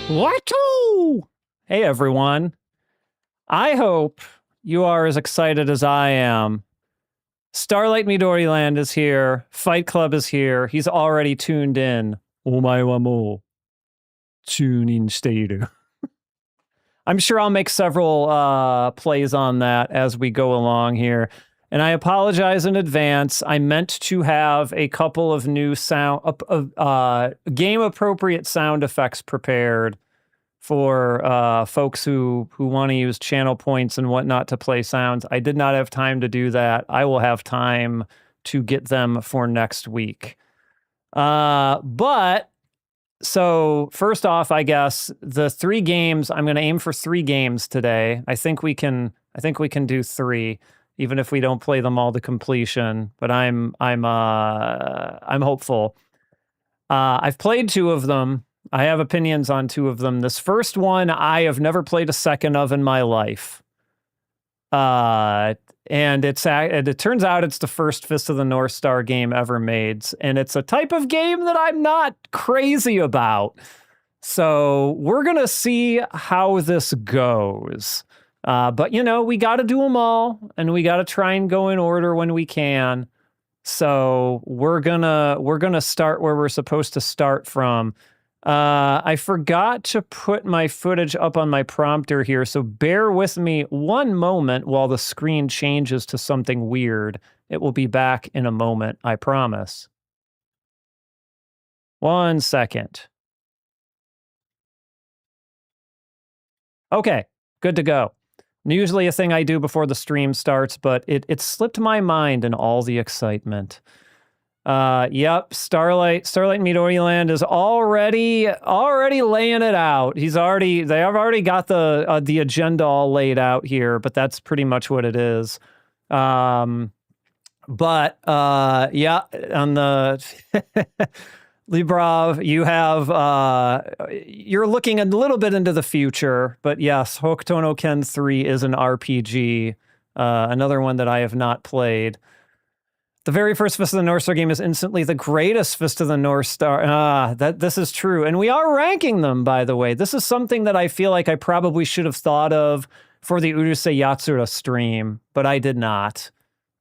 Watu! Hey everyone. I hope you are as excited as I am. Starlight Midori Land is here. Fight Club is here. He's already tuned in. Omae wa mou tuning shiteiru. I'm sure I'll make several plays on that as we go along here. And I apologize in advance. I meant to have a couple of new game-appropriate sound effects prepared for folks who want to use channel points and whatnot to play sounds. I did not have time to do that. I will have time to get them for next week. So first off, I guess the 3 games, I'm going to aim for 3 games today. I think we can do 3, even if we don't play them all to completion, but I'm hopeful. I've played 2 of them. I have opinions on 2 of them. This first one, I have never played a second of in my life. And it turns out it's the first Fist of the North Star game ever made. And it's a type of game that I'm not crazy about. So we're going to see how this goes. But, you know, we got to do them all, and we got to try and go in order when we can. So we're gonna start where we're supposed to start from. I forgot to put my footage up on my prompter here, so bear with me one moment while the screen changes to something weird. It will be back in a moment, I promise. 1 second. Okay, good to go. Usually a thing I do before the stream starts, but it slipped my mind in all the excitement. Yep, Starlight Midori Land is already laying it out. They have already got the agenda all laid out here, but that's pretty much what it is. Yeah, on the Librav, you're looking a little bit into the future, but yes, Hokuto no Ken 3 is an RPG, another one that I have not played. The very first Fist of the North Star game is instantly the greatest Fist of the North Star. This is true. And we are ranking them, by the way. This is something that I feel like I probably should have thought of for the Urusei Yatsura stream, but I did not.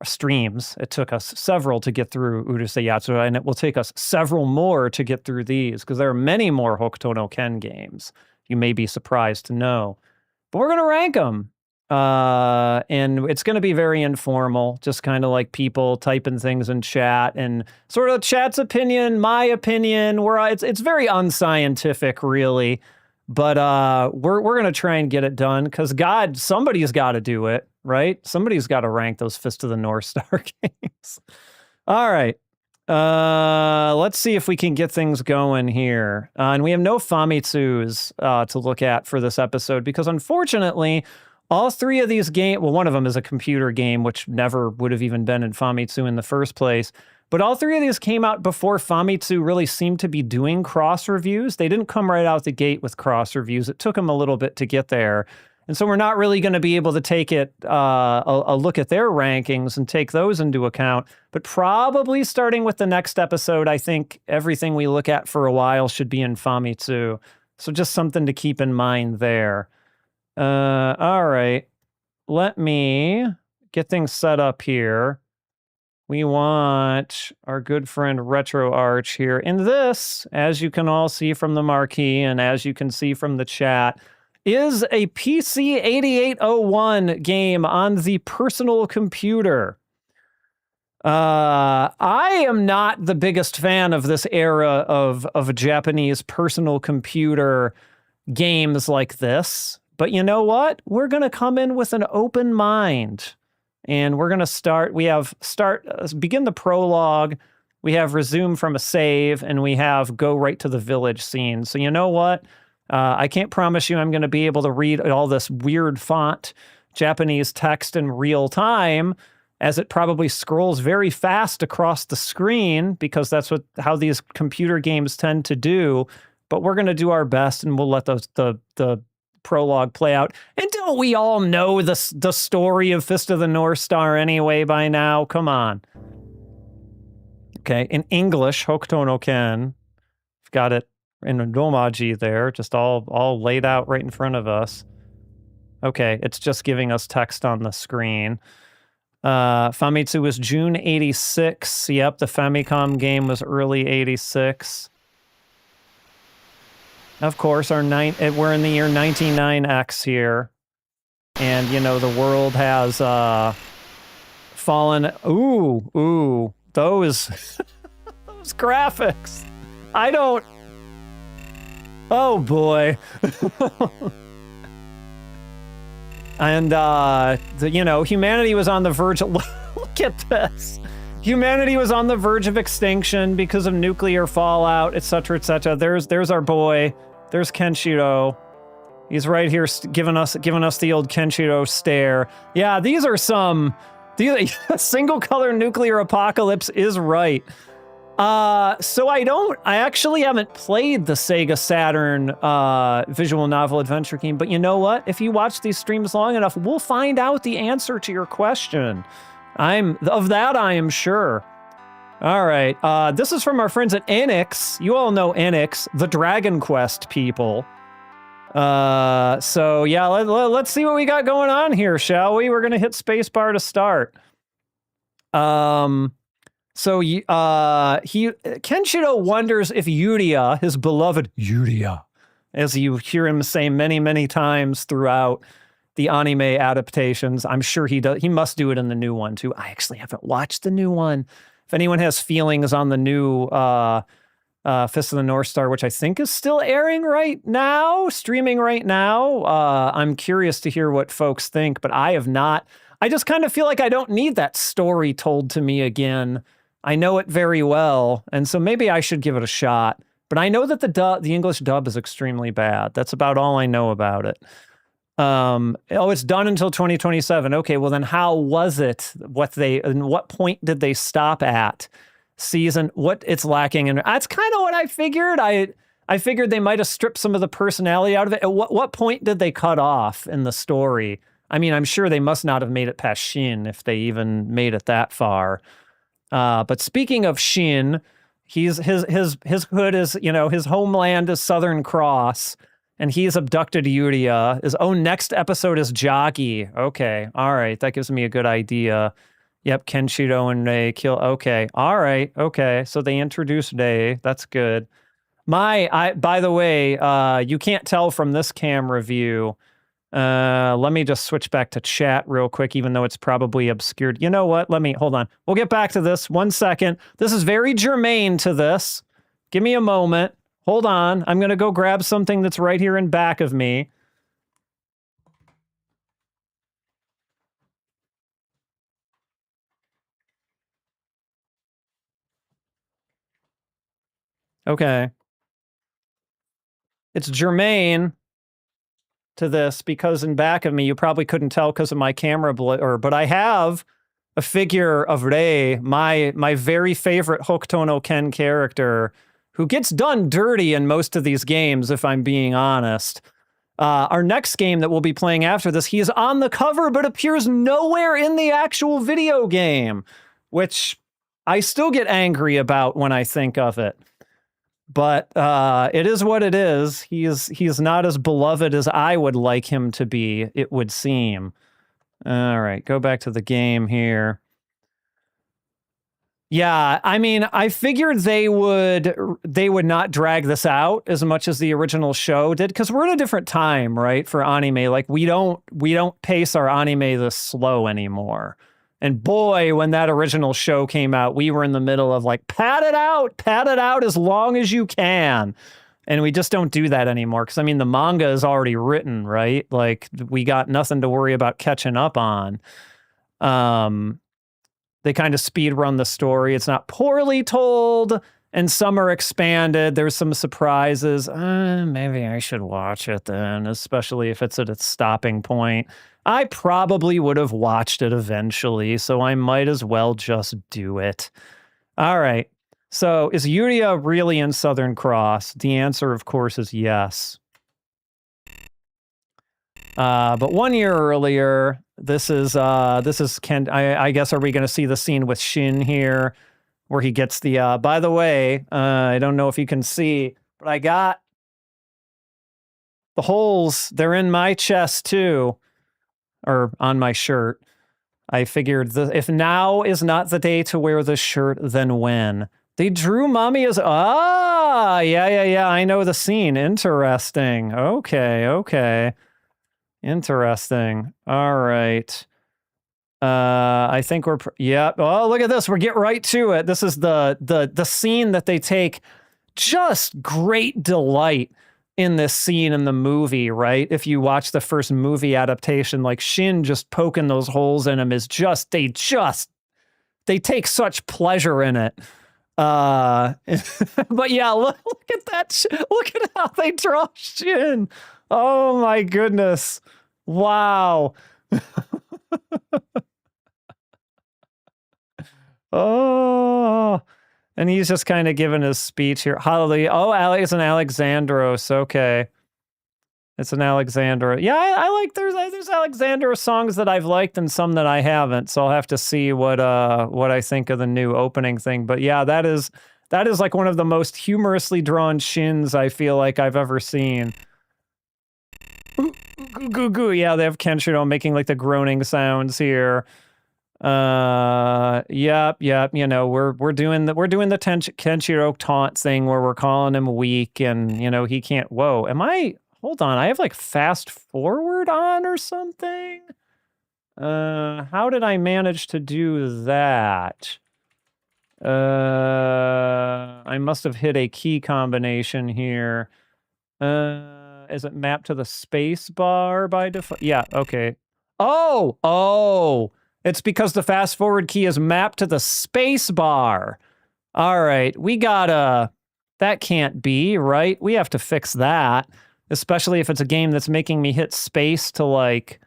Streams. It took us several to get through Urusei Yatsura, and it will take us several more to get through these, because there are many more Hokuto no Ken games. You may be surprised to know. But we're going to rank them. And it's going to be very informal, just kind of like people typing things in chat, and sort of chat's opinion, my opinion. It's very unscientific, really. But we're going to try and get it done, because somebody's got to do it, right? Somebody's got to rank those Fist of the North Star games. All right. Let's see if we can get things going here. And we have no Famitsus to look at for this episode, because unfortunately, all 3 of these games, well, one of them is a computer game, which never would have even been in Famitsu in the first place. But all 3 of these came out before Famitsu really seemed to be doing cross reviews. They didn't come right out the gate with cross reviews. It took them a little bit to get there. And so we're not really going to be able to take a look at their rankings and take those into account. But probably starting with the next episode, I think everything we look at for a while should be in Famitsu. So just something to keep in mind there. All right. Let me get things set up here. We want our good friend RetroArch here. And this, as you can all see from the marquee and as you can see from the chat, is a PC 8801 game on the personal computer. I am not the biggest fan of this era of Japanese personal computer games like this. But you know what? We're going to come in with an open mind. And we're going to begin the prologue. We have resume from a save, and we have go right to the village scene. So you know what? I can't promise you I'm going to be able to read all this weird font Japanese text in real time, as it probably scrolls very fast across the screen, because that's how these computer games tend to do. But we're going to do our best, and we'll let the prologue play out. And don't we all know the story of Fist of the North Star anyway by now? Come on. Okay, in English, Hokuto no Ken. I've got it in a domaji there, just all laid out right in front of us. Okay, it's just giving us text on the screen. Famitsu was June 86. Yep, the Famicom game was early 86. Of course, we're in the year 99X here. And, you know, the world has fallen. Ooh, those those graphics. I don't. Oh boy. And you know, humanity was on the verge of, look at this. Humanity was on the verge of extinction because of nuclear fallout, etc., etc. There's our boy. There's Kenshiro. He's right here giving us the old Kenshiro stare. Yeah, these single color nuclear apocalypse is right. So I actually haven't played the Sega Saturn visual novel adventure game, but you know what? If you watch these streams long enough, we'll find out the answer to your question. I am sure. All right, this is from our friends at Enix. You all know Enix, the Dragon Quest people. So yeah, let's see what we got going on here, shall we? We're gonna hit spacebar to start. So Kenshiro wonders if Yuria, his beloved Yuria, as you hear him say many, many times throughout the anime adaptations. I'm sure he does. He must do it in the new one too. I actually haven't watched the new one. If anyone has feelings on the new Fist of the North Star, which I think is still airing right now, streaming right now, I'm curious to hear what folks think, but I have not. I just kind of feel like I don't need that story told to me again. I know it very well, and so maybe I should give it a shot. But I know that the English dub is extremely bad. That's about all I know about it. It's done until 2027. Okay, well then how was it? And what point did they stop at? What it's lacking, and that's kind of what I figured. I figured they might have stripped some of the personality out of it. At what point did they cut off in the story? I mean, I'm sure they must not have made it past Shin if they even made it that far. But speaking of Shin, his hood is, you know, his homeland is Southern Cross, and he's abducted Yuria. His own next episode is Jockey. Okay, all right, that gives me a good idea. Yep, Kenshiro and Rei kill. Okay, all right, okay. So they introduced Rei. That's good. By the way, you can't tell from this camera view. Let me just switch back to chat real quick, even though it's probably obscured. You know what? Hold on. We'll get back to this. 1 second. This is very germane to this. Give me a moment. Hold on. I'm going to go grab something that's right here in back of me. Okay. It's germane to this because in back of me, you probably couldn't tell because of my camera but I have a figure of Rei, my very favorite Hokuto no Ken character, who gets done dirty in most of these games, if I'm being honest. Our next game that we'll be playing after this, he is on the cover but appears nowhere in the actual video game, which I still get angry about when I think of it. But it is what it is. He's not as beloved as I would like him to be, it would seem. All right, go back to the game here. Yeah, I mean, I figured they would not drag this out as much as the original show did, because we're in a different time, right? For anime, like we don't pace our anime this slow anymore. And boy, when that original show came out, we were in the middle of like, pad it out as long as you can. And we just don't do that anymore. Because I mean, the manga is already written, right? Like we got nothing to worry about catching up on. They kind of speed run the story. It's not poorly told, and some are expanded. There's some surprises. Maybe I should watch it then, especially if it's at its stopping point. I probably would have watched it eventually, so I might as well just do it. All right. So is Yuria really in Southern Cross? The answer, of course, is yes. But 1 year earlier, this is Ken. I guess, are we going to see the scene with Shin here, where he gets the? By the way, I don't know if you can see, But I got the holes. They're in my chest too, or on my shirt. I figured if now is not the day to wear the shirt, then when? They drew mommy as yeah. I know the scene. Interesting. Okay. Interesting. All right. I think we're oh, look at this. We're getting right to it. This is the scene that they take just great delight in this scene in the movie, right? If you watch the first movie adaptation, like Shin just poking those holes in him is they take such pleasure in it. But yeah, look at that. Look at how they draw Shin. Oh my goodness. Wow. Oh, and he's just kind of giving his speech here. Hallelujah. Oh, Alex and Alexandros. Okay. It's an Alexandra. Yeah, I like there's Alexandra songs that I've liked and some that I haven't. So I'll have to see what I think of the new opening thing. But yeah, that is like one of the most humorously drawn Shins I feel like I've ever seen. Yeah, they have Kenshiro making like the groaning sounds here. Yep. You know, we're doing the Kenshiro taunt thing where we're calling him weak and you know he can't. Whoa, hold on, I have like fast forward on or something. How did I manage to do that? I must have hit a key combination here. Is it mapped to the space bar by default? Yeah, okay. Oh, it's because the fast forward key is mapped to the space bar. All right, that can't be, right? We have to fix that, especially if it's a game that's making me hit space to like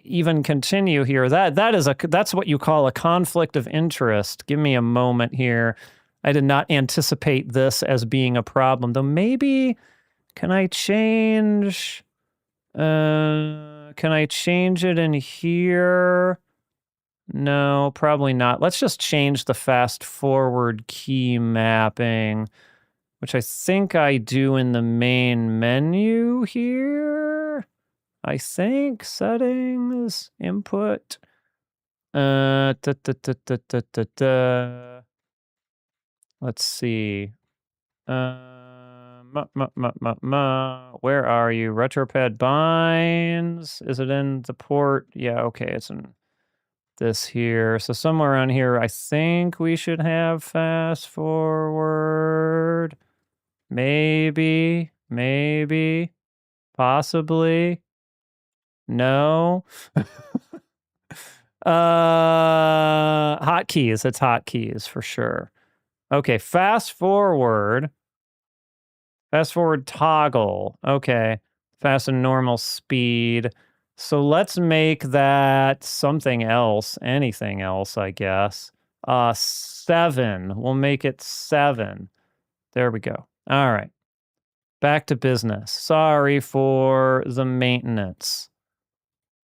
even continue here. That's what you call a conflict of interest. Give me a moment here. I did not anticipate this as being a problem. Though maybe can I change it in here? No, probably not. Let's just change the fast forward key mapping, which I think I do in the main menu here. I think settings, input. Let's see. Where are you? Retropad binds. Is it in the port? Yeah, okay, it's in this here. So somewhere around here, I think we should have fast forward. Maybe, possibly. No. Hotkeys. It's hotkeys for sure. Okay, fast forward. Fast forward toggle. Okay. Fast and normal speed. So let's make that something else. Anything else, I guess. 7. We'll make it 7. There we go. All right. Back to business. Sorry for the maintenance.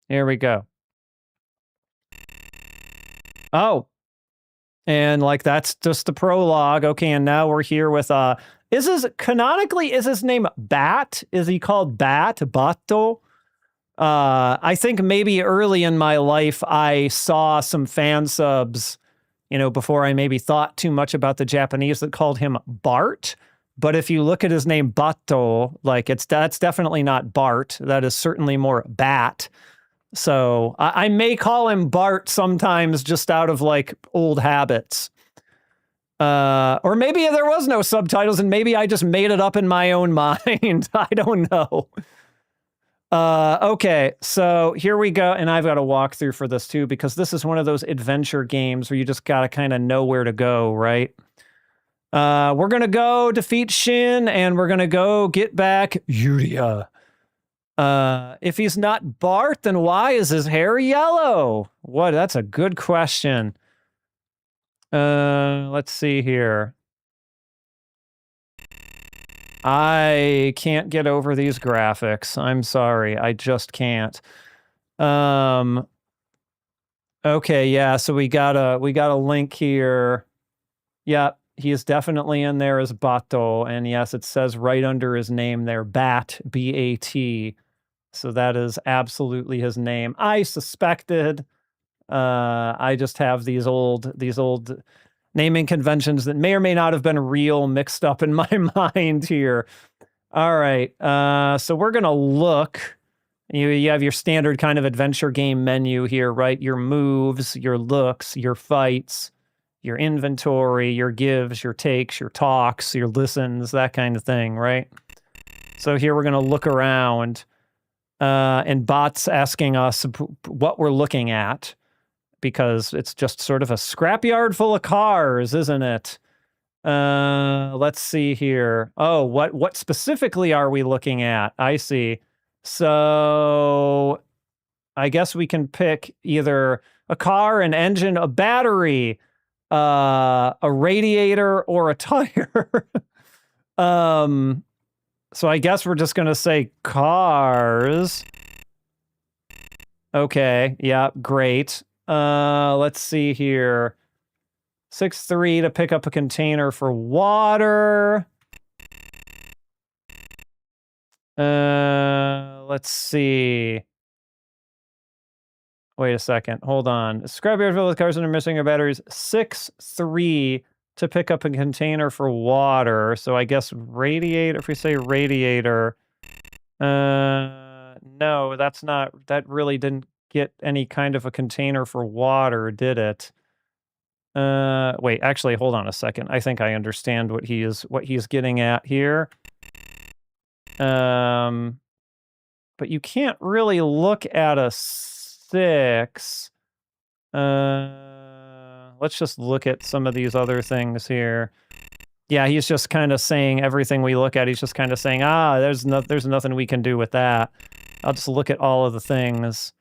Here we go. Oh. And like that's just the prologue. Okay, and now we're here with canonically is his name Bat? Is he called Bato? I think maybe early in my life I saw some fan subs, you know, before I maybe thought too much about the Japanese that called him Bart. But if you look at his name Bato, like that's definitely not Bart. That is certainly more Bat. So I may call him Bart sometimes just out of like old habits. Or maybe there was no subtitles and maybe I just made it up in my own mind. I don't know. Okay, so here we go. And I've got a walkthrough for this too, because this is one of those adventure games where you just got to kind of know where to go, right? We're going to go defeat Shin and we're going to go get back Yuria. If he's not Bart, then why is his hair yellow? What? That's a good question. Let's see here. I can't get over these graphics. I'm sorry. I just can't. Okay, yeah, so we got a link here. Yep, He is definitely in there as Bato, and yes, it says right under his name there, Bat, B-A-T. So that is absolutely his name. I suspected. I just have these old naming conventions that may or may not have been real mixed up in my mind here. All right, so we're gonna look. You have your standard kind of adventure game menu here, right? Your moves, your looks, your fights, your inventory, your gives, your takes, your talks, your listens, that kind of thing, right? So here we're gonna look around, and Bot's asking us what we're looking at, because it's just sort of a scrapyard full of cars, isn't it? Let's see here. Oh, what specifically are we looking at? I see. So I guess we can pick either a car, an engine, a battery, a radiator, or a tire. So I guess we're just gonna say cars. Okay, yeah, great. Let's see here. 6-3 to pick up a container for water. Let's see. Wait a second. Hold on. Scrapyard filled with cars that are missing their batteries. 6-3 to pick up a container for water. So I guess radiator, if we say radiator. No, that's not, that really didn't get any kind of a container for water, did it? Wait, actually, hold on a second. I think I understand what he's getting at here. But you can't really look at a 6. Let's just look at some of these other things here. Yeah, he's just kind of saying everything we look at. He's just kind of saying, there's nothing we can do with that. I'll just look at all of the things,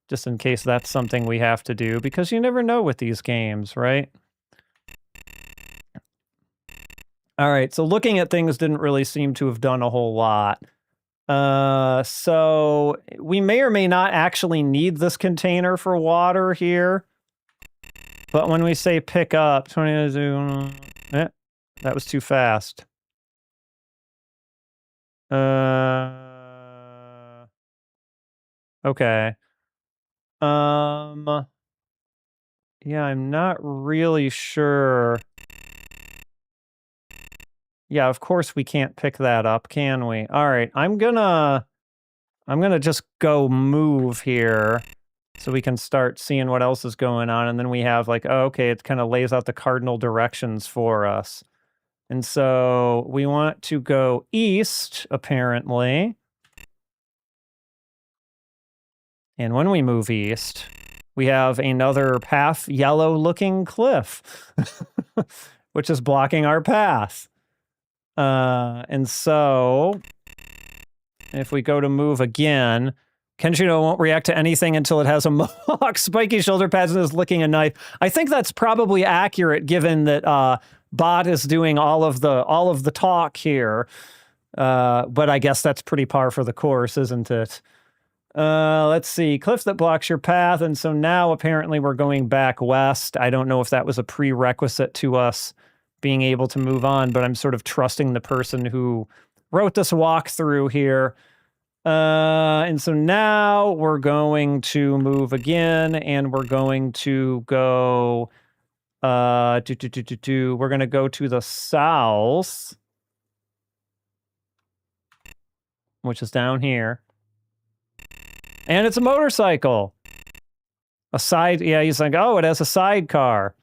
just in case that's something we have to do, because you never know with these games, right? All right, so looking at things didn't really seem to have done a whole lot. So we may or may not actually need this container for water here. But when we say pick up, 20, that was too fast. Okay. Yeah, I'm not really sure. Yeah, of course we can't pick that up, can we? All right, I'm gonna just go move here so we can start seeing what else is going on, and then we have like, oh, okay, it kind of lays out the cardinal directions for us. And so we want to go east, apparently. And when we move east, we have another path yellow-looking cliff, which is blocking our path. And so if we go to move again, Kenshiro won't react to anything until it has a mohawk, spiky shoulder pads, and is licking a knife. I think that's probably accurate, given that Bot is doing all of the talk here. But I guess that's pretty par for the course, isn't it? Let's see. Cliff that blocks your path, and so now apparently we're going back west. I don't know if that was a prerequisite to us being able to move on, but I'm sort of trusting the person who wrote this walkthrough here. And so now we're going to move again, and we're going to go, we're going to go to the south, which is down here. And it's a motorcycle. Yeah, he's like, oh, it has a sidecar.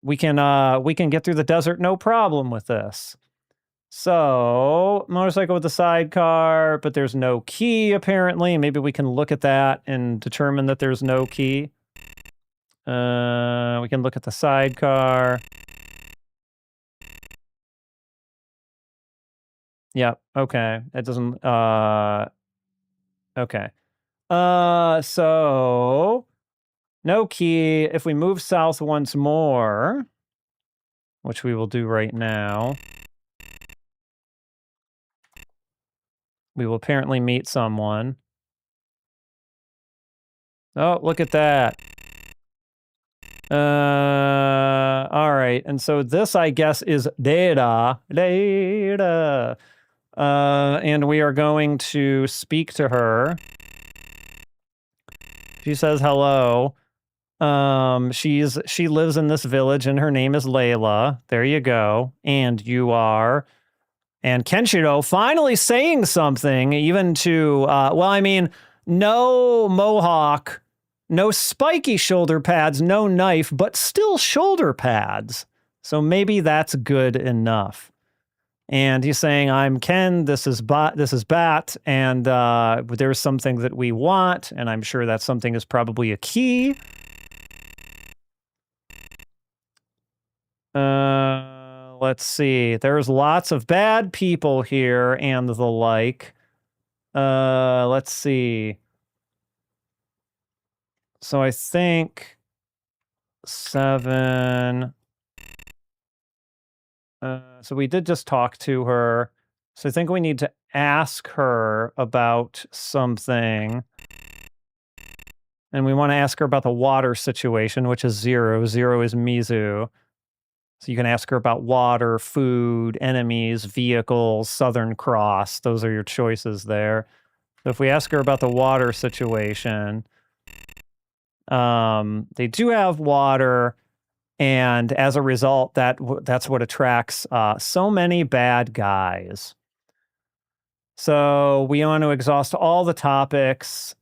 We can get through the desert no problem with this. So, motorcycle with a sidecar, but there's no key, apparently. Maybe we can look at that and determine that there's no key. We can look at the sidecar. Yep, okay. It doesn't, okay. So, no key. If we move south once more, which we will do right now, we will apparently meet someone. Oh, look at that. All right. And so this, I guess, is data. Data. And we are going to speak to her. She says hello. She lives in this village and her name is Layla. There you go. And you are. And Kenshiro finally saying something, even to, well, I mean, no mohawk, no spiky shoulder pads, no knife, but still shoulder pads. So maybe that's good enough. And he's saying, I'm Ken, this is Bat, and there's something that we want, and I'm sure that something is probably a key. Let's see. There's lots of bad people here and the like. Let's see. So I think 7. So we did just talk to her. So I think we need to ask her about something. And we want to ask her about the water situation, which is 0. 0 is Mizu. So you can ask her about water, food, enemies, vehicles, Southern Cross. Those are your choices there. So if we ask her about the water situation, they do have water, and as a result, that's what attracts so many bad guys. So we want to exhaust all the topics,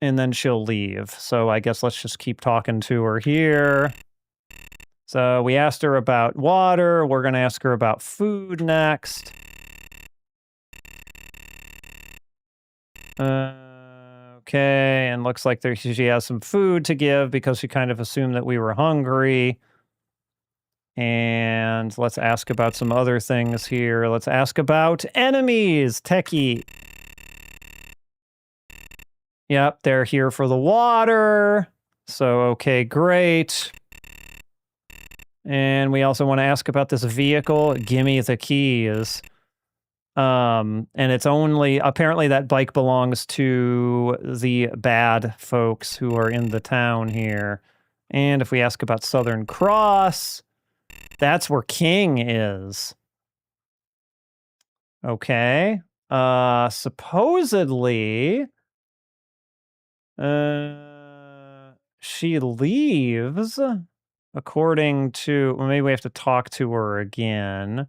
and then she'll leave. So I guess let's just keep talking to her here. So we asked her about water. We're going to ask her about food next. Okay, and looks like she has some food to give because she kind of assumed that we were hungry. And let's ask about some other things here. Let's ask about enemies, Techie. Yep, they're here for the water. So, okay, great. And we also want to ask about this vehicle. Gimme the keys. And it's only, apparently that bike belongs to the bad folks who are in the town here. And if we ask about Southern Cross, that's where King is. Okay. Supposedly, she leaves, according to, well, maybe we have to talk to her again.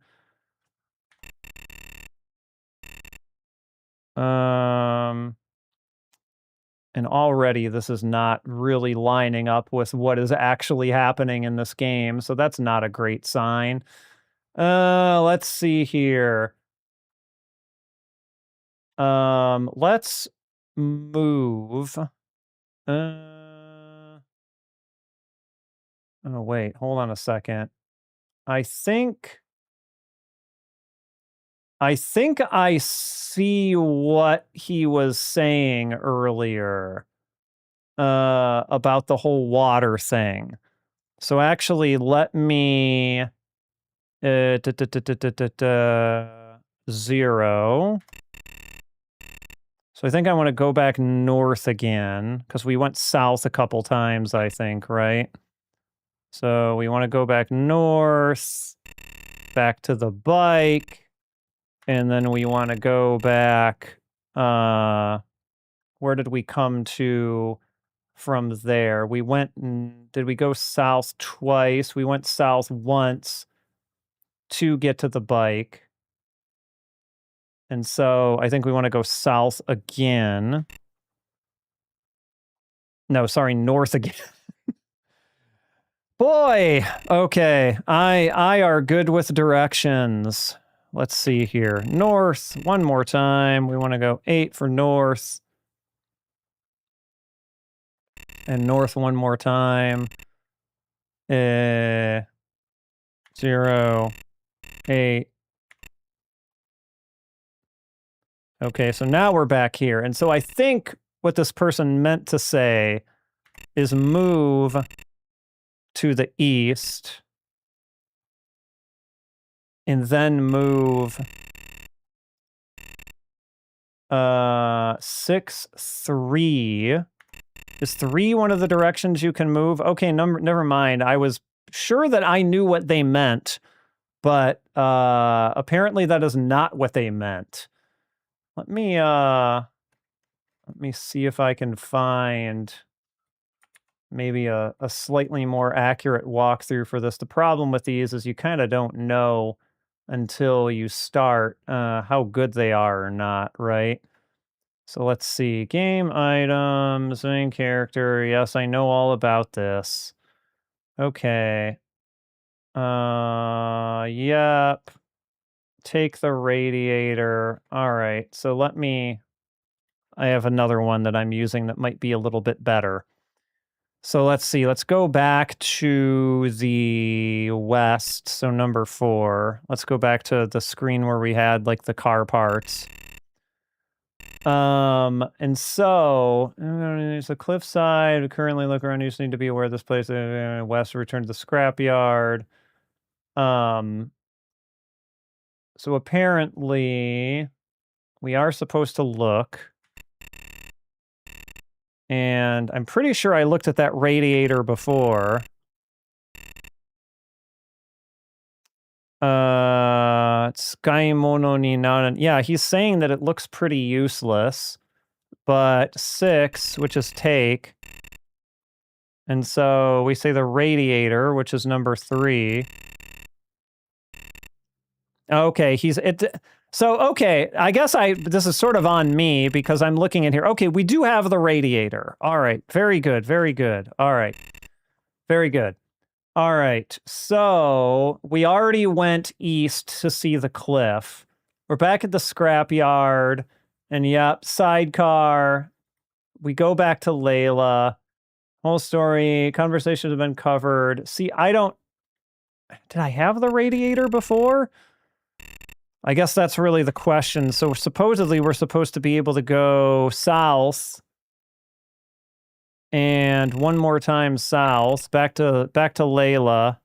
And already this is not really lining up with what is actually happening in this game, so that's not a great sign. Let's see here. Let's move. Oh, wait, hold on a second. I think I see what he was saying earlier about the whole water thing. So actually, let me 0. So I think I want to go back north again because we went south a couple times, I think, right? So we want to go back north, back to the bike. And then we want to go back, where did we come to from there? We went, did we go south twice? We went south once to get to the bike. And so I think we want to go south again. No, sorry, north again. Boy, okay, I are good with directions. Let's see here. North, one more time. We want to go 8 for north. And north one more time. 0, 8. Okay, so now we're back here. And so I think what this person meant to say is move to the east. And then move 6, 3. Is 3 one of the directions you can move? Okay, never mind. I was sure that I knew what they meant, but apparently that is not what they meant. Let me see if I can find maybe a slightly more accurate walkthrough for this. The problem with these is you kind of don't know until you start how good they are or not, right? So let's see. Game items, main character. Yes, I know all about this. Okay. Yep. Take the radiator. All right. So I have another one that I'm using that might be a little bit better. So let's see. Let's go back to the west. So number 4. Let's go back to the screen where we had like the car parts. And so there's a cliffside. We currently look around. You just need to be aware of this place. West, return to the scrapyard. So apparently we are supposed to look. And I'm pretty sure I looked at that radiator before. Tsukaimono ni naran. Yeah, he's saying that it looks pretty useless. But 6, which is take. And so we say the radiator, which is number 3. Okay, okay, I guess this is sort of on me because I'm looking in here. Okay, we do have the radiator. All right, very good, very good. All right, very good. All right, so we already went east to see the cliff. We're back at the scrapyard, and yep, sidecar. We go back to Layla. Whole story, conversations have been covered. See, did I have the radiator before? I guess that's really the question. So supposedly we're supposed to be able to go south. And one more time south, back to Layla.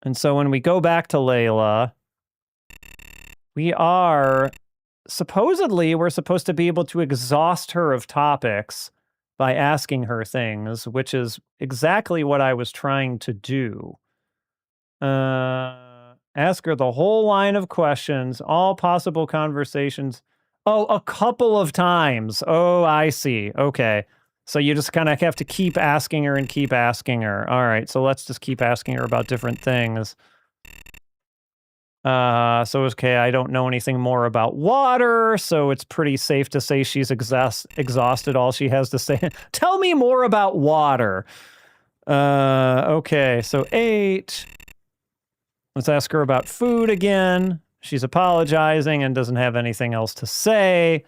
And so when we go back to Layla, supposedly we're supposed to be able to exhaust her of topics by asking her things, which is exactly what I was trying to do. Ask her the whole line of questions, all possible conversations. Oh, a couple of times. Oh, I see. Okay. So you just kind of have to keep asking her and keep asking her. All right, so let's just keep asking her about different things. Okay, I don't know anything more about water, so it's pretty safe to say she's exhausted all she has to say. Tell me more about water. Okay, so 8. Let's ask her about food again. She's apologizing and doesn't have anything else to say.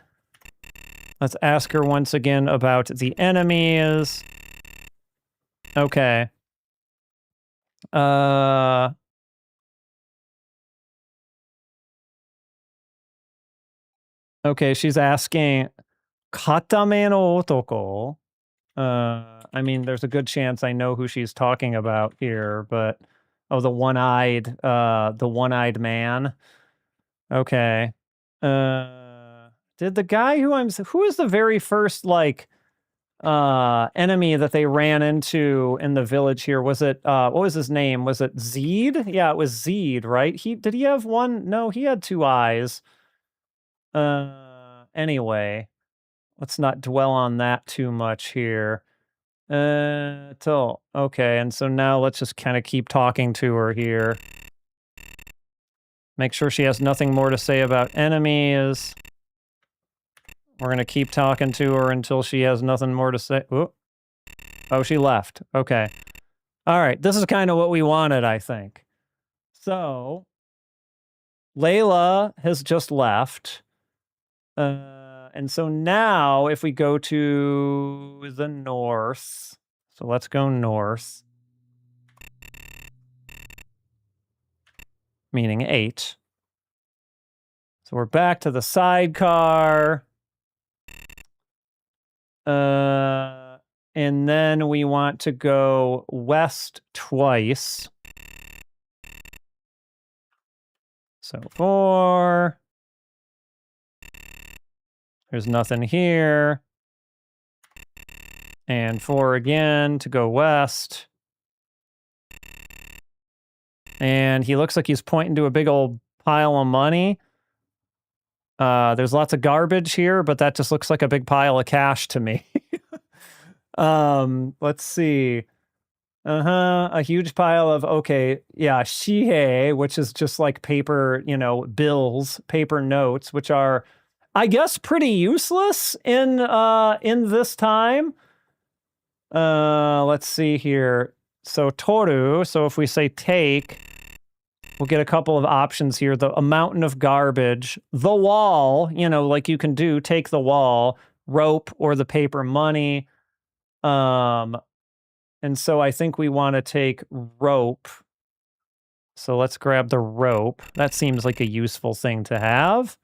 Let's ask her once again about the enemies. Okay. Okay, she's asking, Katame no otoko? I mean, there's a good chance I know who she's talking about here, but... Oh, the one-eyed man. Okay. Did the guy who is the very first, like, enemy that they ran into in the village here? Was it, what was his name? Was it Zeed? Yeah, it was Zeed, right? Did he have one? No, he had 2 eyes. Anyway, let's not dwell on that too much here. Okay, and so now let's just kind of keep talking to her here. Make sure she has nothing more to say about enemies. We're gonna keep talking to her until she has nothing more to say. Ooh. Oh, she left. Okay. All right, this is kind of what we wanted, I think. So, Layla has just left. And so now, if we go to the north, so let's go north, meaning 8. So we're back to the sidecar. And then we want to go west twice. So 4. There's nothing here. And 4 again to go west. And he looks like he's pointing to a big old pile of money. There's lots of garbage here, but that just looks like a big pile of cash to me. Let's see. A huge pile of, okay, yeah, shihei, which is just like paper, bills, paper notes, which are, I guess, pretty useless in this time. Let's see here. So toru, so if we say take, we'll get a couple of options here. A mountain of garbage, the wall, like you can do, take the wall, rope, or the paper money. And so I think we want to take rope. So let's grab the rope. That seems like a useful thing to have.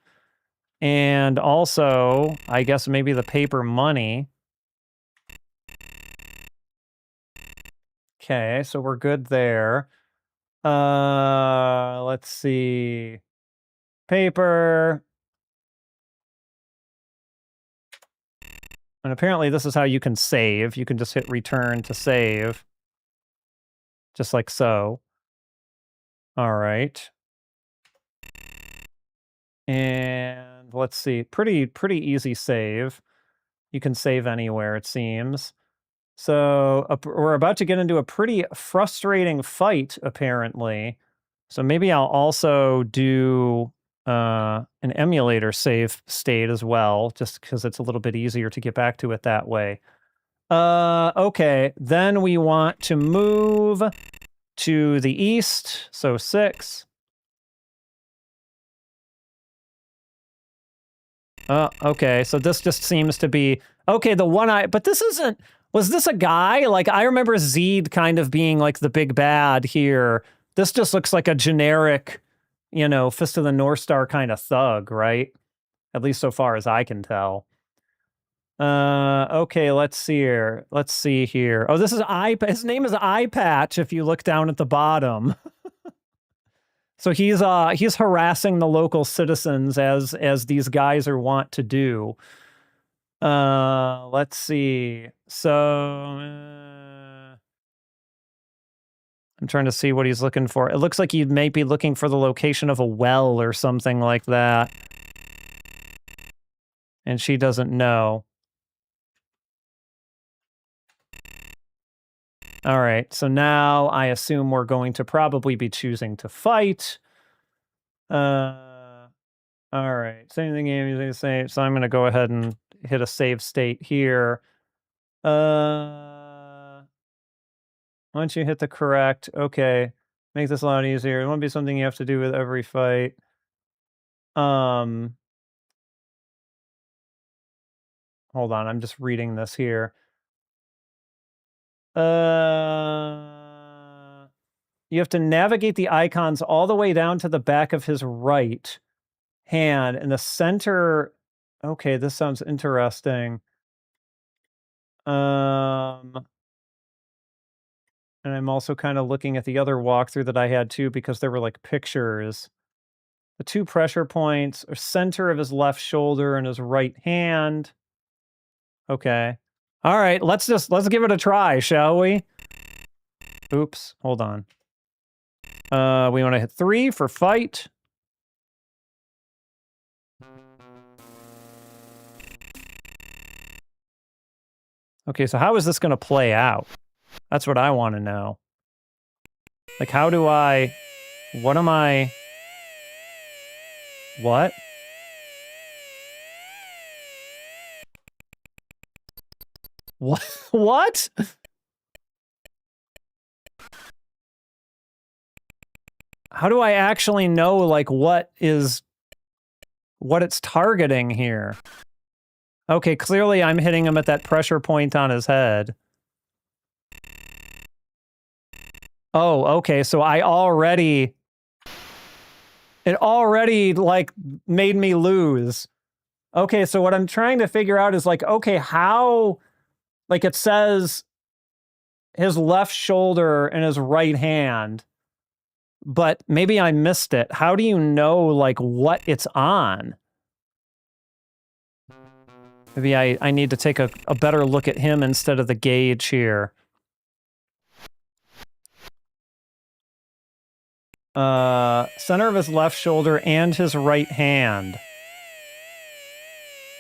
And also, I guess maybe the paper money. Okay, so we're good there. Let's see. Paper. And apparently this is how you can save. You can just hit return to save. Just like so. All right. And let's see. Pretty easy save. You can save anywhere, it seems. So we're about to get into a pretty frustrating fight, apparently. So maybe I'll also do an emulator save state as well, just because it's a little bit easier to get back to it that way. Okay, then we want to move to the east, so 6. Okay, so this just seems to be... Okay, the one but this isn't... Was this a guy? Like, I remember Zed kind of being like the big bad here. This just looks like a generic, Fist of the North Star kind of thug, right? At least so far as I can tell. Okay, let's see here. Oh, this is his name is Eye Patch if you look down at the bottom. So he's harassing the local citizens as these guys are wont to do. Let's see. So I'm trying to see what he's looking for. It looks like he may be looking for the location of a well or something like that. And she doesn't know. All right, so now I assume we're going to probably be choosing to fight. All right, same thing, game, using the same. So I'm going to go ahead and hit a save state here. Once you hit the correct, okay, make this a lot easier. It won't be something you have to do with every fight. Hold on, I'm just reading this here. You have to navigate the icons all the way down to the back of his right hand in the center. Okay, this sounds interesting. And I'm also kind of looking at the other walkthrough that I had too, because there were like pictures. The 2 pressure points are center of his left shoulder and his right hand. Okay. All right, let's give it a try, shall we? Oops, hold on. We want to hit 3 for fight. Okay, so how is this going to play out? That's what I want to know. Like, how do I... What am I... What? What? What? How do I actually know, like, what it's targeting here? Okay, clearly I'm hitting him at that pressure point on his head. Oh, okay, so it already, like, made me lose. Okay, so what I'm trying to figure out is, like, okay, how... Like, it says his left shoulder and his right hand, but maybe I missed it. How do you know, like, what it's on? Maybe I need to take a better look at him instead of the gauge here. Center of his left shoulder and his right hand.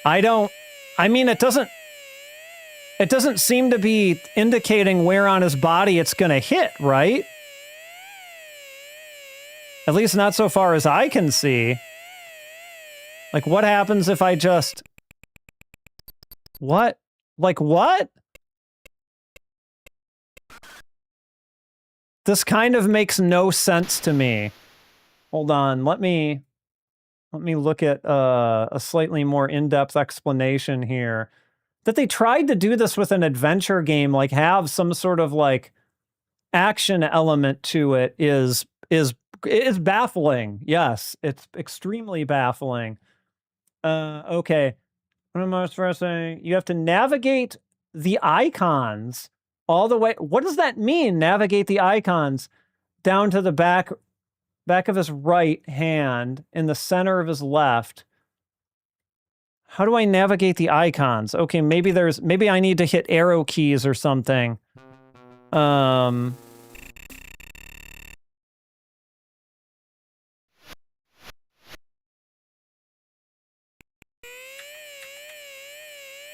I mean, it doesn't seem to be indicating where on his body it's gonna hit, right? At least not so far as I can see. Like, what happens if I just... What? Like, what? This kind of makes no sense to me. Hold on, let me look at a slightly more in-depth explanation here. That they tried to do this with an adventure game, like have some sort of like action element to it is baffling. Yes, it's extremely baffling. Okay. What am I supposed to say? You have to navigate the icons all the way. What does that mean? Navigate the icons down to the back of his right hand in the center of his left. How do I navigate the icons? Okay, maybe I need to hit arrow keys or something.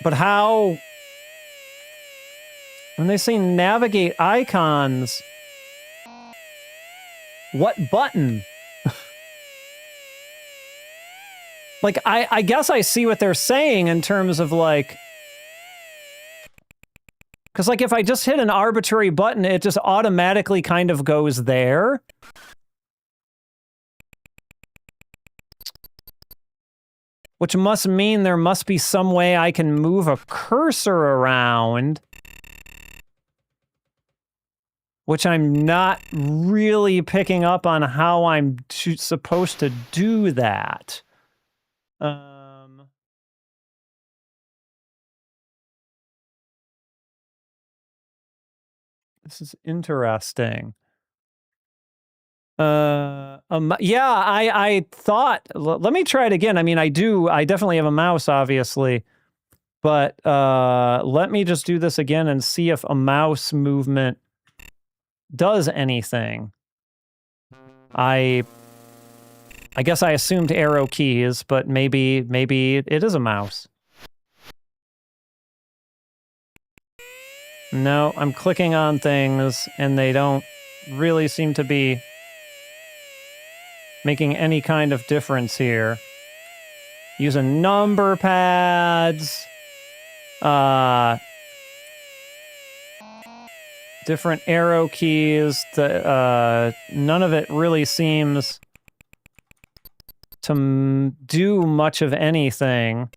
But how? When they say navigate icons, what button? Like, I guess I see what they're saying in terms of, like... Because, like, if I just hit an arbitrary button, it just automatically kind of goes there. Which must mean there must be some way I can move a cursor around. Which I'm not really picking up on how I'm supposed to do that. This is interesting. Yeah, I thought, let me try it again. I mean, I definitely have a mouse, obviously, but let me just do this again and see if a mouse movement does anything. I guess I assumed arrow keys, but maybe it is a mouse. No, I'm clicking on things, and they don't really seem to be making any kind of difference here. Using number pads. Different arrow keys. None of it really seems to do much of anything.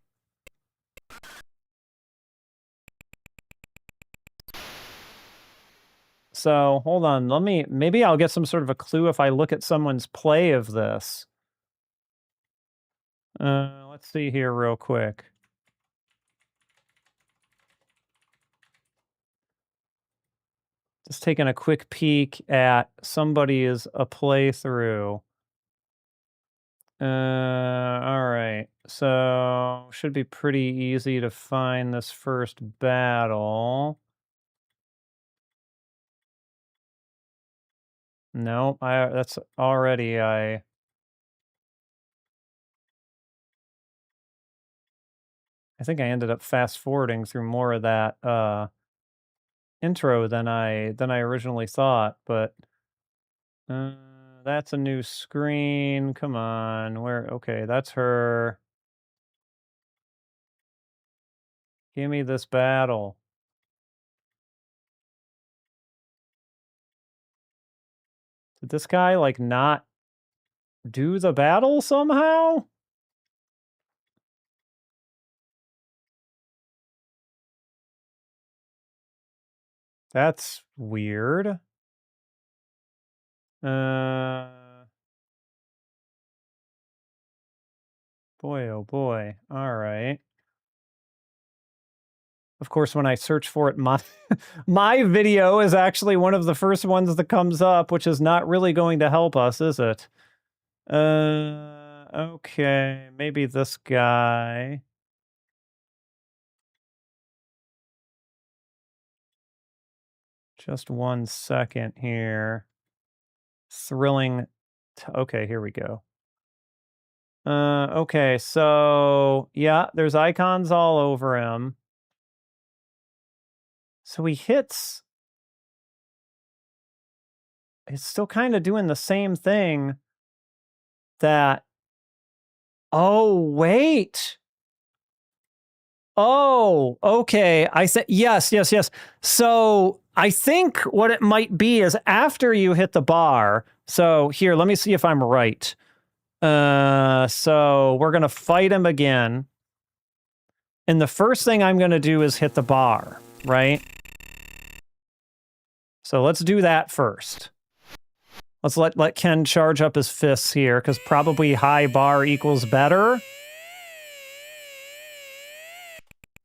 So, hold on, maybe I'll get some sort of a clue if I look at someone's play of this. Let's see here real quick. Just taking a quick peek at somebody's playthrough. Alright, so should be pretty easy to find this first battle. No, that's already, I think I ended up fast-forwarding through more of that, intro than I originally thought, but, that's a new screen, come on, okay, that's her. Give me this battle. Did this guy, like, not do the battle somehow? That's weird. Boy, oh boy. All right. Of course, when I search for it, my video is actually one of the first ones that comes up, which is not really going to help us, is it? Okay, maybe this guy. Just 1 second here. Thrilling. Okay, here we go. Okay, so yeah, there's icons all over him. So he hits. It's still kind of doing the same thing that. Oh, wait. Oh, okay. I said yes. So I think what it might be is after you hit the bar. So here, let me see if I'm right. So we're gonna fight him again. And the first thing I'm gonna do is hit the bar, right? So let's do that first. Let's let Ken charge up his fists here, because probably high bar equals better.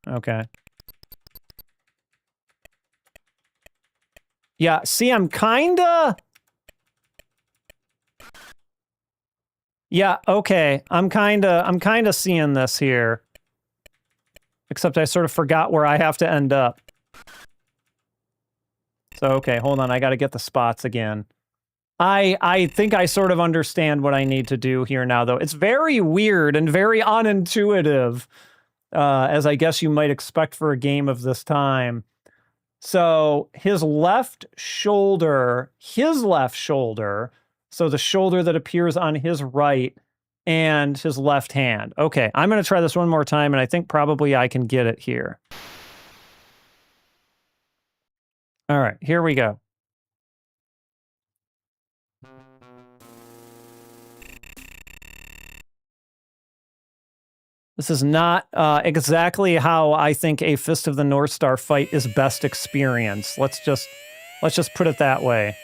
Okay. Yeah, see, I'm kinda... Yeah, okay. I'm kinda seeing this here. Except I sort of forgot where I have to end up. So, okay, hold on. I gotta get the spots again. I think I sort of understand what I need to do here now, though. It's very weird and very unintuitive, as I guess you might expect for a game of this time. So his left shoulder, so the shoulder that appears on his right, and his left hand. Okay, I'm going to try this one more time, and I think probably I can get it here. All right, here we go. This is not exactly how I think a Fist of the North Star fight is best experienced. Let's just put it that way.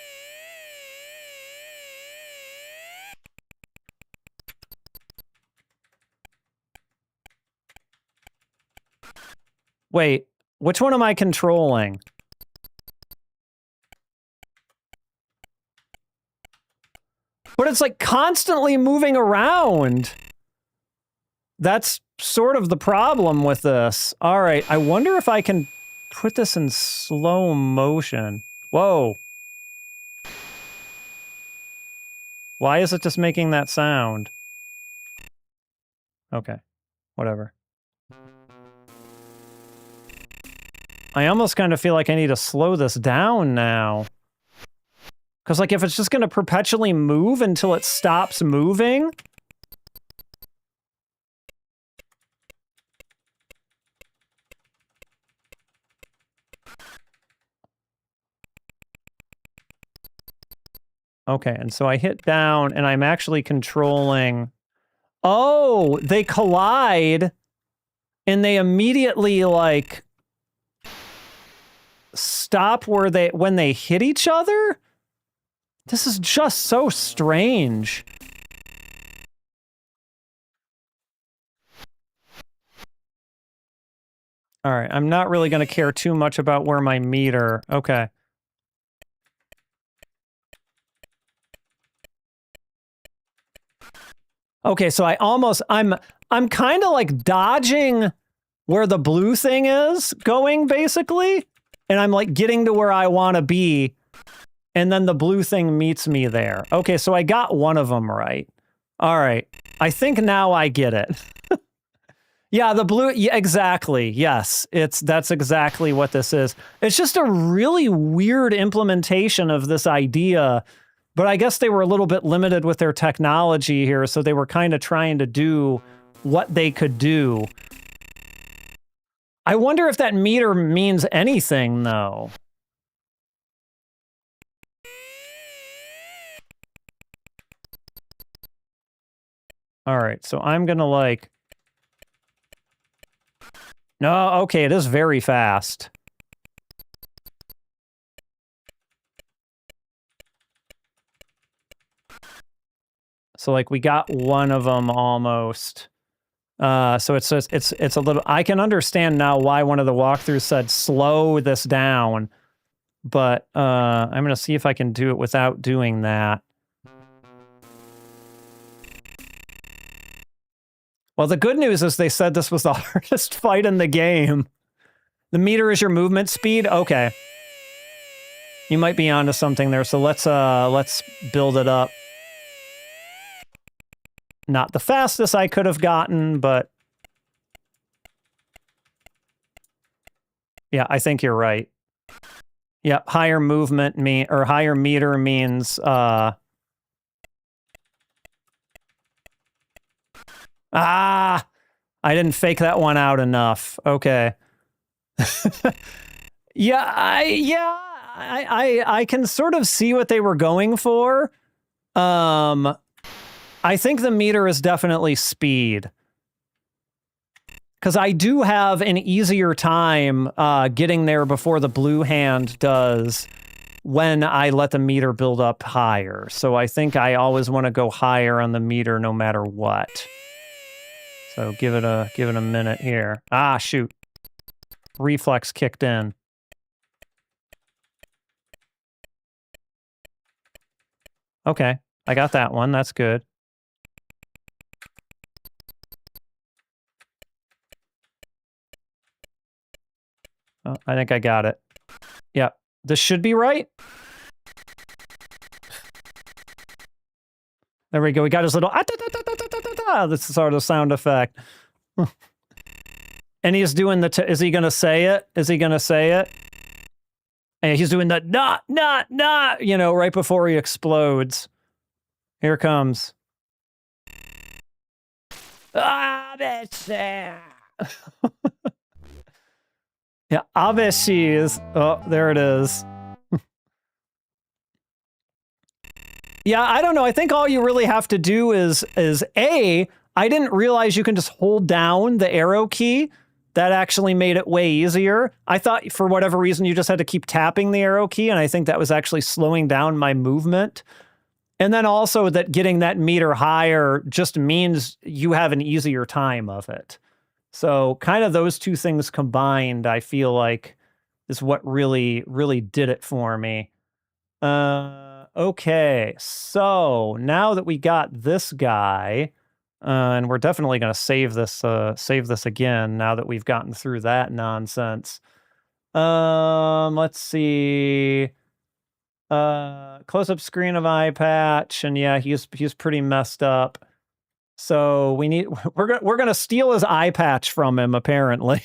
Wait, which one am I controlling? But it's like constantly moving around. That's sort of the problem with this. All right, I wonder if I can put this in slow motion. Whoa. Why is it just making that sound? Okay, whatever. I almost kind of feel like I need to slow this down now. Because, like, if it's just going to perpetually move until it stops moving... Okay, and so I hit down, and I'm actually controlling... Oh, they collide, and they immediately, like... stop when they hit each other? This is just so strange. All right, I'm not really going to care too much about where my meter... Okay. Okay, so I'm kind of like dodging where the blue thing is going, basically. And I'm like getting to where I want to be. And then the blue thing meets me there. Okay, so I got one of them right. All right. I think now I get it. Yeah, the blue, yeah, exactly. Yes, that's exactly what this is. It's just a really weird implementation of this idea, but I guess they were a little bit limited with their technology here, so they were kind of trying to do what they could do. I wonder if that meter means anything, though. All right, so I'm gonna like... No, okay, it is very fast. So like we got one of them almost. So it's a little... I can understand now why one of the walkthroughs said slow this down, but I'm gonna see if I can do it without doing that. Well, the good news is they said this was the hardest fight in the game. The meter is your movement speed? Okay. You might be onto something there, so let's build it up. Not the fastest I could have gotten, but yeah, I think you're right. Yeah, higher movement or higher meter means I didn't fake that one out enough. Okay. Yeah, I can sort of see what they were going for. I think the meter is definitely speed. Because I do have an easier time getting there before the blue hand does when I let the meter build up higher. So I think I always want to go higher on the meter no matter what. So give it a minute here. Ah, shoot. Reflex kicked in. Okay, I got that one. That's good. Oh, I think I got it. Yep. This should be right. There we go. We got his little this is sort of sound effect. And he's doing the is he gonna say it? Is he gonna say it? And he's doing the nah, you know, right before he explodes. Here comes. Yeah, Abeshi is. Oh, there it is. Yeah, I don't know. I think all you really have to do is A, I didn't realize you can just hold down the arrow key. That actually made it way easier. I thought for whatever reason you just had to keep tapping the arrow key, and I think that was actually slowing down my movement. And then also that getting that meter higher just means you have an easier time of it. So kind of those two things combined, I feel like, is what really, really did it for me. Okay, so now that we got this guy, and we're definitely going to save this again now that we've gotten through that nonsense. Let's see. Close-up screen of eye patch, and yeah, he's pretty messed up. So we're gonna steal his eye patch from him, apparently.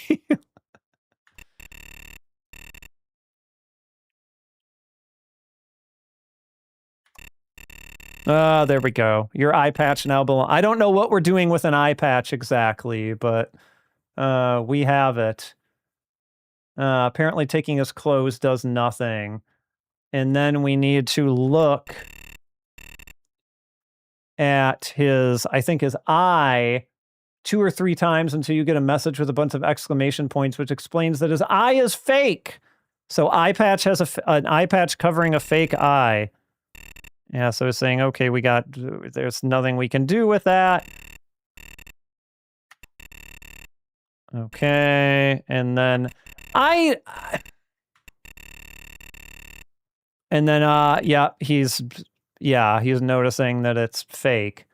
There we go. Your eye patch now belongs. I don't know what we're doing with an eye patch exactly, but we have it. Apparently taking his clothes does nothing. And then we need to look at I think his eye 2 or 3 times until you get a message with a bunch of exclamation points, which explains that his eye is fake. So eye patch has an eye patch covering a fake eye. Yeah, so it's saying, okay, there's nothing we can do with that. Okay, and then yeah, he's noticing that it's fake.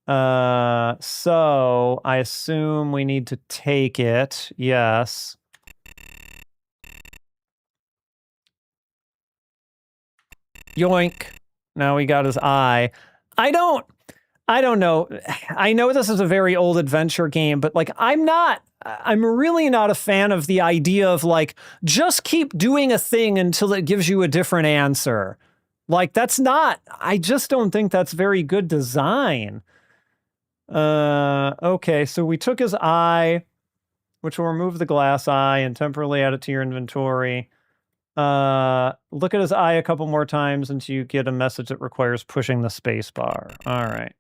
So I assume we need to take it. Yes. Yoink. Now we got his eye. I don't know. I know this is a very old adventure game, but like I'm really not a fan of the idea of like just keep doing a thing until it gives you a different answer. Like I just don't think that's very good design. Okay, so we took his eye, which will remove the glass eye and temporarily add it to your inventory. Look at his eye a couple more times until you get a message that requires pushing the space bar. All right.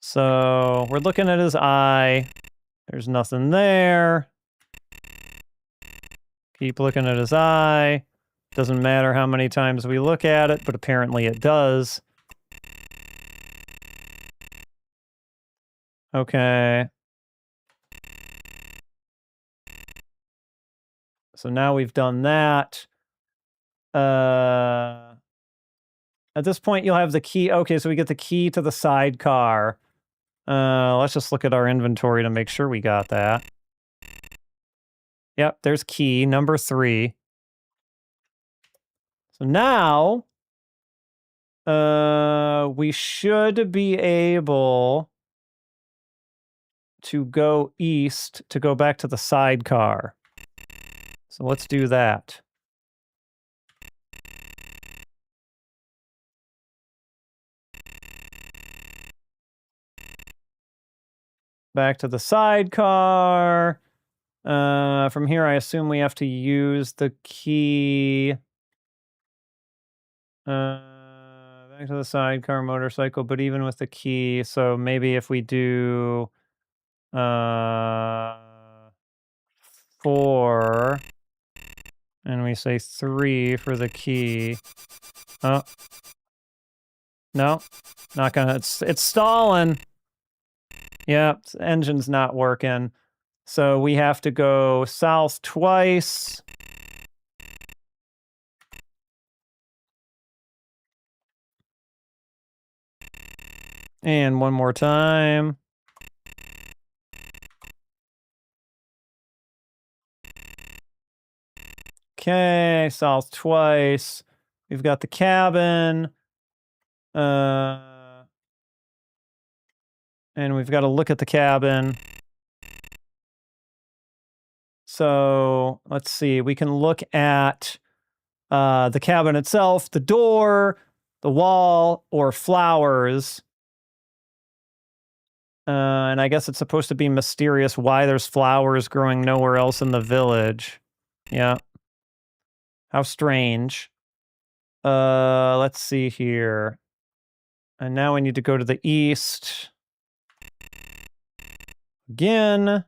So we're looking at his eye. There's nothing there. Keep looking at his eye. Doesn't matter how many times we look at it, but apparently it does. Okay. So now we've done that. At this point, you'll have the key. Okay, so we get the key to the sidecar. Let's just look at our inventory to make sure we got that. Yep, there's key number 3. So now, we should be able to go east to go back to the sidecar. So let's do that. Back to the sidecar. From here, I assume we have to use the key. Back to the sidecar motorcycle, but even with the key, so maybe if we do 4 and we say 3 for the key. Oh. No. Not gonna it's stalling. Yeah, engine's not working. So we have to go south twice. And one more time. Okay, south twice. We've got the cabin. And we've got to look at the cabin. So let's see. We can look at the cabin itself, the door, the wall, or flowers. And I guess it's supposed to be mysterious why there's flowers growing nowhere else in the village. Yeah. How strange. Let's see here. And now we need to go to the east. Again.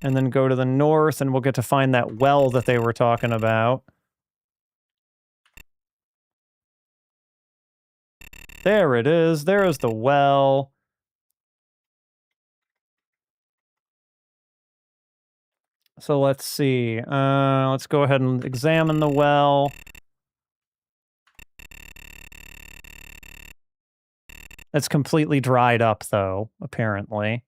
And then go to the north, and we'll get to find that well that they were talking about. There it is. There is the well. So let's see. Let's go ahead and examine the well. It's completely dried up, though, apparently.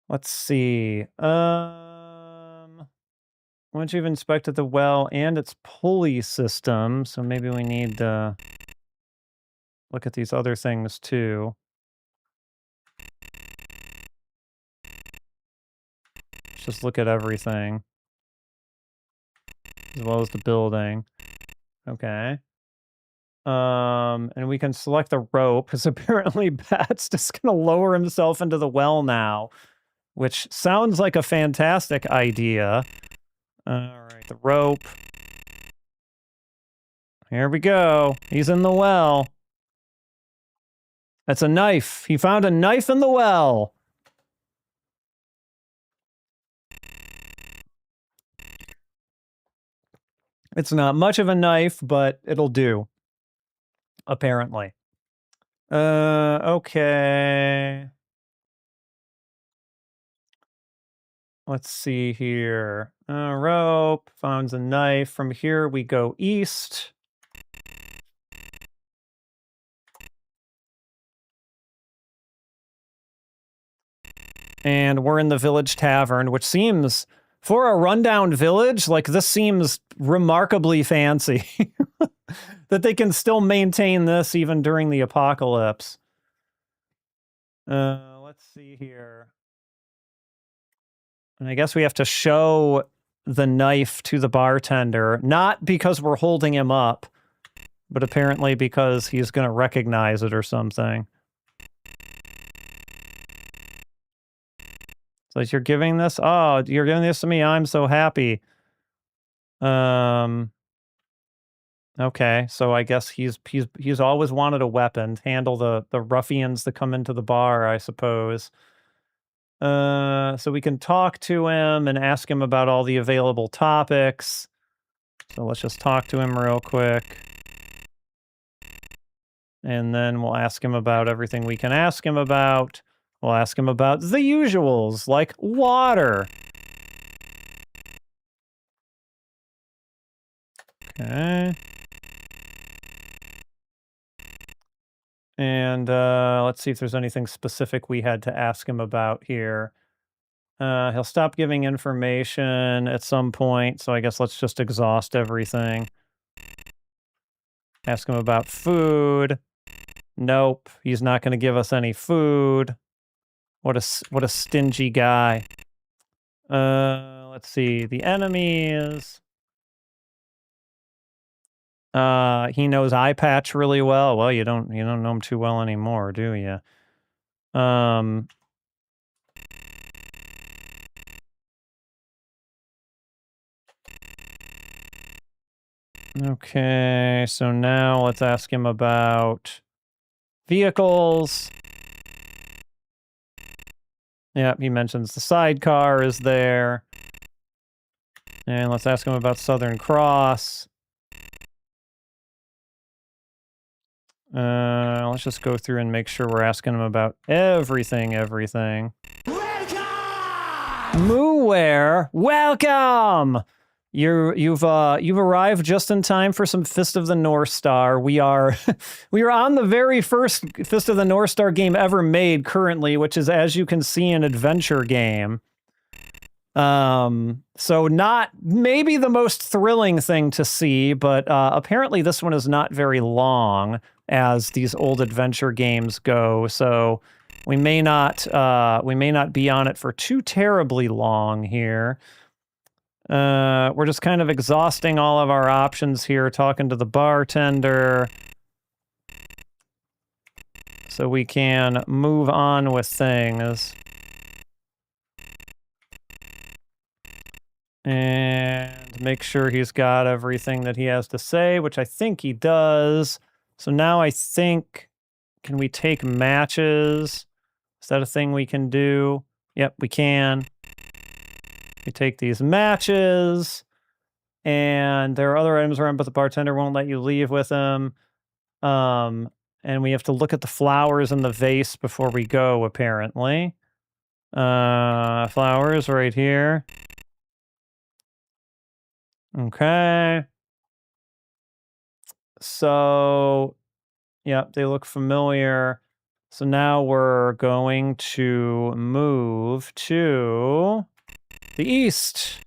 Let's see. Once you've inspected the well and its pulley system, so maybe we need to look at these other things, too. Let's just look at everything. As well as the building. Okay. And we can select the rope, because apparently Bat's just gonna lower himself into the well now, which sounds like a fantastic idea. Alright, the rope. Here we go. He's in the well. That's a knife. He found a knife in the well. It's not much of a knife, but it'll do. Apparently. Okay. Let's see here. Rope. Found a knife. From here, we go east. And we're in the village tavern, which seems, for a rundown village, like this seems remarkably fancy. That they can still maintain this even during the apocalypse. Let's see here. And I guess we have to show the knife to the bartender, not because we're holding him up, but apparently because he's going to recognize it or something. So you're giving this? Oh, you're giving this to me. I'm so happy. Okay, so I guess he's always wanted a weapon to handle the ruffians that come into the bar, I suppose. So we can talk to him and ask him about all the available topics. So let's just talk to him real quick. And then we'll ask him about everything we can ask him about. We'll ask him about the usuals, like water. Okay. And let's see if there's anything specific we had to ask him about here. He'll stop giving information at some point, so I guess let's just exhaust everything. Ask him about food. Nope, he's not going to give us any food. What a stingy guy. Let's see. The enemies. He knows eye patch really well. Well, you don't know him too well anymore, do you? Okay, so now let's ask him about vehicles. Yeah, he mentions the sidecar is there. And let's ask him about Southern Cross. Let's just go through and make sure we're asking him about everything. Mooware, welcome! You've arrived just in time for some Fist of the North Star. We are on the very first Fist of the North Star game ever made currently, which is, as you can see, an adventure game. So not maybe the most thrilling thing to see, but apparently this one is not very long as these old adventure games go. So we may not be on it for too terribly long here. We're just kind of exhausting all of our options here, talking to the bartender, so we can move on with things. And make sure he's got everything that he has to say, which I think he does. So now I think, can we take matches? Is that a thing we can do? Yep, we can. We take these matches, and there are other items around, but the bartender won't let you leave with them. And we have to look at the flowers in the vase before we go, apparently. Flowers right here. Okay. So, yeah, they look familiar. So now we're going to move to the east.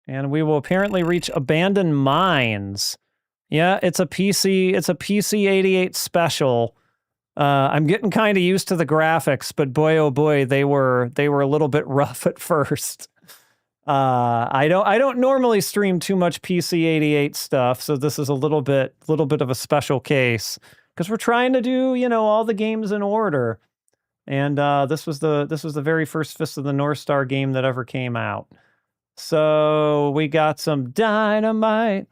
And we will apparently reach abandoned mines. Yeah, it's a PC 88 special. I'm getting kind of used to the graphics, but boy oh boy, they were a little bit rough at first. I don't normally stream too much PC 88 stuff, so this is a little bit of a special case because we're trying to do, all the games in order. And this was the very first Fist of the North Star game that ever came out. So we got some dynamite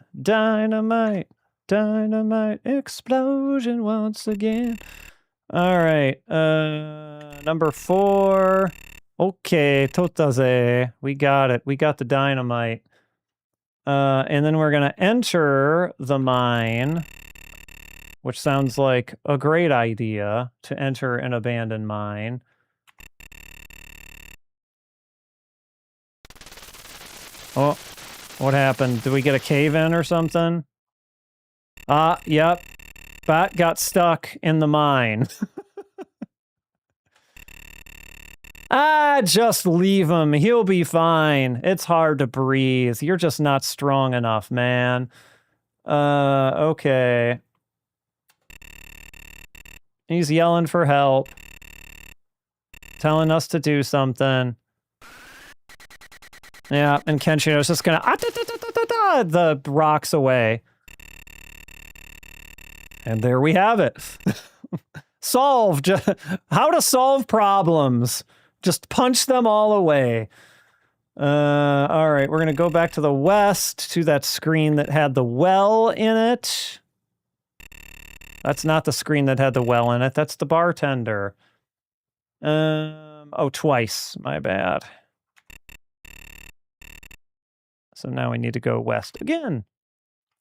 explosion once again. All right, number 4. Okay, totaze. We got it. We got the dynamite. And then we're gonna enter the mine, which sounds like a great idea to enter an abandoned mine. Oh, what happened? Did we get a cave-in or something? Yep. Bat got stuck in the mine. Just leave him. He'll be fine. It's hard to breathe. You're just not strong enough, man. Okay. He's yelling for help. Telling us to do something. Yeah, and Kenshiro's just gonna the rocks away. And there we have it. Solved. How to solve problems. Just punch them all away. All right, we're going to go back to the west, to that screen that had the well in it. That's not the screen that had the well in it. That's the bartender. Oh, twice. My bad. So now we need to go west again.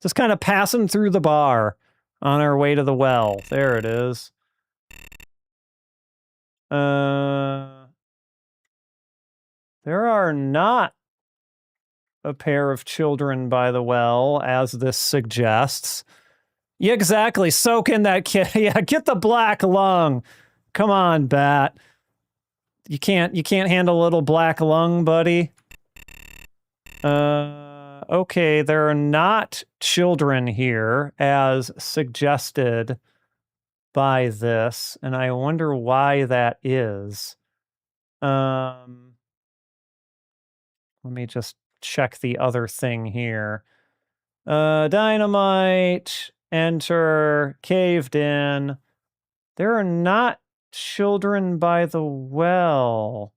Just kind of passing through the bar on our way to the well. There it is. There are not a pair of children by the well, as this suggests. Yeah, exactly. Soak in that kid. Yeah, get the black lung. Come on, bat. You can't handle a little black lung, buddy. Okay, there are not children here, as suggested by this, and I wonder why that is. Let me just check the other thing here. Dynamite, enter, caved in. There are not children by the well.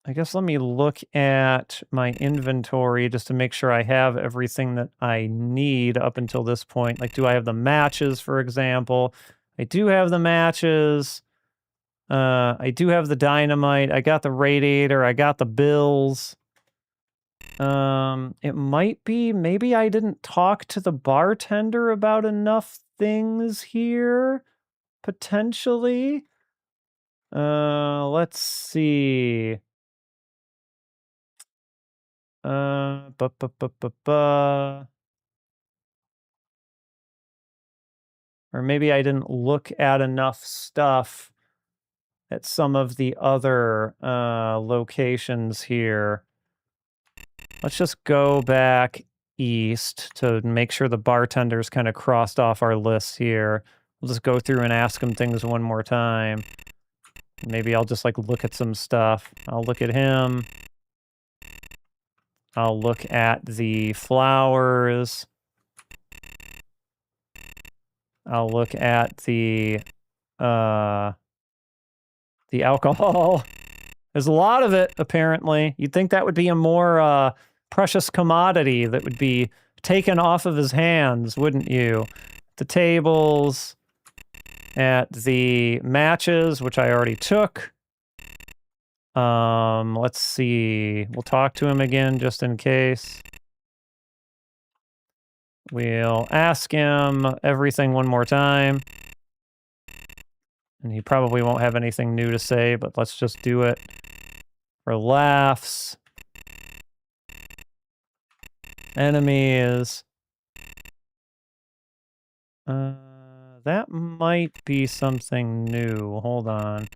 I guess let me look at my inventory just to make sure I have everything that I need up until this point. Like, do I have the matches, for example? I do have the matches. I do have the dynamite. I got the radiator. I got the bills. It might be, maybe I didn't talk to the bartender about enough things here, potentially. Let's see. Or maybe I didn't look at enough stuff at some of the other locations here. Let's just go back east to make sure the bartender's kind of crossed off our list here. We'll just go through and ask him things one more time. Maybe I'll just like look at some stuff. I'll look at him. I'll look at the flowers. I'll look at the alcohol. There's a lot of it, apparently. You'd think that would be a more precious commodity that would be taken off of his hands, wouldn't you? The tables, at the matches, which I already took. Let's see. We'll talk to him again just in case. We'll ask him everything one more time. And he probably won't have anything new to say, but let's just do it for laughs. Enemies. That might be something new. Hold on.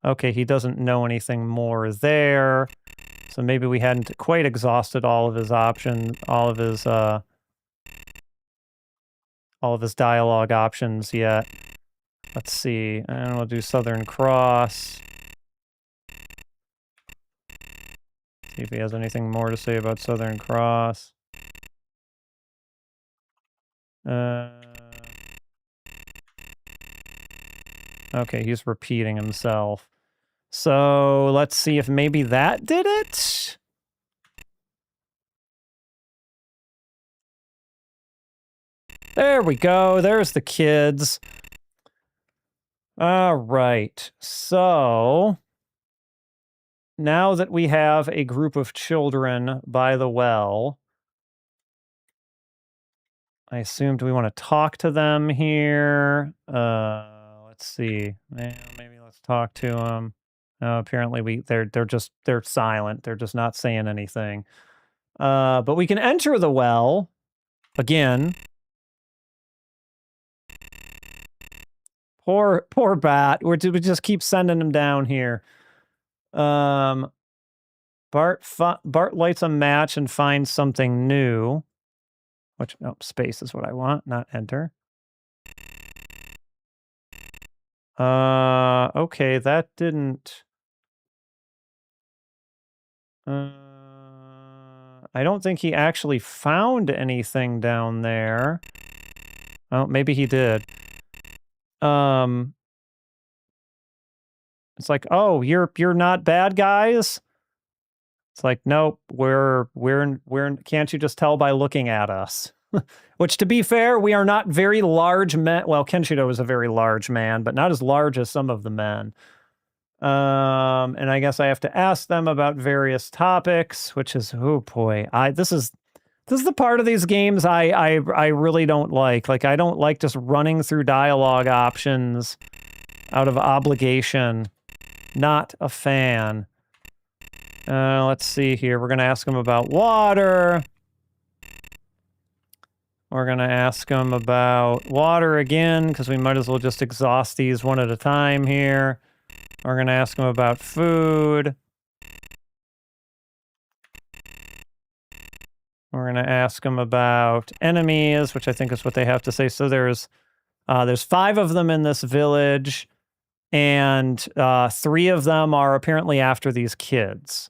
Okay, he doesn't know anything more there. So maybe we hadn't quite exhausted all of his options, all of his dialogue options yet. Let's see. And we'll do Southern Cross. See if he has anything more to say about Southern Cross. Okay, he's repeating himself. So let's see if maybe that did it. There we go. There's the kids. All right. So now that we have a group of children by the well, I assume, do we want to talk to them here? Let's see. Maybe let's talk to them. Apparently they're silent. They're just not saying anything. But we can enter the well again. Poor bat. We just keep sending him down here. Bart lights a match and finds something new. Which, no, space is what I want, not enter. Okay, that didn't... I don't think he actually found anything down there. Oh, maybe he did. It's like, oh, you're not bad guys? It's like, nope, we're can't you just tell by looking at us? Which, to be fair, we are not very large men. Well, Kenshiro is a very large man, but not as large as some of the men. And I guess I have to ask them about various topics, which is, oh boy, this is the part of these games I really don't like. Like, I don't like just running through dialogue options out of obligation. Not a fan. Let's see here. We're going to ask them about water. We're going to ask them about water again, because we might as well just exhaust these one at a time here. We're going to ask them about food. We're going to ask them about enemies, which I think is what they have to say. So there's 5 of them in this village, and 3 of them are apparently after these kids.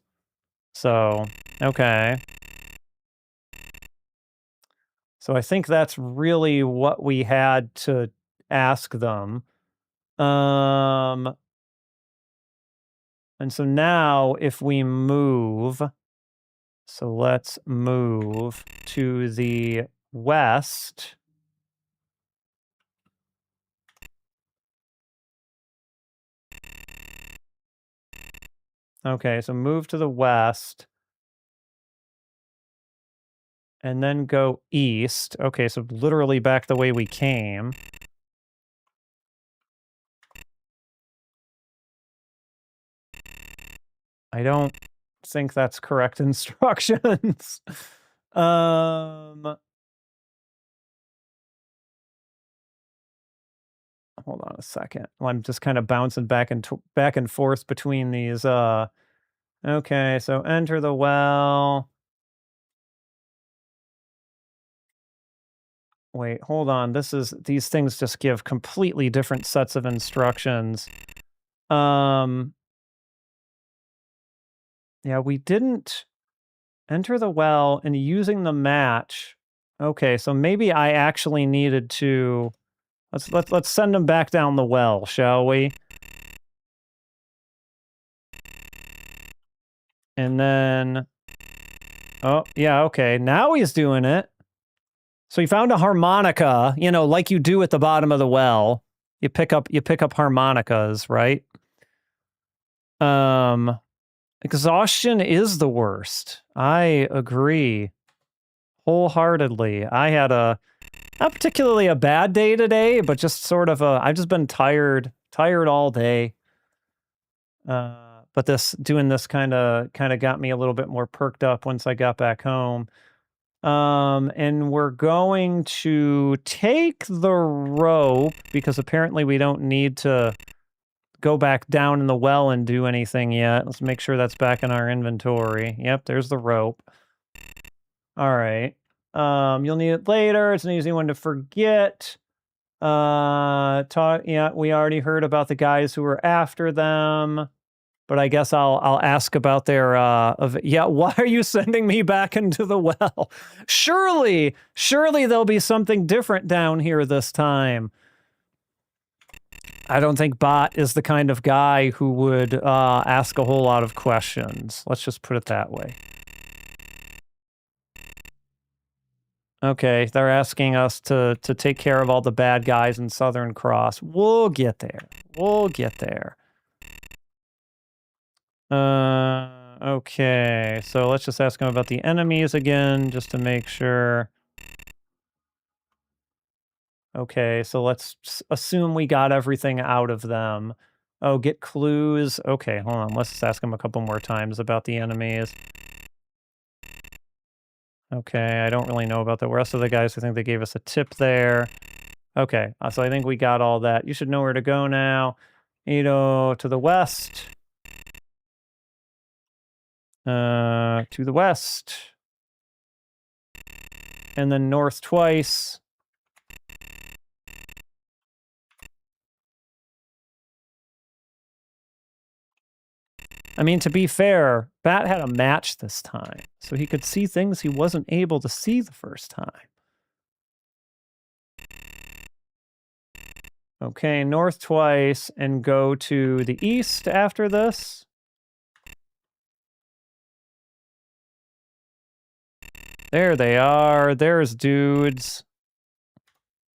So, okay. So I think that's really what we had to ask them. And so now if we move, so let's move to the west. Okay, so move to the west. And then go east. Okay, so literally back the way we came. I don't think that's correct instructions. Hold on a second. Well, I'm just kind of bouncing back and forth between these. Okay, so enter the well. Wait, hold on. These things just give completely different sets of instructions. Yeah, we didn't enter the well and using the match. Okay, so maybe I actually needed to let's send them back down the well, shall we? And then oh, yeah, okay. Now he's doing it. So he found a harmonica, like you do at the bottom of the well. You pick up harmonicas, right? Exhaustion is the worst. I agree wholeheartedly. I had not particularly a bad day today, but just sort of I've just been tired all day. But doing this kind of got me a little bit more perked up once I got back home. And we're going to take the rope because apparently we don't need to go back down in the well and do anything yet. Let's make sure that's back in our inventory. Yep, there's the rope. All right. You'll need it later. It's an easy one to forget. Yeah, we already heard about the guys who were after them. But I guess I'll ask about their yeah, why are you sending me back into the well? Surely there'll be something different down here this time. I don't think Bot is the kind of guy who would ask a whole lot of questions. Let's just put it that way. Okay, they're asking us to take care of all the bad guys in Southern Cross. We'll get there. We'll get there. Okay, so let's just ask him about the enemies again, just to make sure. Okay, so let's assume we got everything out of them. Oh, get clues. Okay, hold on. Let's just ask him a couple more times about the enemies. Okay, I don't really know about the rest of the guys. I think they gave us a tip there. Okay, so I think we got all that. You should know where to go now. To the west. To the west. And then north twice. I mean, to be fair, Bat had a match this time, so he could see things he wasn't able to see the first time. Okay, north twice, and go to the east after this. There they are. There's dudes.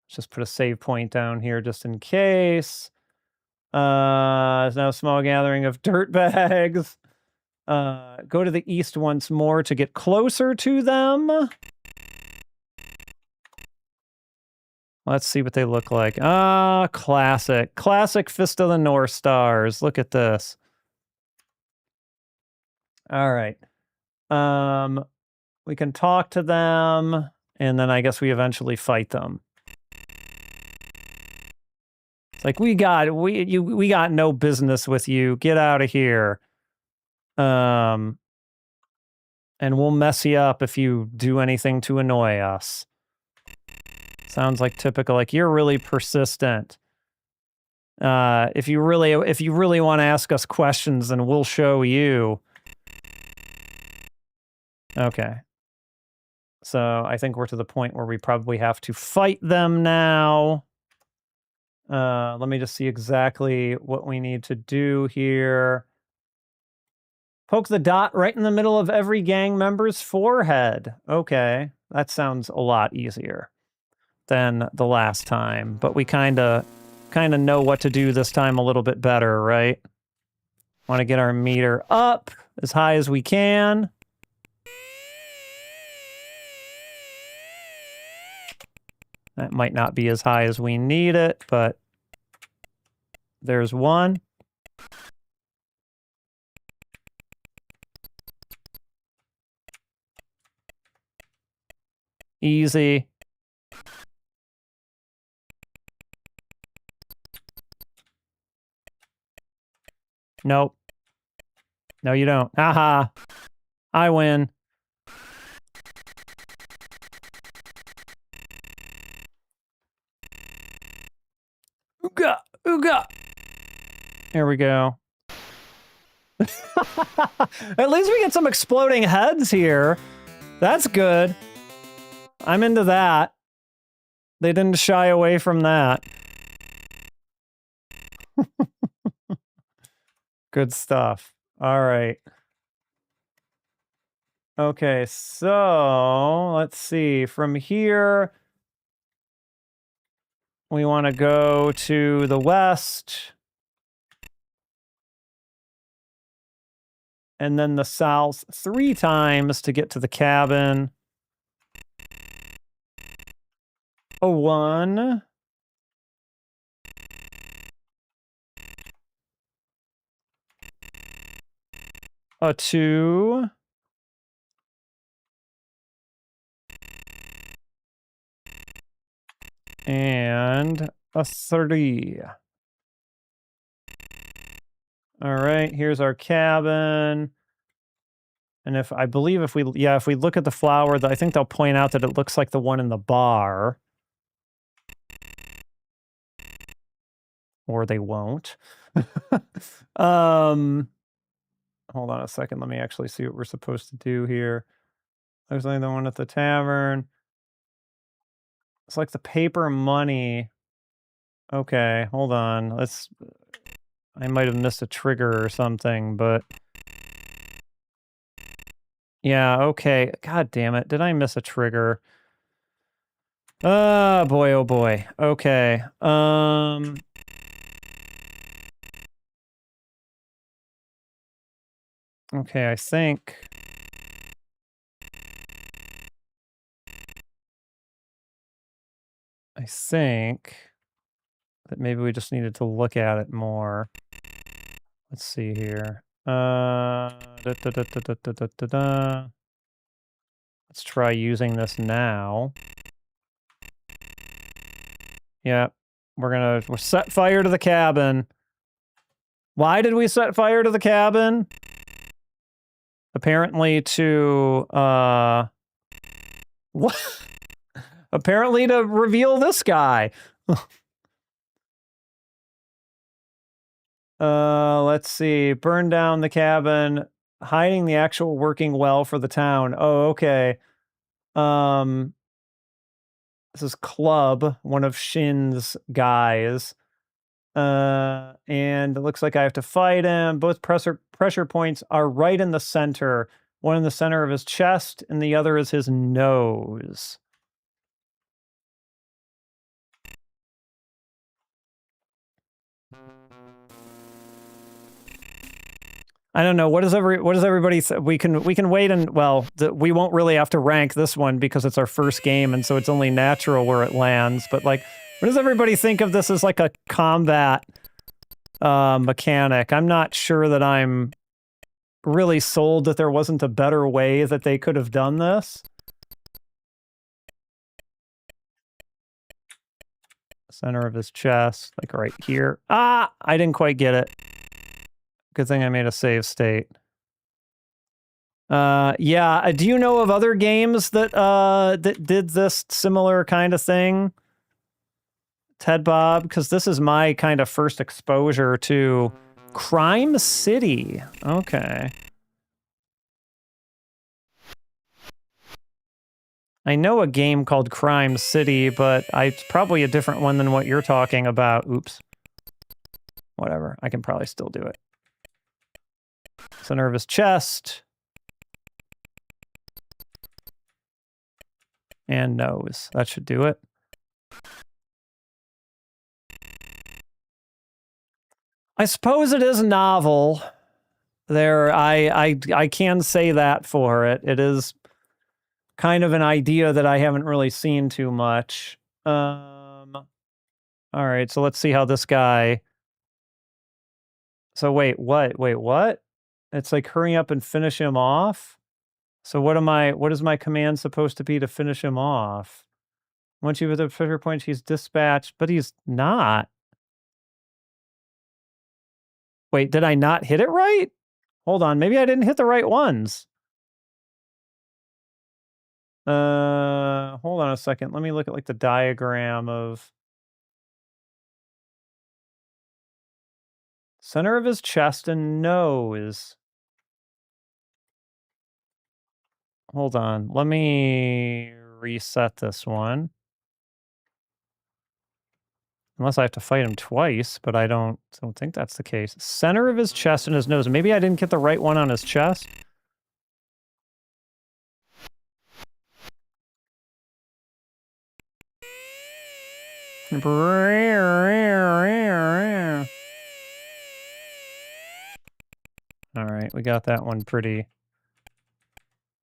Let's just put a save point down here just in case. There's now a small gathering of dirtbags. Go to the east once more to get closer to them. Let's see what they look like. Ah, classic. Classic Fist of the North Stars. Look at this. All right. We can talk to them And then I guess we eventually fight them. It's like, we got no business with you. Get out of here. And we'll mess you up if you do anything to annoy us. Sounds like typical, like, you're really persistent. If you really want to ask us questions, then we'll show you. Okay. So I think we're to the point where we probably have to fight them now. Let me just see exactly what we need to do here. Poke the dot right in the middle of every gang member's forehead. Okay, that sounds a lot easier than the last time, but we kind of know what to do this time a little bit better, right? Want to get our meter up as high as we can. That might not be as high as we need it, but there's one. Easy. Nope. No, you don't. Aha! I win. Ooga! Ooga! There we go. At least we get some exploding heads here. That's good. I'm into that. They didn't shy away from that. Good stuff. All right. Okay, so let's see. From here, we want to go to the west. And then the south 3 times to get to the cabin. A 1. A 2. And a 3. All right, here's our cabin. And if we look at the flower, I think they'll point out that it looks like the one in the bar. Or they won't. Hold on a second. Let me actually see what we're supposed to do here. There's only the one at the tavern. It's like the paper money. Okay, hold on. I might have missed a trigger or something, but... Yeah, okay. God damn it. Did I miss a trigger? Boy, oh boy. Okay. Okay, I think that maybe we just needed to look at it more. Let's see here. Let's try using this now. Yeah, we're set fire to the cabin. Why did we set fire to the cabin? Apparently to, what? Apparently to reveal this guy. Let's see. Burn down the cabin, hiding the actual working well for the town. Oh, okay. This is Club, one of Shin's guys. And it looks like I have to fight him. Both pressure points are right in the center. One in the center of his chest, and the other is his nose. I don't know. What does everybody we can wait and we won't really have to rank this one because it's our first game, and so it's only natural where it lands. But like, what does everybody think of this as like a combat mechanic? I'm not sure that I'm really sold that there wasn't a better way that they could have done this. Center of his chest, like right here. Ah, I didn't quite get it. Good thing I made a save state. Yeah. Do you know of other games that that did this similar kind of thing, Ted Bob? Because this is my kind of first exposure to Crime City. Okay. I know a game called Crime City, but it's probably a different one than what you're talking about. Oops. Whatever. I can probably still do it. Center of his chest. And nose. That should do it. I suppose it is novel. There, I can say that for it. It is kind of an idea that I haven't really seen too much. All right, so let's see how this guy... So wait, what? Wait, what? It's like hurry up and finish him off? So what is my command supposed to be to finish him off? Once you hit the pressure point, he's dispatched, but he's not. Wait, did I not hit it right? Hold on, maybe I didn't hit the right ones. Hold on a second. Let me look at like the diagram of center of his chest and nose. Hold on. Let me reset this one. Unless I have to fight him twice, but I don't think that's the case. Center of his chest and his nose. Maybe I didn't get the right one on his chest. All right, we got that one pretty.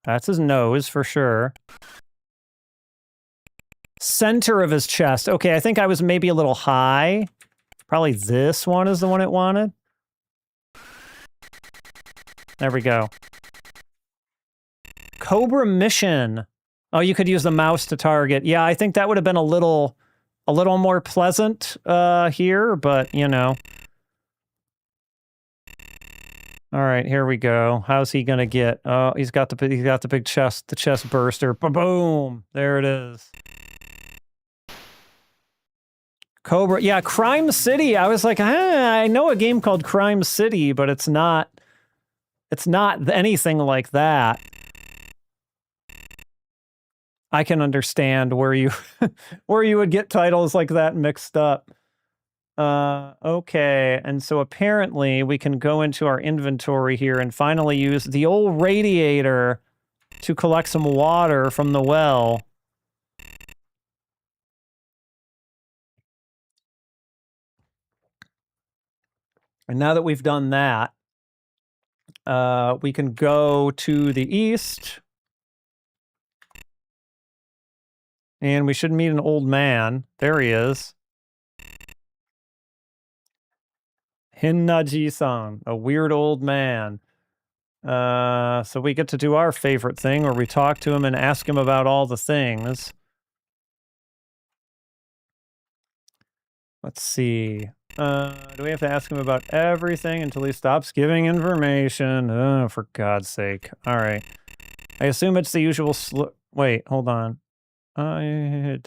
That's his nose for sure. Center of his chest. Okay, I think I was maybe a little high. Probably this one is the one it wanted. There we go. Cobra Mission. Oh, you could use the mouse to target. Yeah, I think that would have been a little more pleasant here, but you know. All right, here we go. How's he gonna get? Oh, he's got the big chest, the chest burster. Boom! There it is. Cobra, yeah, Crime City. I was like, I know a game called Crime City, but it's not anything like that. I can understand where you would get titles like that mixed up. Okay, and so apparently we can go into our inventory here and finally use the old radiator to collect some water from the well. And now that we've done that, we can go to the east. And we should meet an old man. There he is. Hinnaji-san, a weird old man. So we get to do our favorite thing where we talk to him and ask him about all the things. Let's see. Do we have to ask him about everything until he stops giving information? Oh, for God's sake. All right. I assume it's the usual wait, hold on. Okay,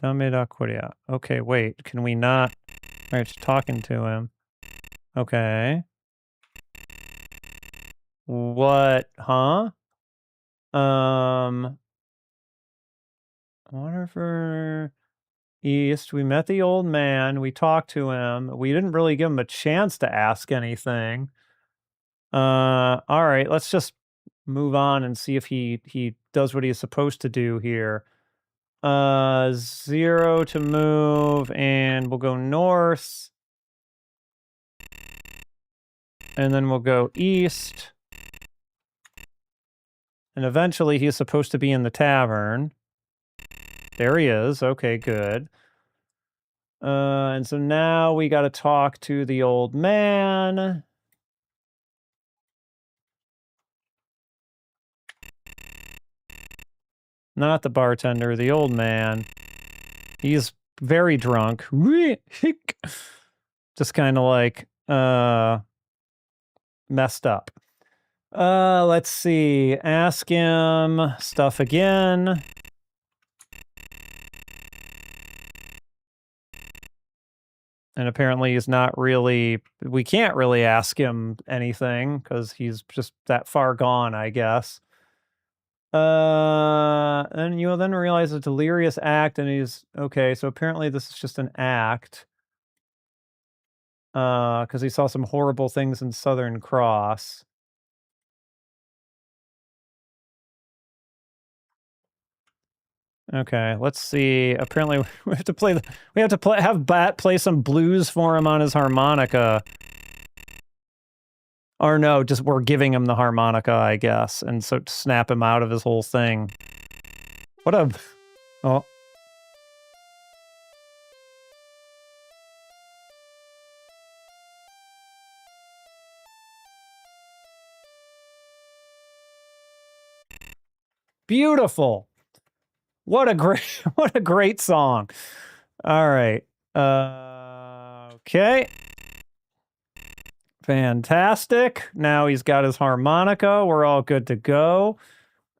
wait. Can we not? All right, just talking to him. Okay. What? Huh? Whatever. East. We met the old man. We talked to him. We didn't really give him a chance to ask anything. All right. Let's just move on and see if he does what he's supposed to do here. 0 to move, and we'll go north. And then we'll go east. And eventually he's supposed to be in the tavern. There he is. Okay, good. And so now we got to talk to the old man. Not the bartender, the old man. He's very drunk. Just kind of like messed up. Let's see. Ask him stuff again. And apparently he's not really, we can't really ask him anything because he's just that far gone, I guess. And you'll then realize a delirious act, and he's okay. So apparently this is just an act. Because he saw some horrible things in Southern Cross. Okay, let's see. Apparently, we have to play. Have Bat play some blues for him on his harmonica. Or no, just we're giving him the harmonica, I guess, and so to snap him out of his whole thing. What a... Oh. Beautiful. What a great song. All right. Okay. Fantastic. Now he's got his harmonica. We're all good to go.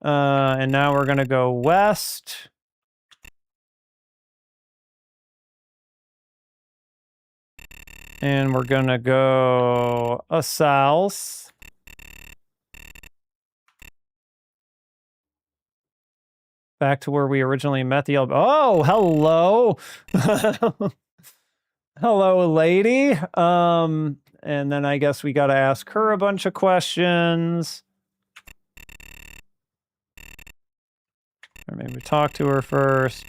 And now we're going to go west. And we're going to go south. Back to where we originally met the... Oh, hello! Hello, lady. And then I guess we got to ask her a bunch of questions. Or maybe talk to her first.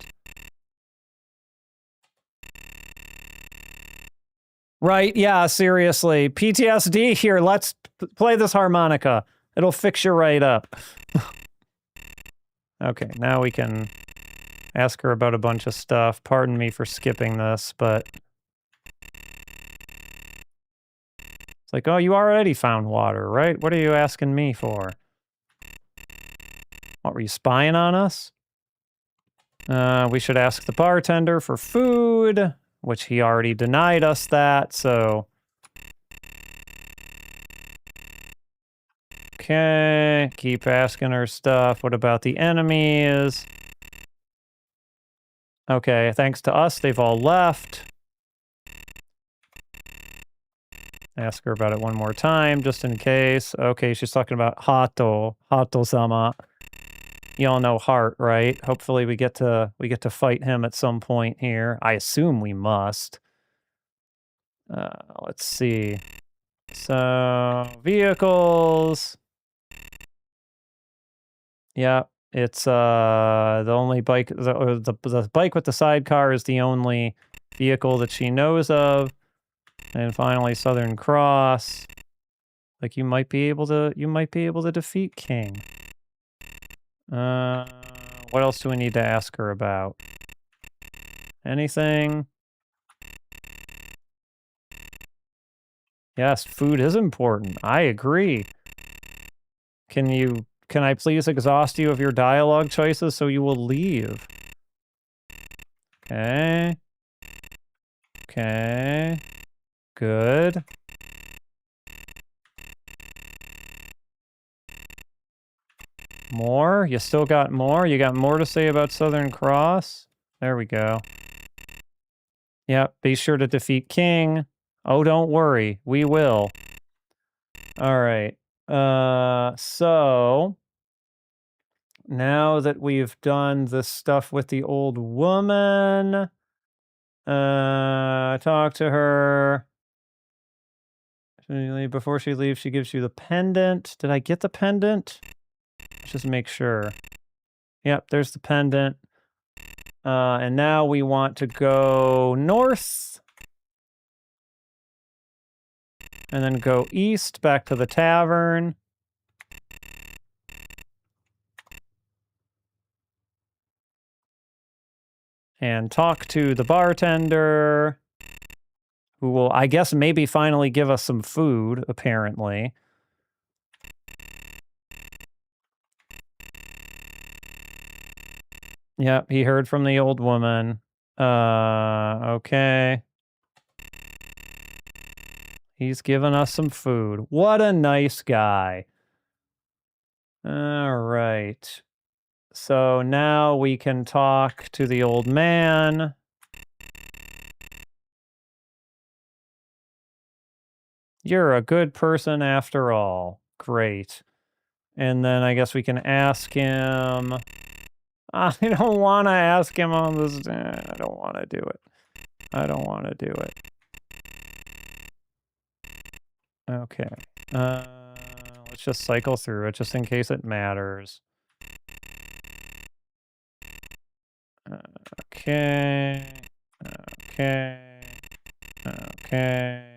Right, yeah, seriously. PTSD here, let's play this harmonica. It'll fix you right up. Okay, now we can ask her about a bunch of stuff. Pardon me for skipping this, but... It's like, oh, you already found water, right? What are you asking me for? What, were you spying on us? We should ask the bartender for food, which he already denied us that, so... Okay, keep asking her stuff. What about the enemies? Okay, thanks to us, they've all left. Ask her about it one more time, just in case. Okay, she's talking about Hato-sama. You all know Heart, right? Hopefully we get to fight him at some point here. I assume we must. Let's see. So, vehicles. Yeah, it's the only bike, the bike with the sidecar is the only vehicle that she knows of. And finally, Southern Cross. Like you might be able to defeat King. What else do we need to ask her about? Anything? Yes, food is important. I agree. Can I please exhaust you of your dialogue choices so you will leave? Okay. Okay. Good. More? You still got more? You got more to say about Southern Cross? There we go. Yep, be sure to defeat King. Oh, don't worry. We will. All right. So... Now that we've done this stuff with the old woman... talk to her. Before she leaves, she gives you the pendant. Did I get the pendant? Let's just make sure. Yep, there's the pendant. And now we want to go north. And then go east, back to the tavern. And talk to the bartender. Who will, I guess, maybe finally give us some food, apparently. Yep, he heard from the old woman. Okay. He's giving us some food. What a nice guy. All right. So now we can talk to the old man. You're a good person after all. Great. And then I guess we can ask him. I don't want to ask him on this. I don't want to do it. I don't want to do it. Okay. Let's just cycle through it just in case it matters. Okay. Okay. Okay.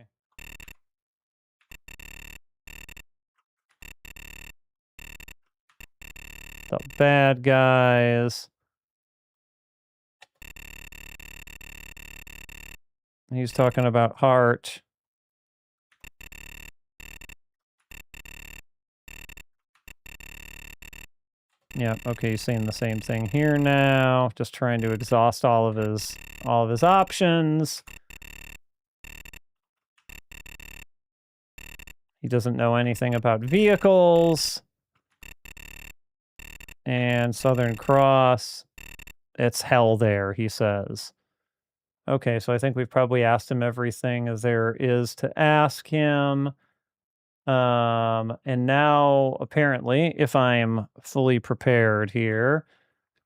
The bad guys. He's talking about heart. Yeah, okay, he's saying the same thing here now. Just trying to exhaust all of his options. He doesn't know anything about vehicles. And Southern Cross. It's hell there, he says. Okay, so I think we've probably asked him everything as there is to ask him. And now, apparently, if I'm fully prepared here,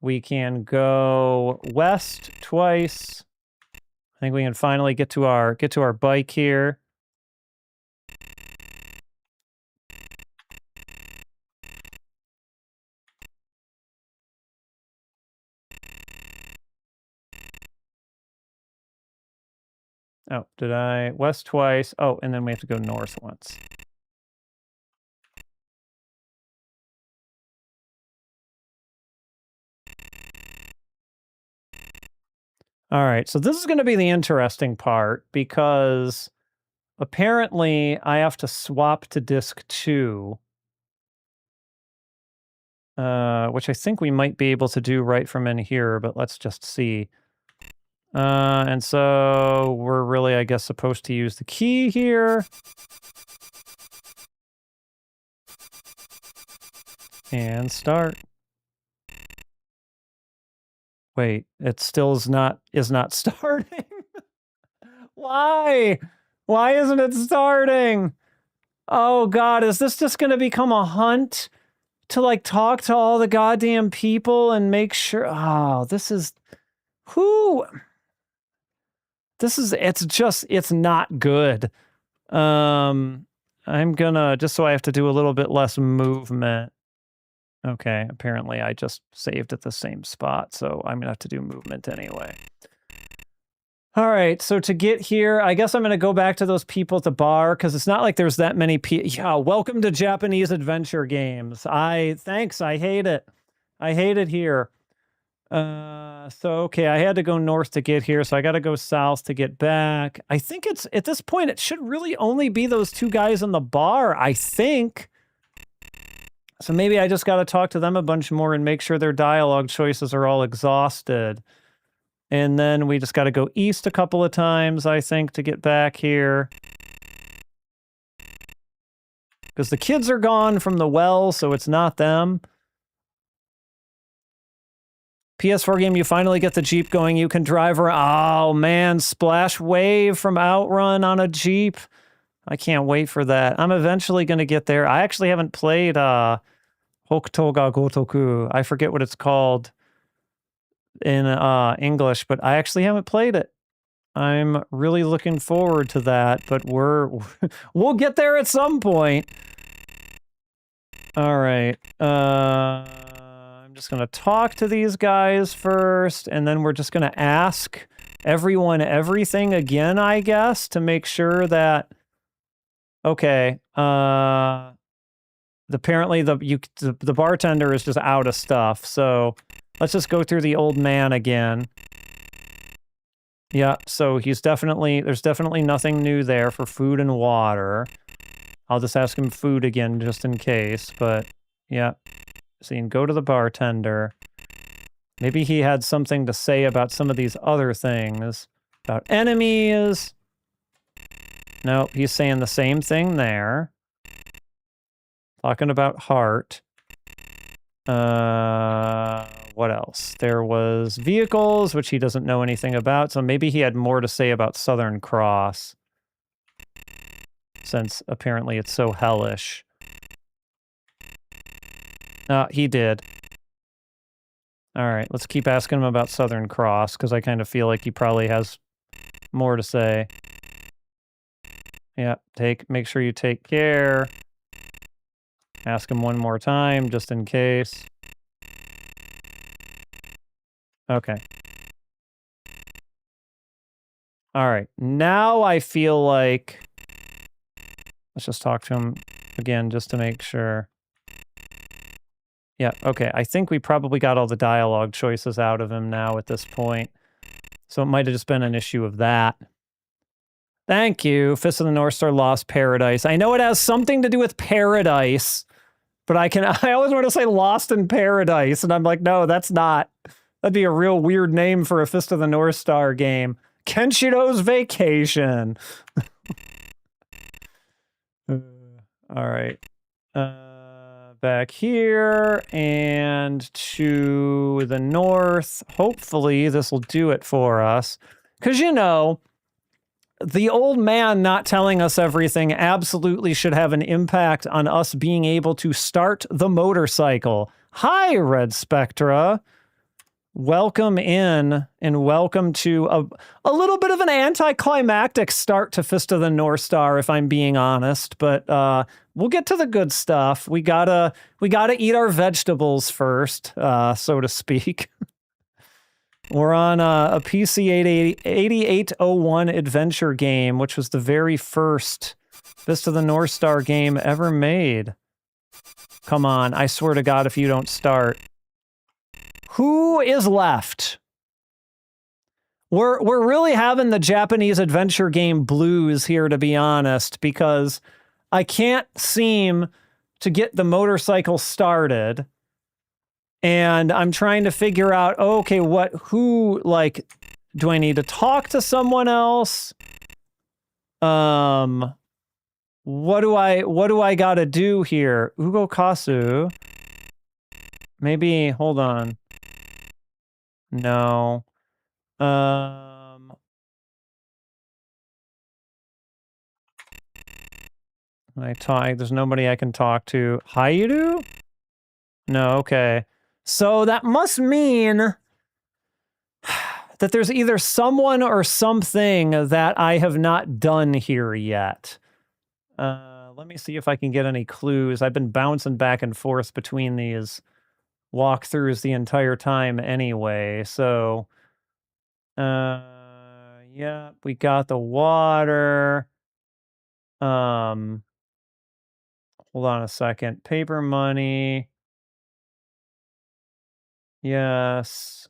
we can go west twice. I think we can finally get to our bike here. Oh, did I? West twice. Oh, and then we have to go north once. All right, so this is going to be the interesting part because apparently I have to swap to disc 2, which I think we might be able to do right from in here, but let's just see. And so we're really, I guess, supposed to use the key here. And start. Wait, it still is not starting. Why? Why isn't it starting? Oh God, is this just going to become a hunt to like talk to all the goddamn people and make sure? Oh, this is who? This is it's not good. I'm gonna just so I have to do a little bit less movement. Okay, apparently I just saved at the same spot, so I'm gonna have to do movement anyway. All right, so to get here, I guess I'm gonna go back to those people at the bar, because it's not like there's that many people. Yeah, welcome to Japanese adventure games. Thanks, I hate it. I hate it here. So, okay, I had to go north to get here, so I gotta go south to get back. I think it's, at this point, it should really only be those two guys in the bar, I think. So maybe I just got to talk to them a bunch more and make sure their dialogue choices are all exhausted. And then we just got to go east a couple of times, I think, to get back here. Because the kids are gone from the well, so it's not them. PS4 game, you finally get the Jeep going. You can drive around. Oh, man, Splash Wave from Outrun on a Jeep. I can't wait for that. I'm eventually going to get there. I actually haven't played Hokuto ga Gotoku. I forget what it's called in English, but I actually haven't played it. I'm really looking forward to that, but we'll get there at some point. All right. I'm just going to talk to these guys first, and then we're just going to ask everyone everything again, I guess, to make sure that okay. Apparently the bartender is just out of stuff, so let's just go through the old man again. Yeah, so there's definitely nothing new there for food and water. I'll just ask him food again just in case, but yeah. So you can go to the bartender. Maybe he had something to say about some of these other things. About enemies. Nope, he's saying the same thing there. Talking about heart. What else? There was vehicles, which he doesn't know anything about, so maybe he had more to say about Southern Cross. Since apparently it's so hellish. He did. Alright, let's keep asking him about Southern Cross, because I kind of feel like he probably has more to say. Yeah, make sure you take care. Ask him one more time, just in case. Okay. Alright, now I feel like... Let's just talk to him again, just to make sure. Yeah, okay, I think we probably got all the dialogue choices out of him now at this point. So it might have just been an issue of that. Thank you. Fist of the North Star, Lost Paradise. I know it has something to do with paradise, but I always want to say Lost in Paradise, and I'm like, no, that's not. That'd be a real weird name for a Fist of the North Star game. Kenshiro's Vacation. All right. Back here and to the north. Hopefully this will do it for us. Because, you know, the old man not telling us everything absolutely should have an impact on us being able to start the motorcycle. Hi, Red Spectra. Welcome in, and welcome to a little bit of an anticlimactic start to Fist of the North Star, if I'm being honest, but we'll get to the good stuff. We gotta eat our vegetables first, so to speak. We're on a PC 8801 adventure game, which was the very first Fist of the North Star game ever made. Come on, I swear to God if you don't start. Who is left? We're really having the Japanese adventure game blues here, to be honest, because I can't seem to get the motorcycle started. And I'm trying to figure out, okay, who, like, do I need to talk to someone else? What do I gotta do here? Ugo Kasu. Maybe, hold on. No. There's nobody I can talk to. Hayuru? No, okay. So that must mean that there's either someone or something that I have not done here yet. Let me see if I can get any clues. I've been bouncing back and forth between these walkthroughs the entire time anyway, so... yeah, we got the water. Hold on a second. Paper money. Yes.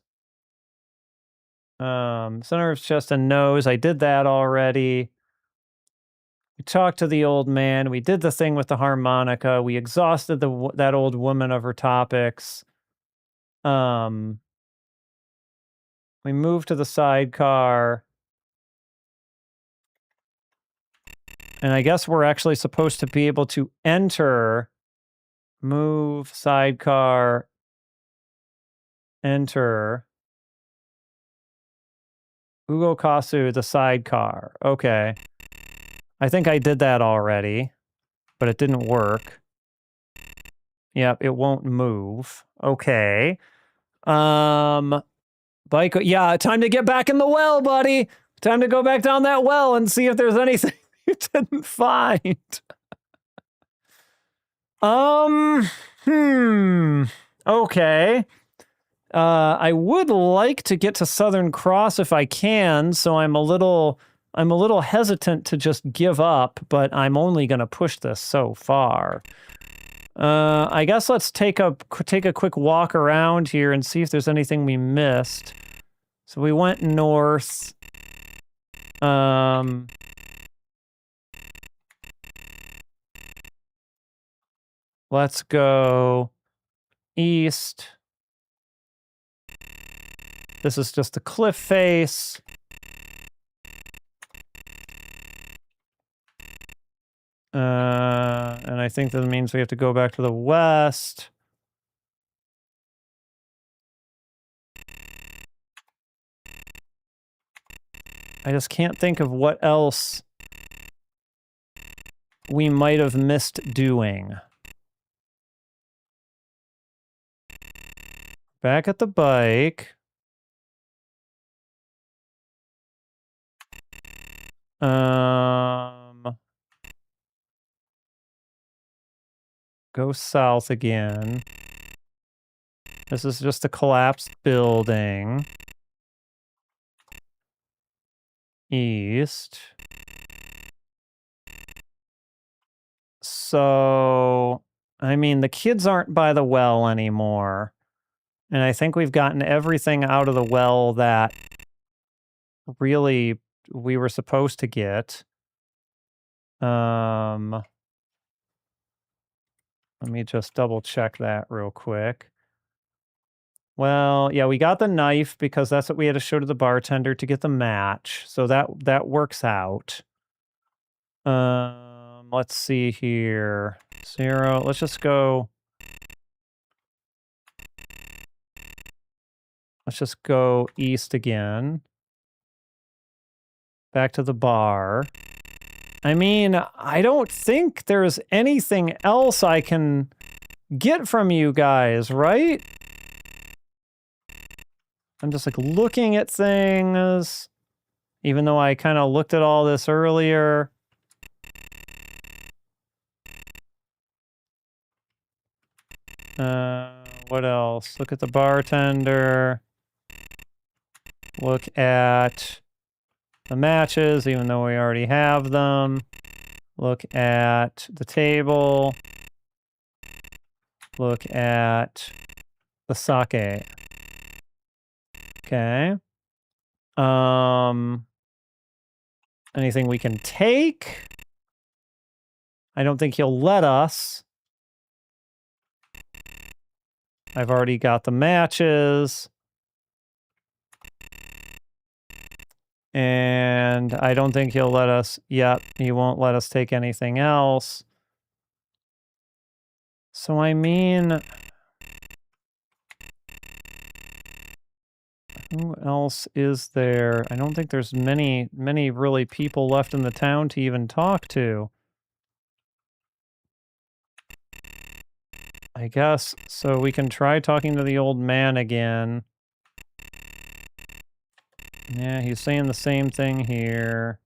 Center of chest and nose. I did that already. We talked to the old man. We did the thing with the harmonica. We exhausted that old woman of her topics. We moved to the sidecar. And I guess we're actually supposed to be able to enter, move, sidecar, enter. Ugo Kasu, the sidecar. Okay. I think I did that already, but it didn't work. Yep, it won't move. Okay. Bike, yeah, time to get back in the well, buddy. Time to go back down that well and see if there's anything you didn't find. Okay. I would like to get to Southern Cross if I can, so I'm a little hesitant to just give up, but I'm only going to push this so far. I guess let's take a quick walk around here and see if there's anything we missed. So we went north. Let's go east. This is just the cliff face. And I think that means we have to go back to the west. I just can't think of what else we might have missed doing. Back at the bike. Go south again. This is just a collapsed building. East. So, I mean, the kids aren't by the well anymore. And I think we've gotten everything out of the well that really we were supposed to get. Let me just double check that real quick. Well, yeah, we got the knife because that's what we had to show to the bartender to get the match. So that works out. Let's see here. 0. Let's just go. Let's just go east again. Back to the bar. I mean, I don't think there's anything else I can get from you guys, right? I'm just like looking at things, even though I kind of looked at all this earlier. What else? Look at the bartender. Look at the matches, even though we already have them. Look at the table. Look at the sake. Okay. Anything we can take? I don't think he'll let us. I've already got the matches. And I don't think he'll let us. Yep, he won't let us take anything else. So, I mean, who else is there? I don't think there's many really people left in the town to even talk to. I guess, so we can try talking to the old man again. Yeah, he's saying the same thing here.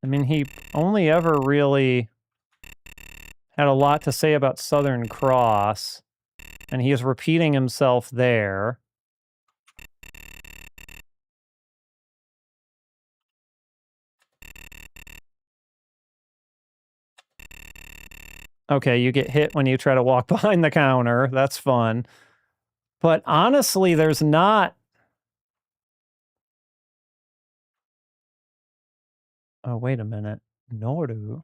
I mean, he only ever really had a lot to say about Southern Cross, and he is repeating himself there. Okay, you get hit when you try to walk behind the counter. That's fun. But honestly, there's not... Oh, wait a minute. Noru?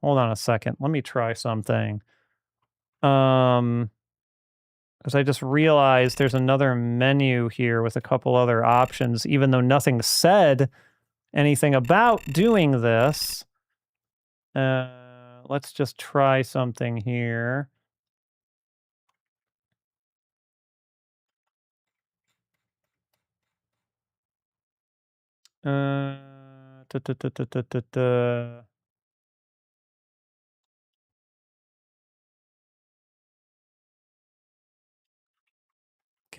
Hold on a second. Let me try something. Because I just realized there's another menu here with a couple other options, even though nothing said anything about doing this. Let's just try something here. Okay.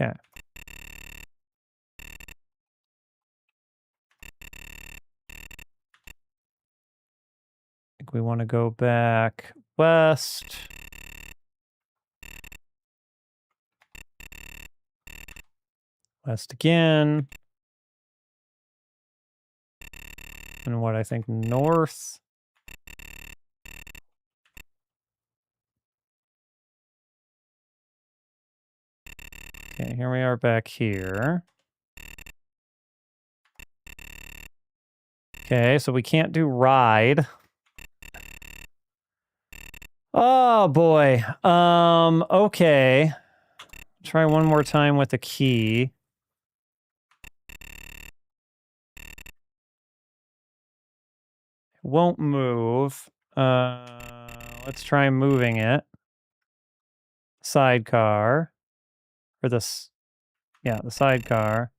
I think we want to go back west. West again. And what I think north. Okay, here we are back here. Okay, so we can't do ride. Oh boy. Okay. Try one more time with the key. Won't move. Let's try moving it. Sidecar. Or this. Yeah, the sidecar.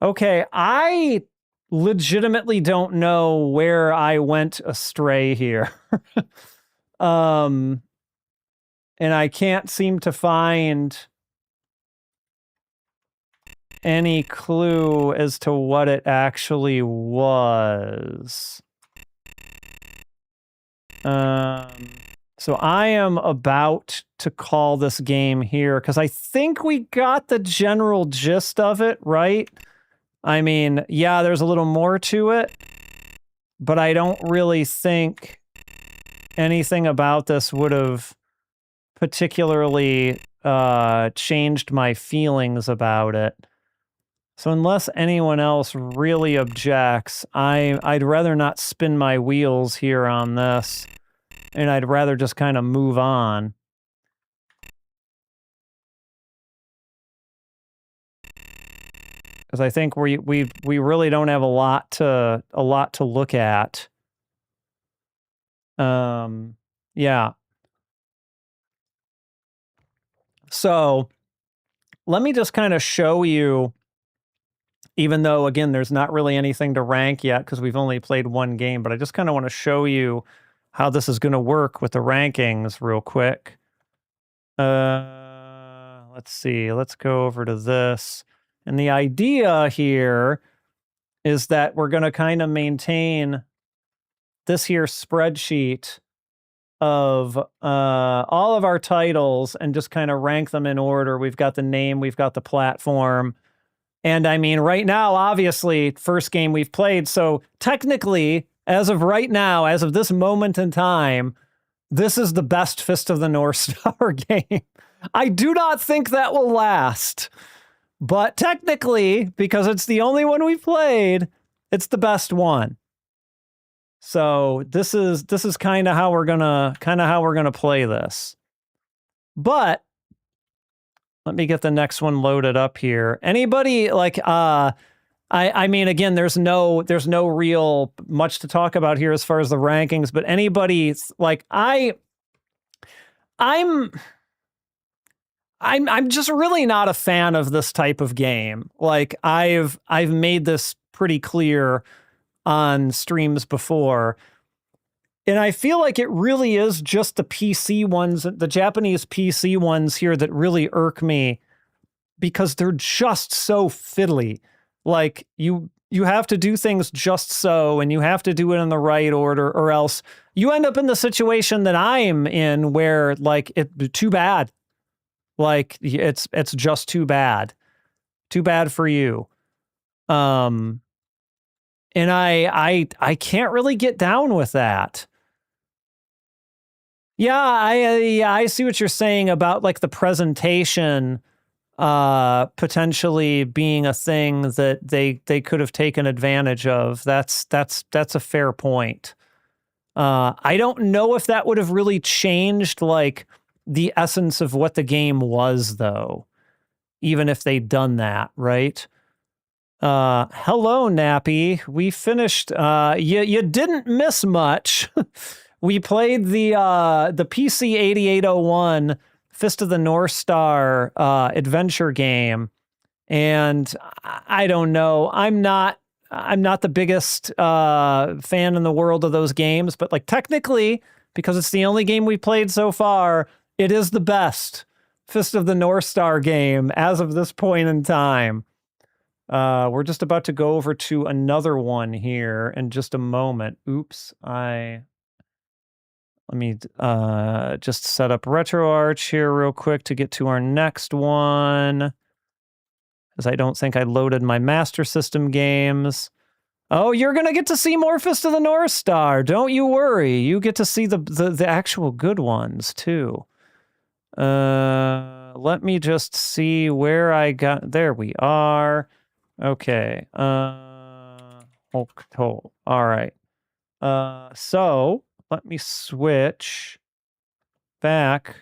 Okay, I legitimately don't know where I went astray here. And I can't seem to find any clue as to what it actually was. So I am about to call this game here because I think we got the general gist of it, right? I mean, yeah, there's a little more to it, but I don't really think anything about this would have particularly changed my feelings about it. So unless anyone else really objects, I'd rather not spin my wheels here on this, and I'd rather just kind of move on. Because I think we really don't have a lot to look at. Yeah. So let me just kind of show you, even though, again, there's not really anything to rank yet because we've only played one game, but I just kind of want to show you how this is going to work with the rankings real quick. Let's see. Let's go over to this. And the idea here is that we're going to kind of maintain this here spreadsheet of all of our titles and just kind of rank them in order. We've got the name, we've got the platform. And I mean, right now, obviously, first game we've played. So technically, as of right now, as of this moment in time, this is the best Fist of the North Star game. I do not think that will last. But technically, because it's the only one we've played, it's the best one. So this is kind of how we're gonna play this. But let me get the next one loaded up here. Anybody like I mean, again, there's no real much to talk about here as far as the rankings, but anybody like I'm just really not a fan of this type of game. Like I've made this pretty clear on streams before. And I feel like it really is just the PC ones, the Japanese PC ones here that really irk me because they're just so fiddly. Like you have to do things just so, and you have to do it in the right order, or else you end up in the situation that I'm in where like too bad. Like it's just too bad. Too bad for you. And I can't really get down with that. Yeah, I see what you're saying about like the presentation potentially being a thing that they could have taken advantage of. That's a fair point. I don't know if that would have really changed like the essence of what the game was, though, even if they'd done that, right? Hello, Nappy. We finished. You didn't miss much. We played the PC 8801 Fist of the North Star adventure game, and I don't know. I'm not the biggest fan in the world of those games, but like technically, because it's the only game we played so far, it is the best Fist of the North Star game as of this point in time. We're just about to go over to another one here in just a moment. Oops, let me just set up RetroArch here real quick to get to our next one, because I don't think I loaded my Master System games. Oh, you're going to get to see more Fist of the North Star. Don't you worry. You get to see the actual good ones, too. Let me just see where I got... There we are. Okay. Hokuto. All right. So let me switch back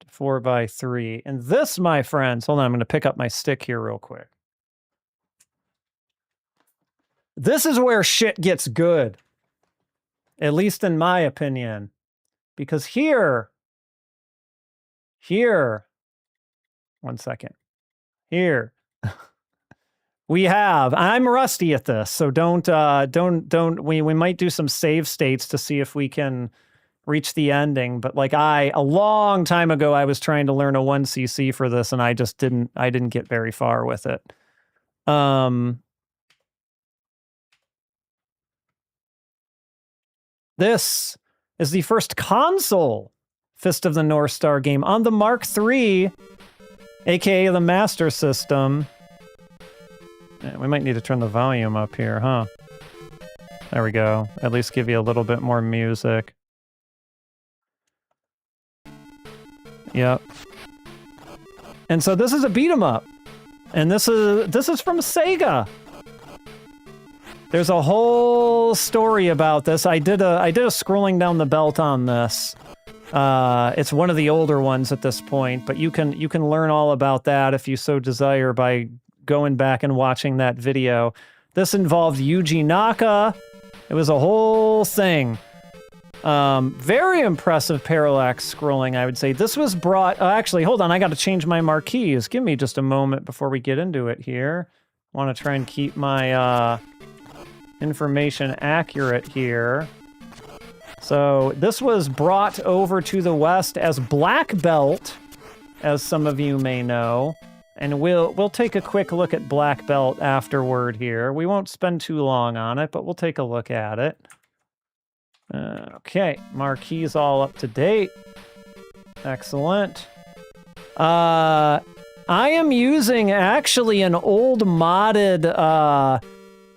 to 4x3. And this, my friends, hold on, I'm going to pick up my stick here real quick. This is where shit gets good. At least in my opinion. Because here, one second. Here. We have, I'm rusty at this, so we might do some save states to see if we can reach the ending, but like a long time ago, I was trying to learn a 1cc for this, and I just didn't get very far with it. This is the first console Fist of the North Star game on the Mark III, aka the Master System. Yeah, we might need to turn the volume up here, huh? There we go. At least give you a little bit more music. Yep. And so this is a beat 'em up. And this is from Sega. There's a whole story about this. I did a scrolling down the belt on this. It's one of the older ones at this point, but you can learn all about that if you so desire by going back and watching that video. This involved Yuji Naka. It was a whole thing. Very impressive parallax scrolling, I would say. This was brought... actually, hold on. I got to change my marquees. Give me just a moment before we get into it here. I want to try and keep my information accurate here. So this was brought over to the West as Black Belt, as some of you may know. And we'll take a quick look at Black Belt afterward here. We won't spend too long on it, but we'll take a look at it. Okay, marquees all up to date. Excellent. I am using actually an old modded,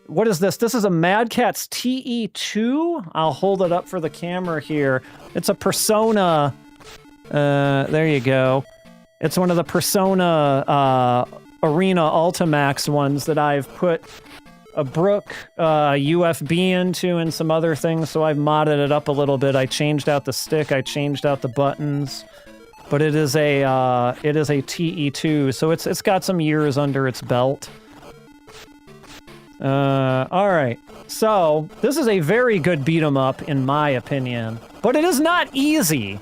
what is this? This is a Mad Catz TE2. I'll hold it up for the camera here. It's a Persona, there you go. It's one of the Persona Arena Ultimax ones that I've put a Brook UFB into and some other things, so I've modded it up a little bit. I changed out the stick, I changed out the buttons, but it is a TE2, so it's got some years under its belt. All right, so this is a very good beat 'em up in my opinion, but it is not easy.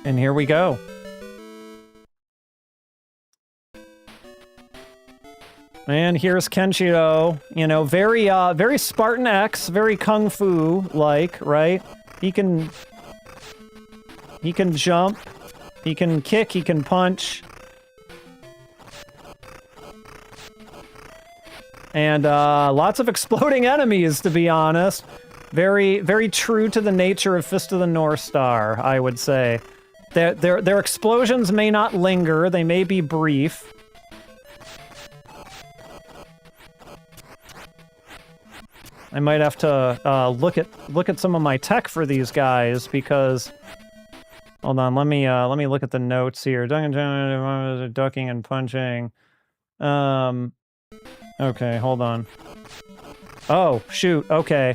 And here we go. And here's Kenshiro, you know, very Spartan X, very Kung Fu-like, right? He can jump, he can kick, he can punch. And lots of exploding enemies, to be honest. Very true to the nature of Fist of the North Star, I would say. Their explosions may not linger, they may be brief. I might have to look at some of my tech for these guys because... Hold on, let me look at the notes here. Ducking and punching. Okay, hold on. Oh, shoot, okay.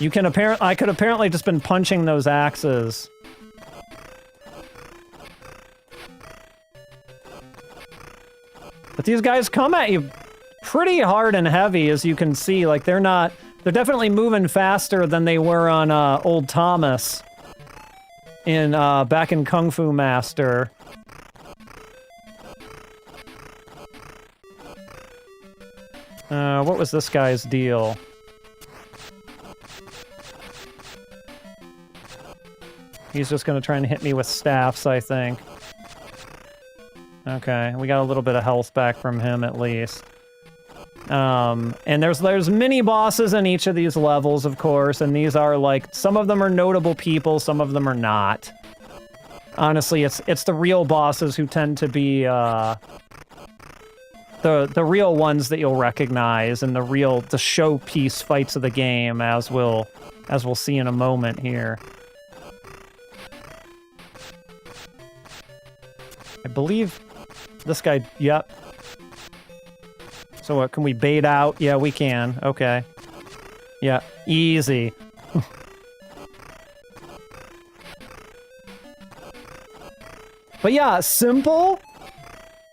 I could apparently just been punching those axes. But these guys come at you pretty hard and heavy, as you can see. Like, they're definitely moving faster than they were on Old Thomas in back in Kung Fu Master. What was this guy's deal? He's just gonna try and hit me with staffs, I think. Okay, we got a little bit of health back from him at least. And there's mini bosses in each of these levels, of course, and these are like, some of them are notable people, some of them are not. Honestly, it's the real bosses who tend to be the real ones that you'll recognize, and the showpiece fights of the game, as we'll see in a moment here. I believe this guy, yep. So what, can we bait out? Yeah, we can, okay. Yeah, easy. But yeah, simple.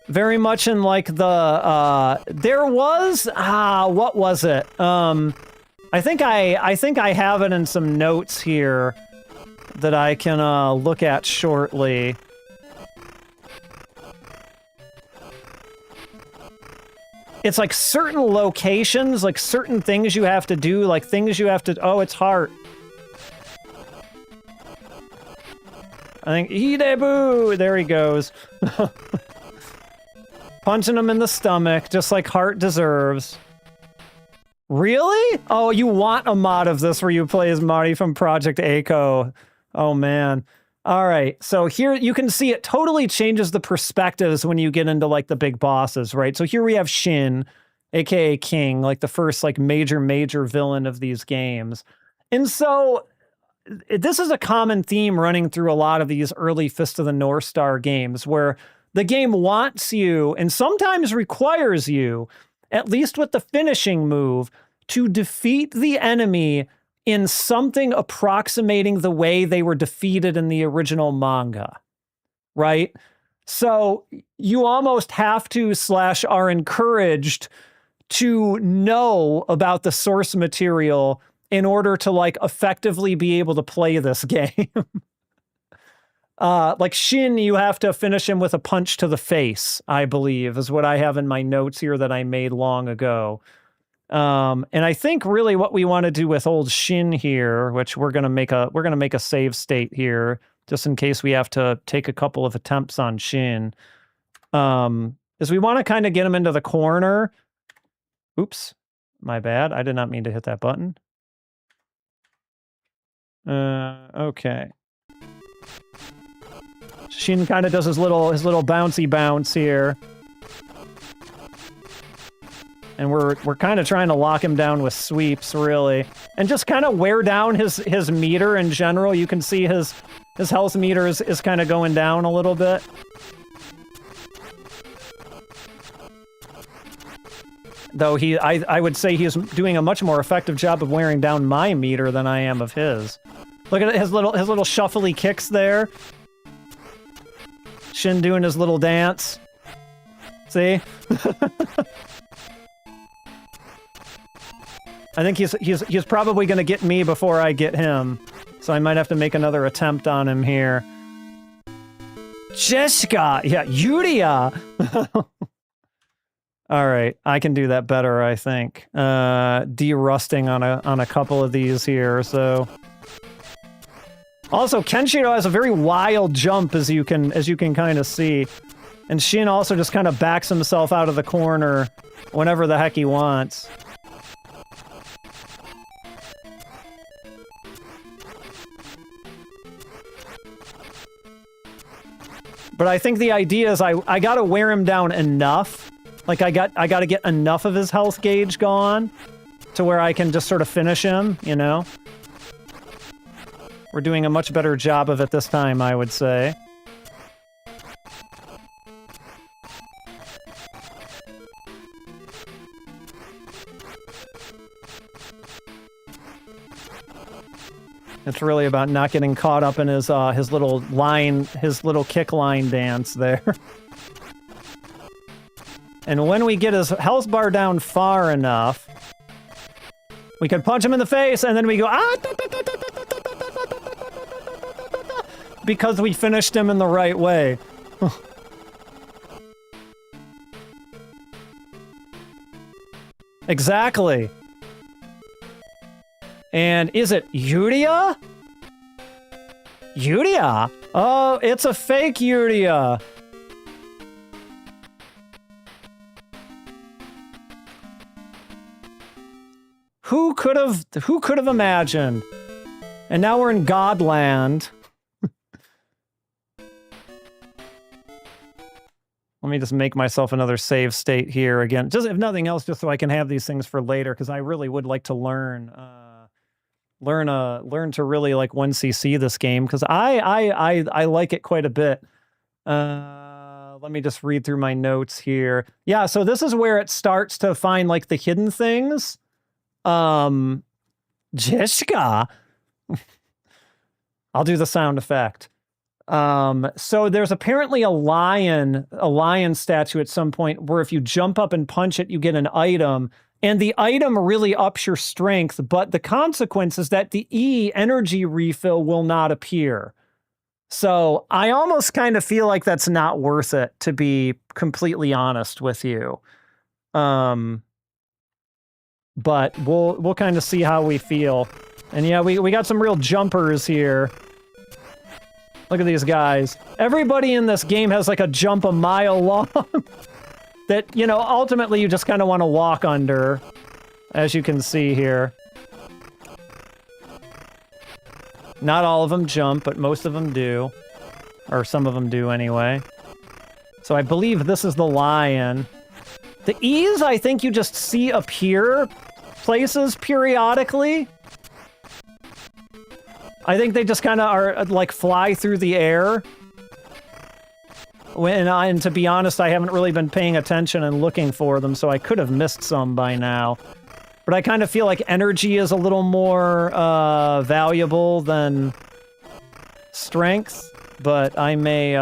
Very much in like the, there was, what was it? I think I have it in some notes here that I can, look at shortly. It's like certain locations, like certain things you have to do, like things you have to, oh, it's heart. I think, Hidebu! There he goes. Punching him in the stomach, just like Heart deserves. Really? Oh, you want a mod of this where you play as Marty from Project A-ko. Oh, man. All right, so here you can see it totally changes the perspectives when you get into, like, the big bosses, right? So here we have Shin, aka King, like the first, like, major villain of these games. And so this is a common theme running through a lot of these early Fist of the North Star games where the game wants you, and sometimes requires you, at least with the finishing move, to defeat the enemy in something approximating the way they were defeated in the original manga, right? So you almost have to / are encouraged to know about the source material in order to, like, effectively be able to play this game. Like Shin, you have to finish him with a punch to the face, I believe, is what I have in my notes here that I made long ago. And I think really what we want to do with old Shin here, which we're gonna make a save state here, just in case we have to take a couple of attempts on Shin, is we want to kind of get him into the corner. Oops, my bad. I did not mean to hit that button. Okay. Shin kind of does his little bouncy bounce here. And we're kind of trying to lock him down with sweeps, really. And just kind of wear down his meter in general. You can see his health meter is kind of going down a little bit. Though I would say he's doing a much more effective job of wearing down my meter than I am of his. Look at his little shuffly kicks there. Shin doing his little dance. See? I think he's probably going to get me before I get him. So I might have to make another attempt on him here. Jessica! Yeah, Yuria! All right, I can do that better, I think. De-rusting on a couple of these here, so... Also, Kenshiro has a very wild jump, as you can kind of see. And Shin also just kind of backs himself out of the corner whenever the heck he wants. But I think the idea is I gotta wear him down enough. Like, I gotta get enough of his health gauge gone to where I can just sort of finish him, you know? We're doing a much better job of it this time, I would say. It's really about not getting caught up in his little kick line dance there. And when we get his health bar down far enough, we can punch him in the face, and then we go, ah! Because we finished him in the right way. Exactly. And is it Yuria? Yuria? Oh, it's a fake Yuria. Who could have imagined? And now we're in Godland. Let me just make myself another save state here again. Just if nothing else, just so I can have these things for later, because I really would like to learn to really like 1cc this game, because I like it quite a bit. Let me just read through my notes here. Yeah, so this is where it starts to find like the hidden things. Jessica. I'll do the sound effect. So there's apparently a lion statue at some point where if you jump up and punch it, you get an item. And the item really ups your strength, but the consequence is that the E energy refill will not appear. So I almost kind of feel like that's not worth it, to be completely honest with you. But we'll kind of see how we feel. And yeah, we got some real jumpers here. Look at these guys. Everybody in this game has like a jump a mile long that, you know, ultimately you just kind of want to walk under, as you can see here. Not all of them jump, but most of them do. Or some of them do anyway. So I believe this is the lion. The E's, I think you just see appear places periodically. I think they just kind of are, like, fly through the air. And to be honest, I haven't really been paying attention and looking for them, so I could have missed some by now. But I kind of feel like energy is a little more valuable than strength, but I may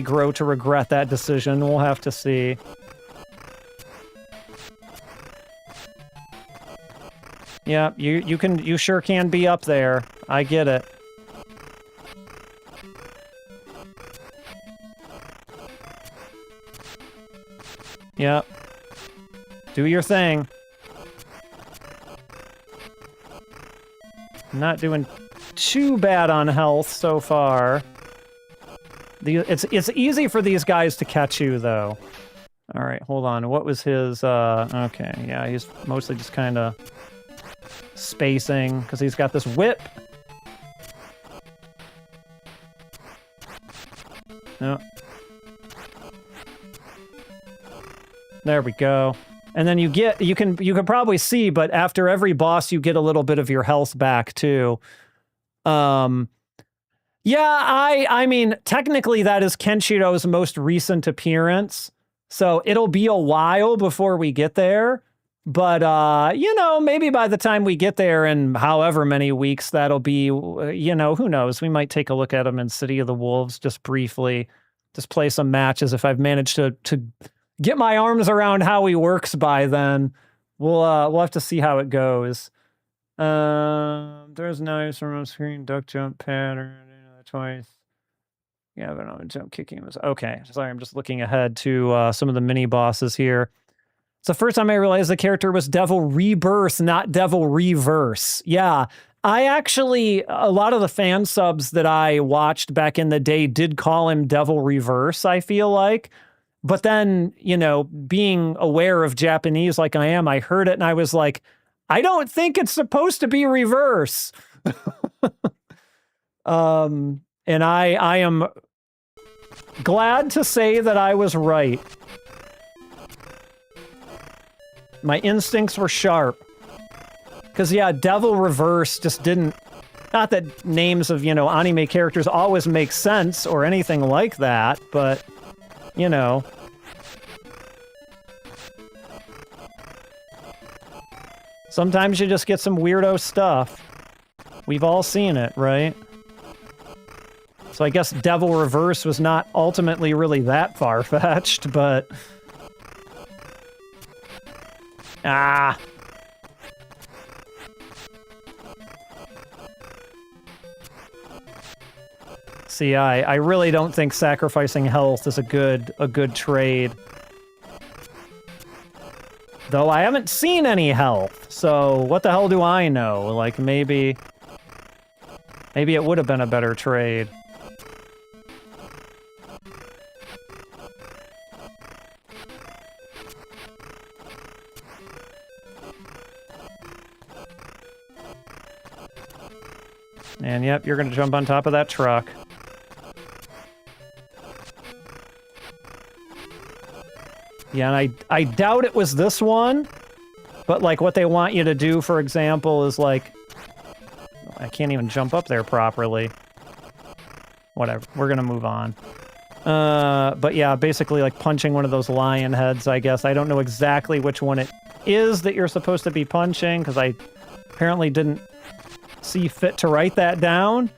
grow to regret that decision. We'll have to see. Yeah, you sure can be up there. I get it. Yep. Do your thing. Not doing too bad on health so far. It's easy for these guys to catch you, though. All right, hold on. What was his, okay, yeah, he's mostly just kind of spacing, because he's got this whip. No. There we go. And then you can probably see, but after every boss, you get a little bit of your health back, too. Yeah, I mean, technically that is Kenshiro's most recent appearance, so it'll be a while before we get there, but, you know, maybe by the time we get there in however many weeks, that'll be, you know, who knows, we might take a look at him in City of the Wolves just briefly, just play some matches if I've managed to get my arms around how he works by then. We'll have to see how it goes. There's knives from on screen, duck jump pattern, twice. Yeah, but I'm jump kicking was okay. Sorry, I'm just looking ahead to some of the mini bosses here. It's the first time I realized the character was Devil Rebirth, not Devil Reverse. Yeah, I actually, a lot of the fan subs that I watched back in the day did call him Devil Reverse, I feel like. But then, you know, being aware of Japanese like I am, I heard it and I was like, I don't think it's supposed to be reverse. And I am glad to say that I was right. My instincts were sharp. Because, yeah, Devil Reverse just didn't... Not that names of, you know, anime characters always make sense or anything like that, but, you know... Sometimes you just get some weirdo stuff. We've all seen it, right? So I guess Devil Reverse was not ultimately really that far-fetched, but... Ah! See, I really don't think sacrificing health is a good trade. Though I haven't seen any health, so what the hell do I know? Like, maybe it would have been a better trade. And yep, you're gonna jump on top of that truck. Yeah, and I doubt it was this one, but like what they want you to do, for example, is like... I can't even jump up there properly. Whatever, we're gonna move on. But yeah, basically like punching one of those lion heads, I guess. I don't know exactly which one it is that you're supposed to be punching, because I Apparently didn't see fit to write that down.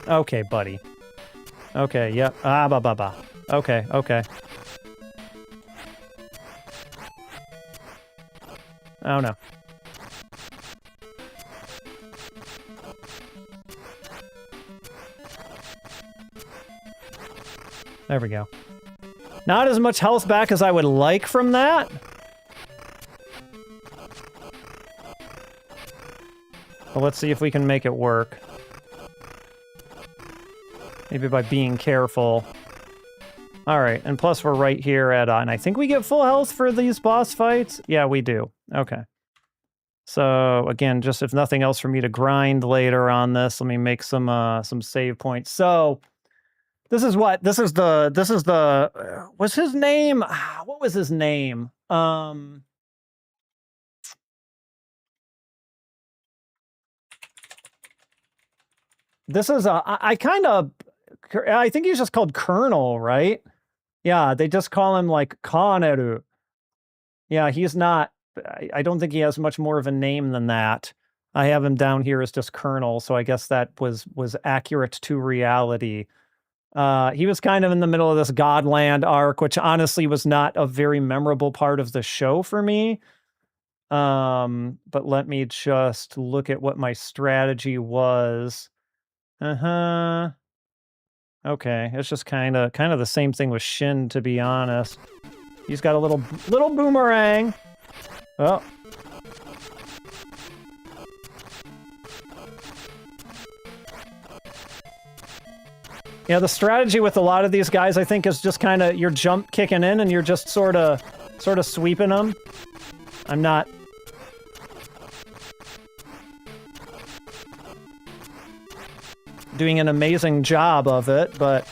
Okay, buddy. Okay, yep. Ah, ba, ba, ba. Okay, okay. Oh, no. There we go. Not as much health back as I would like from that. But let's see if we can make it work. Maybe by being careful. Alright, and plus we're right here at, and I think we get full health for these boss fights? Yeah, we do. Okay. So, again, just if nothing else for me to grind later on this, let me make some save points. So, this is what? This is the, what's his name? What was his name? This is I think he's just called Colonel, right? Yeah, they just call him like Kaneru. Yeah, he's not, I don't think he has much more of a name than that. I have him down here as just Colonel, so I guess that was accurate to reality. He was kind of in the middle of this Godland arc, which honestly was not a very memorable part of the show for me. But let me just look at what my strategy was. Okay, it's just kind of the same thing with Shin, to be honest. He's got a little boomerang. Oh. Yeah, the strategy with a lot of these guys, I think, is just kind of your jump kicking in and you're just sort of sweeping them. I'm not doing an amazing job of it, but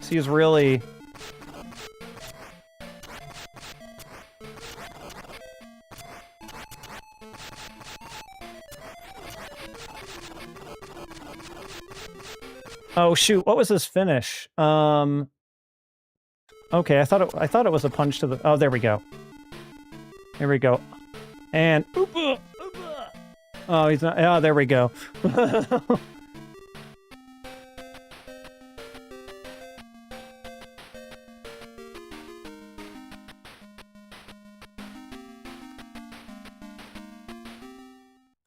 he's really oh shoot, what was his finish? Okay, I thought it was a punch to the, oh, there we go. Here we go. And oh, he's not, oh, there we go.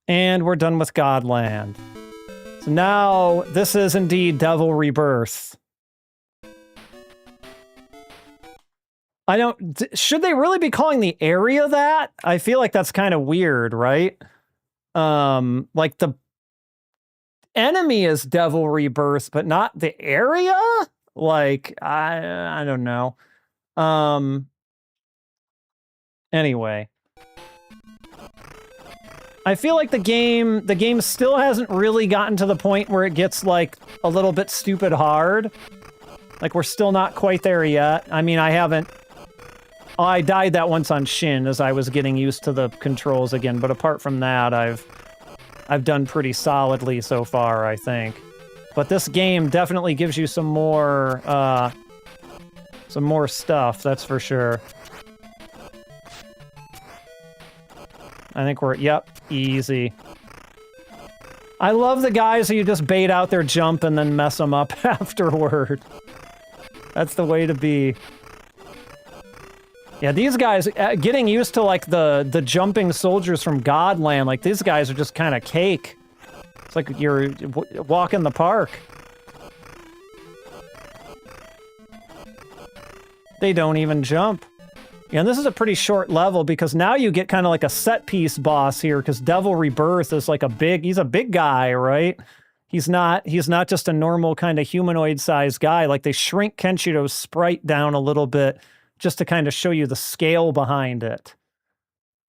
And we're done with Godland. So now, this is indeed Devil Rebirth. I don't... Should they really be calling the area that? I feel like that's kind of weird, right? Like the enemy is Devil Rebirth, but not the area? Like, I don't know. Anyway. I feel like the game still hasn't really gotten to the point where it gets, like, a little bit stupid hard. Like, we're still not quite there yet. I mean, I haven't... Oh, I died that once on Shin as I was getting used to the controls again, but apart from that, I've done pretty solidly so far, I think. But this game definitely gives you some more stuff, that's for sure. I think we're, yep, easy. I love the guys who you just bait out their jump and then mess them up afterward. That's the way to be. Yeah, these guys, getting used to, like, the jumping soldiers from Godland, like, these guys are just kind of cake. It's like you're walking the park. They don't even jump. Yeah, and this is a pretty short level because now you get kind of like a set-piece boss here because Devil Rebirth is like he's a big guy, right? He's not just a normal kind of humanoid-sized guy. Like, they shrink Kenshiro's sprite down a little bit just to kind of show you the scale behind it.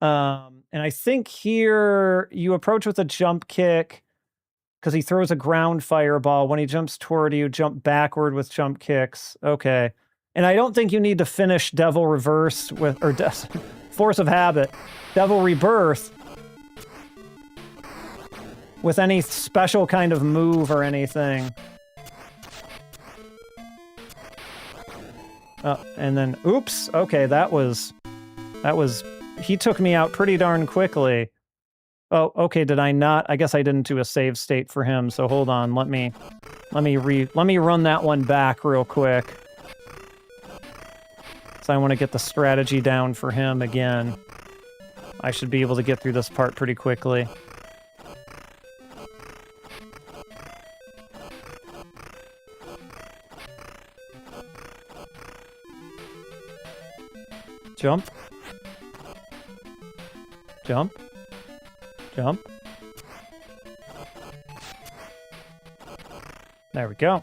And I think here you approach with a jump kick because he throws a ground fireball. When he jumps toward you, jump backward with jump kicks. Okay. And I don't think you need to finish Devil Reverse with, or Force of Habit. Devil Rebirth. with any special kind of move or anything. And then, oops, okay, that was, he took me out pretty darn quickly. Oh, okay, did I not? I guess I didn't do a save state for him, so hold on, let me run that one back real quick. So I want to get the strategy down for him again. I should be able to get through this part pretty quickly. Jump. Jump. Jump. There we go.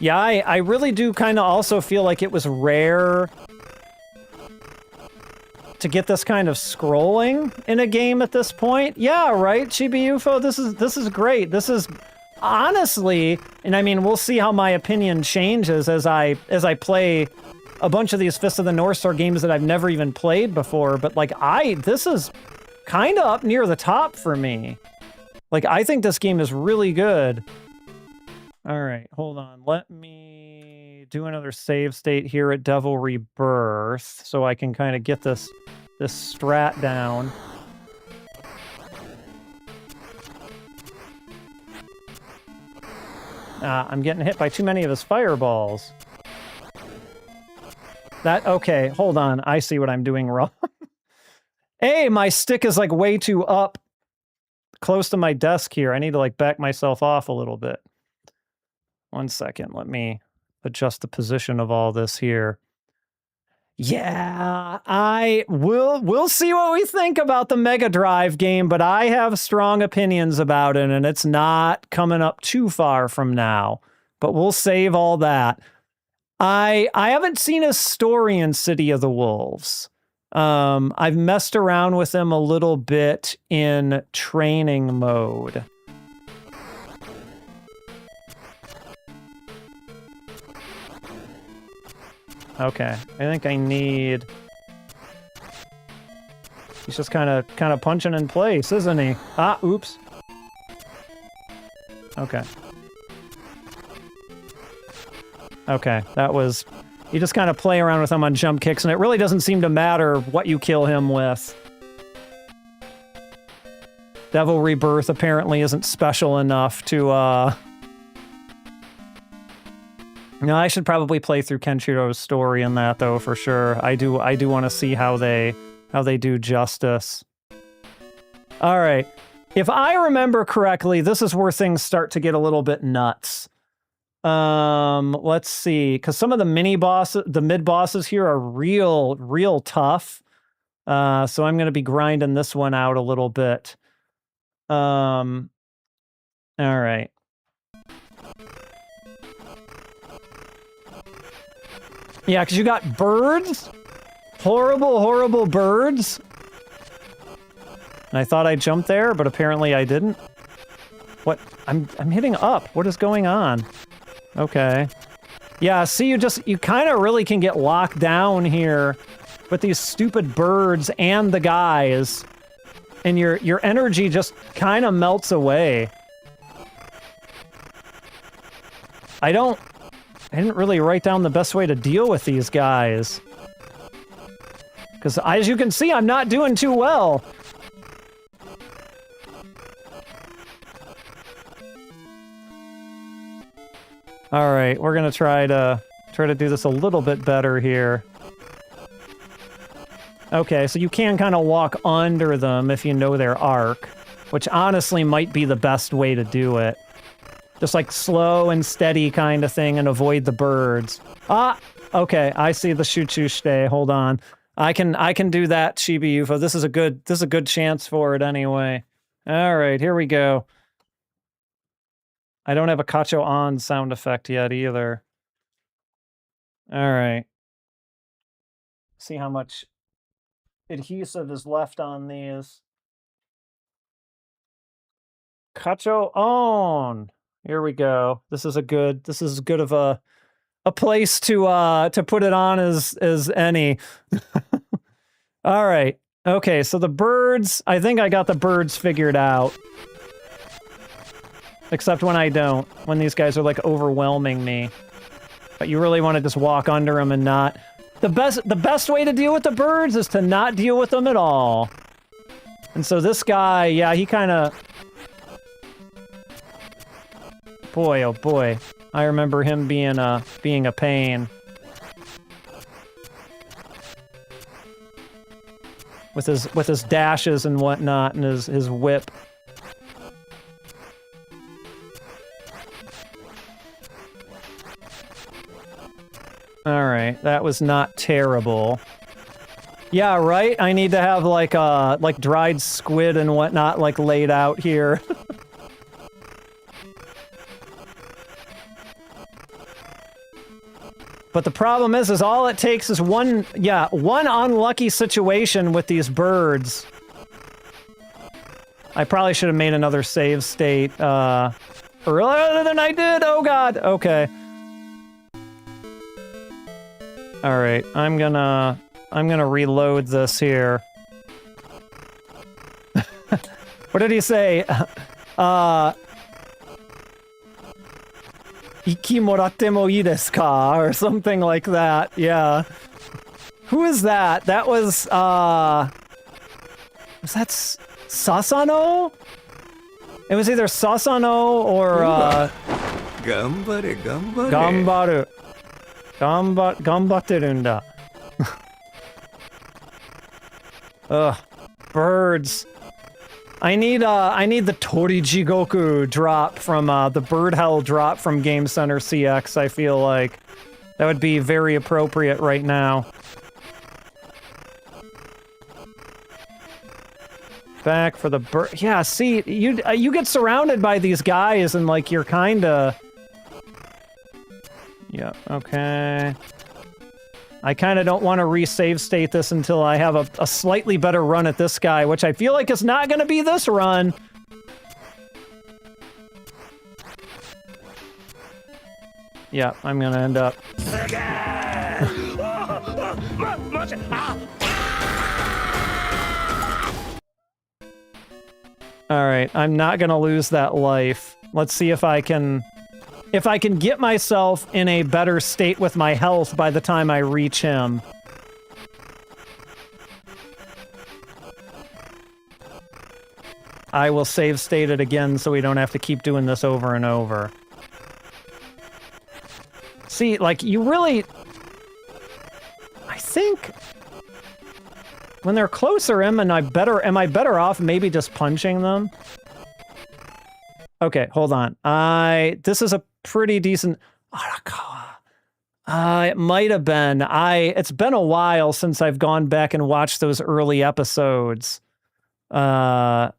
Yeah, I really do kind of also feel like it was rare to get this kind of scrolling in a game at this point. Yeah, right, Chibi UFO, this is great. This is honestly, and I mean, we'll see how my opinion changes as I play a bunch of these Fist of the North Star games that I've never even played before, but like this is kind of up near the top for me. Like, I think this game is really good. All right, hold on. Let me do another save state here at Devil Rebirth so I can kind of get this strat down. I'm getting hit by too many of his fireballs. Okay, hold on. I see what I'm doing wrong. Hey, my stick is like way too up close to my desk here. I need to like back myself off a little bit. 1 second. Let me adjust the position of all this here. Yeah, we'll see what we think about the Mega Drive game, but I have strong opinions about it, and it's not coming up too far from now. But we'll save all that. I haven't seen a story in City of the Wolves. I've messed around with them a little bit in training mode. Okay, I think I need... He's just kind of punching in place, isn't he? Ah, oops. Okay. Okay, that was... You just kind of play around with him on jump kicks, and it really doesn't seem to matter what you kill him with. Devil Rebirth apparently isn't special enough to, No, I should probably play through Kenshiro's story in that, though, for sure. I do want to see how they do justice. All right. If I remember correctly, this is where things start to get a little bit nuts. Let's see, because some of the mid bosses here are real tough. So I'm going to be grinding this one out a little bit. All right. Yeah, because you got birds. Horrible birds. And I thought I jumped there, but apparently I didn't. What? I'm hitting up. What is going on? Okay. Yeah, see, you kind of really can get locked down here with these stupid birds and the guys. And your energy just kind of melts away. I didn't really write down the best way to deal with these guys. Because as you can see, I'm not doing too well. All right, we're gonna try to do this a little bit better here. Okay, so you can kind of walk under them if you know their arc, which honestly might be the best way to do it. Just like slow and steady kind of thing and avoid the birds. Ah, okay, I see the Shuchushite. Hold on. I can do that, Chibi UFO. This is a good chance for it anyway. All right, here we go. I don't have a Kacho on sound effect yet either. All right. See how much adhesive is left on these. Kacho on. Here we go. This is as good of a place to put it on as any. All right. Okay, so the birds, I think I got the birds figured out. Except when I don't, when these guys are like overwhelming me. But you really want to just walk under them and not... The best way to deal with the birds is to not deal with them at all. And so this guy, yeah, he kind of... Boy, oh boy. I remember him being a pain. With his dashes and whatnot and his whip. Alright, that was not terrible. Yeah, right? I need to have like dried squid and whatnot like laid out here. But the problem is all it takes is one unlucky situation with these birds. I probably should have made another save state, earlier than I did, oh god, okay. Alright, I'm gonna reload this here. What did he say? Iki moratte mo ii desu ka? Or something like that, yeah. Who is that? That was that Sasano? It was either Sasano or, Gambare, gambare. Gambaru. Gambatterunda. Ugh. Birds. I need the Torijigoku drop from, the Bird Hell drop from Game Center CX, I feel like. That would be very appropriate right now. Back for the bird. Yeah, see, you get surrounded by these guys and, like, you're kinda... Yeah, okay. I kind of don't want to re-save state this until I have a slightly better run at this guy, which I feel like is not going to be this run. Yeah, I'm going to end up... Alright, I'm not going to lose that life. Let's see if I can... If I can get myself in a better state with my health by the time I reach him. I will save state it again so we don't have to keep doing this over and over. See, like, you really... I think... When they're closer, am I better off maybe just punching them? Okay, hold on. This is a pretty decent... Arakawa. It might have been. It's been a while since I've gone back and watched those early episodes. I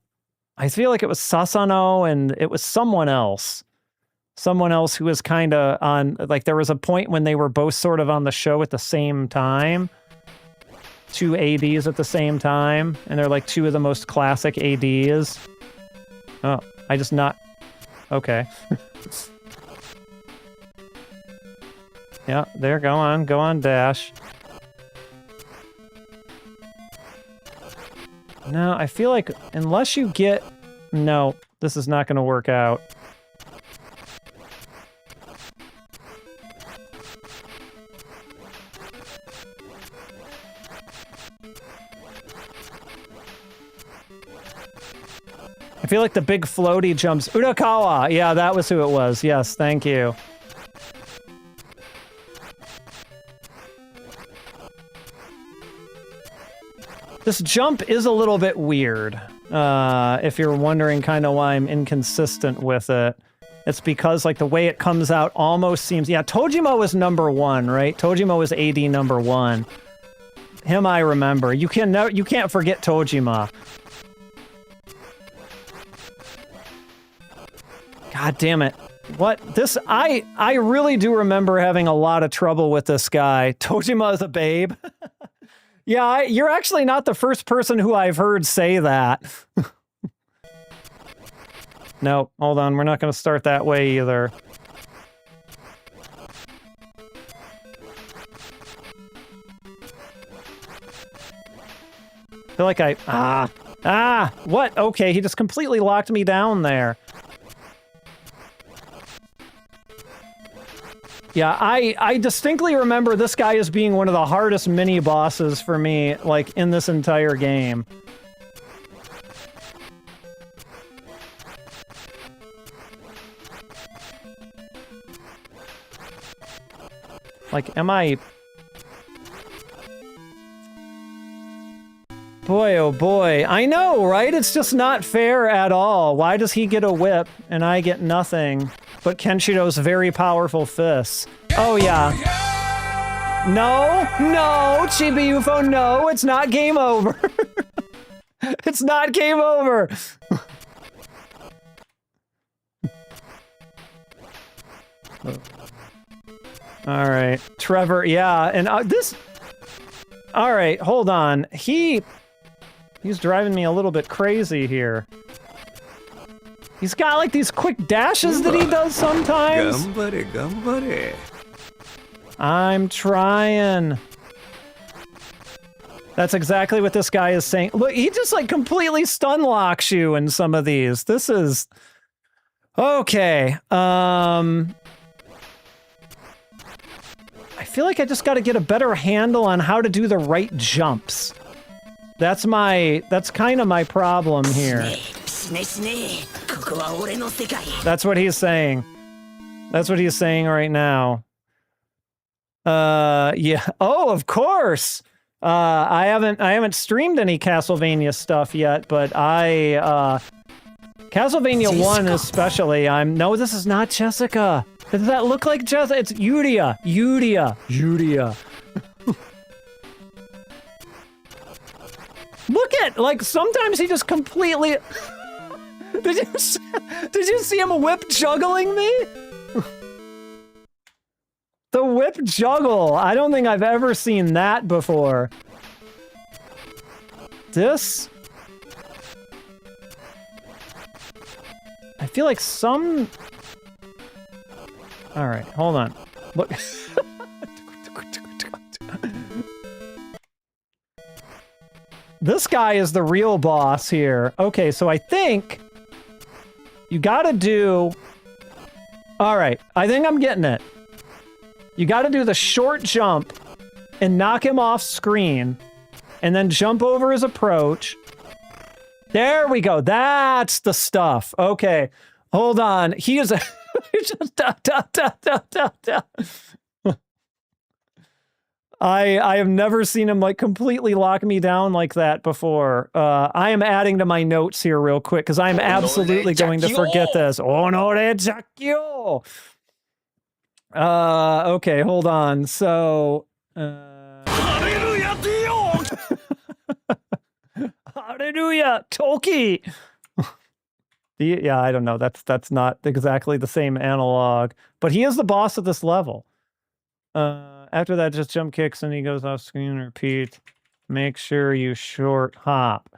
feel like it was Sasano and it was someone else. Someone else who was kind of on... Like, there was a point when they were both sort of on the show at the same time. Two ADs at the same time. And they're like two of the most classic ADs. Oh, I just not... Okay. Yeah, there, go on, dash. No, I feel like unless you get... No, this is not going to work out. I feel like the big floaty jumps... Urakawa! Yeah, that was who it was. Yes, thank you. This jump is a little bit weird, if you're wondering kind of why I'm inconsistent with it. It's because, like, the way it comes out almost seems... Yeah, Tojima was number 1, right? Tojima was AD number 1. Him I remember. You can't forget Tojima. God damn it. What? This... I really do remember having a lot of trouble with this guy. Tojima is a babe. Yeah, you're actually not the first person who I've heard say that. No, hold on. We're not going to start that way either. feel like what? Okay, he just completely locked me down there. Yeah, I distinctly remember this guy as being one of the hardest mini-bosses for me, like, in this entire game. Like, am I... Boy, oh boy. I know, right? It's just not fair at all. Why does he get a whip and I get nothing but Kenshiro's very powerful fists? Oh, yeah. No, no, Chibi UFO, no, it's not game over. It's not game over. All right, Trevor, yeah, and this... All right, hold on. He's driving me a little bit crazy here. He's got like these quick dashes that he does sometimes. Gambare, gambare. I'm trying. That's exactly what this guy is saying. Look, he just like completely stun locks you in some of these. This is... Okay. I feel like I just got to get a better handle on how to do the right jumps. That's kind of my problem here. That's what he's saying. That's what he's saying right now. Yeah. Oh, of course. I haven't streamed any Castlevania stuff yet, but Castlevania 1 especially, no, this is not Jessica. Does that look like Jessica? It's Yuria. Yuria. Look at, like, sometimes he just completely... Did you see him whip juggling me? The whip juggle. I don't think I've ever seen that before. This... I feel like some... All right, hold on. Look. This guy is the real boss here. Okay, so I think you gotta do... All right, I think I'm getting it. You gotta do the short jump and knock him off screen and then jump over his approach. There we go. That's the stuff. Okay, hold on. He is... Just I have never seen him like completely lock me down like that before. I am adding to my notes here real quick because I'm absolutely going to forget this. Onore Jakyo. Okay, hold on. So Hallelujah, Toki. Yeah, I don't know. That's not exactly the same analog, but he is the boss of this level. After that, just jump kicks and he goes off screen and repeat. Make sure you short hop.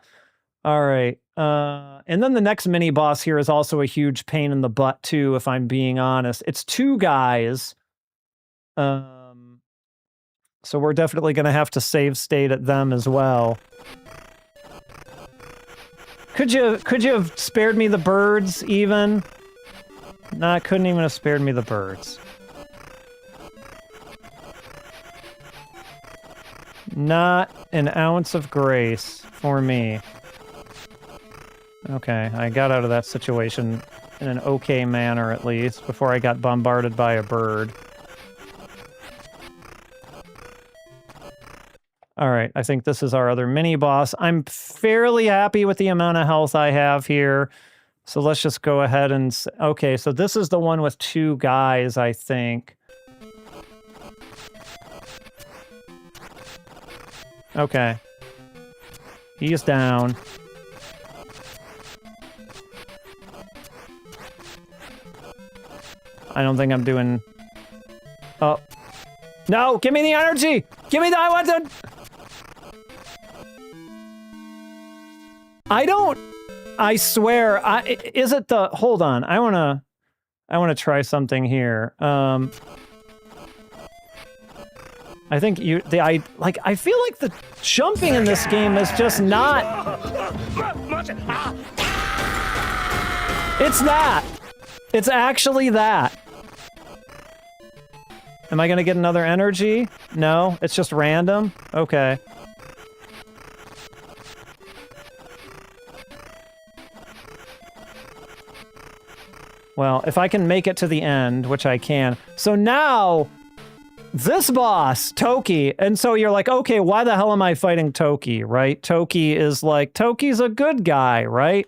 All right. And then the next mini boss here is also a huge pain in the butt too, if I'm being honest. It's two guys. So we're definitely going to have to save state at them as well. Could you have spared me the birds, even? Nah, couldn't even have spared me the birds. Not an ounce of grace for me. Okay, I got out of that situation in an okay manner, at least, before I got bombarded by a bird. All right, I think this is our other mini-boss. I'm fairly happy with the amount of health I have here. So let's just go ahead and... Okay, so this is the one with two guys, I think. Okay. He's down. I don't think I'm doing... Oh. No! Give me the energy! Give me the... I want to... I don't... I swear... is it the... Hold on. I want to try something here. I think I feel like the jumping in this game is just not... It's that. It's actually that. Am I gonna get another energy? No, it's just random? Okay. Well, if I can make it to the end, which I can. So now, this boss, Toki, and so you're like, okay, why the hell am I fighting Toki, right? Toki is like, Toki's a good guy, right?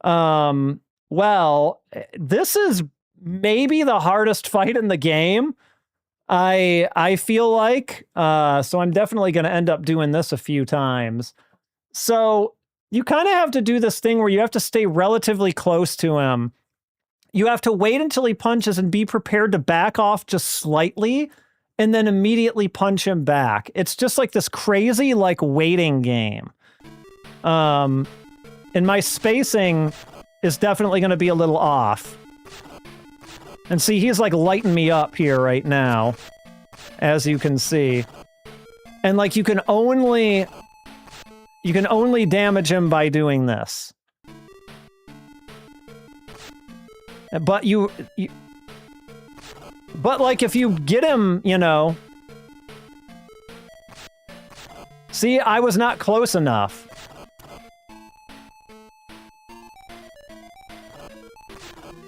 Well, this is maybe the hardest fight in the game. I feel like, so I'm definitely going to end up doing this a few times. So you kind of have to do this thing where you have to stay relatively close to him. You have to wait until he punches and be prepared to back off just slightly and then immediately punch him back. It's just like this crazy, like, waiting game. And my spacing is definitely going to be a little off. And see, he's like lighting me up here right now, as you can see. And like, you can only damage him by doing this. But but like, if you get him, you know... See, I was not close enough.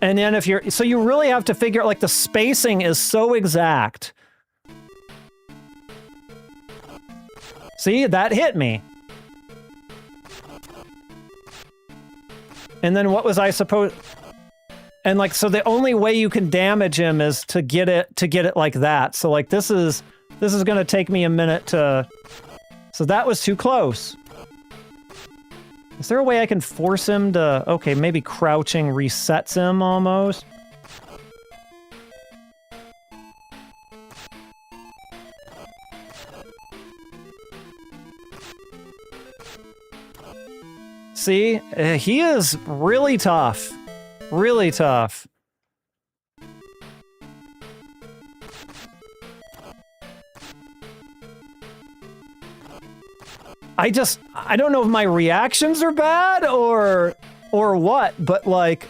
And then if you're... So you really have to figure out, like, the spacing is so exact. See, that hit me. And then what was I supposed... And like, so the only way you can damage him is to get it like that. So like, this is gonna take me a minute to... So that was too close. Is there a way I can force him to... Okay, maybe crouching resets him almost. See? He is really tough. Really tough. I don't know if my reactions are bad or what, but like...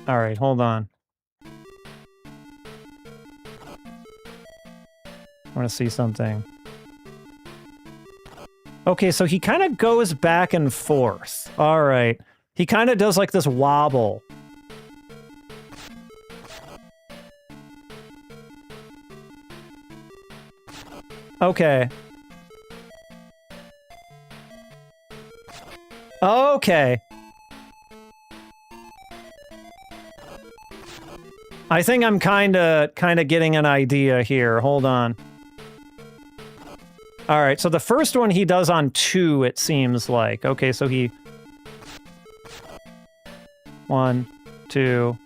All right, hold on. I want to see something. Okay, so he kind of goes back and forth. All right. He kind of does like this wobble. Okay. Okay. I think I'm kind of getting an idea here. Hold on. All right, so the first one he does on 2, it seems like. Okay, so he... 1, 2,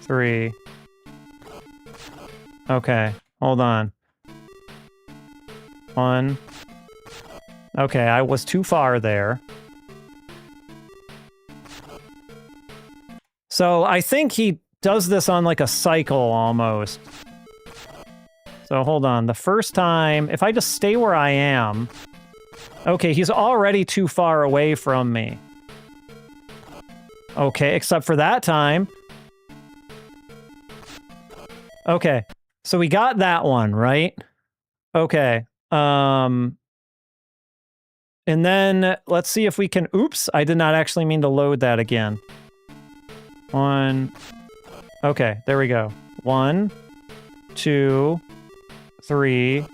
3. Okay, hold on. 1. Okay, I was too far there. So I think he does this on like a cycle almost. So hold on, the first time, if I just stay where I am... Okay, he's already too far away from me. Okay, except for that time. Okay, so we got that one, right? Okay, and then let's see if we can... Oops, I did not actually mean to load that again. 1... Okay, there we go. 1, 2... 3.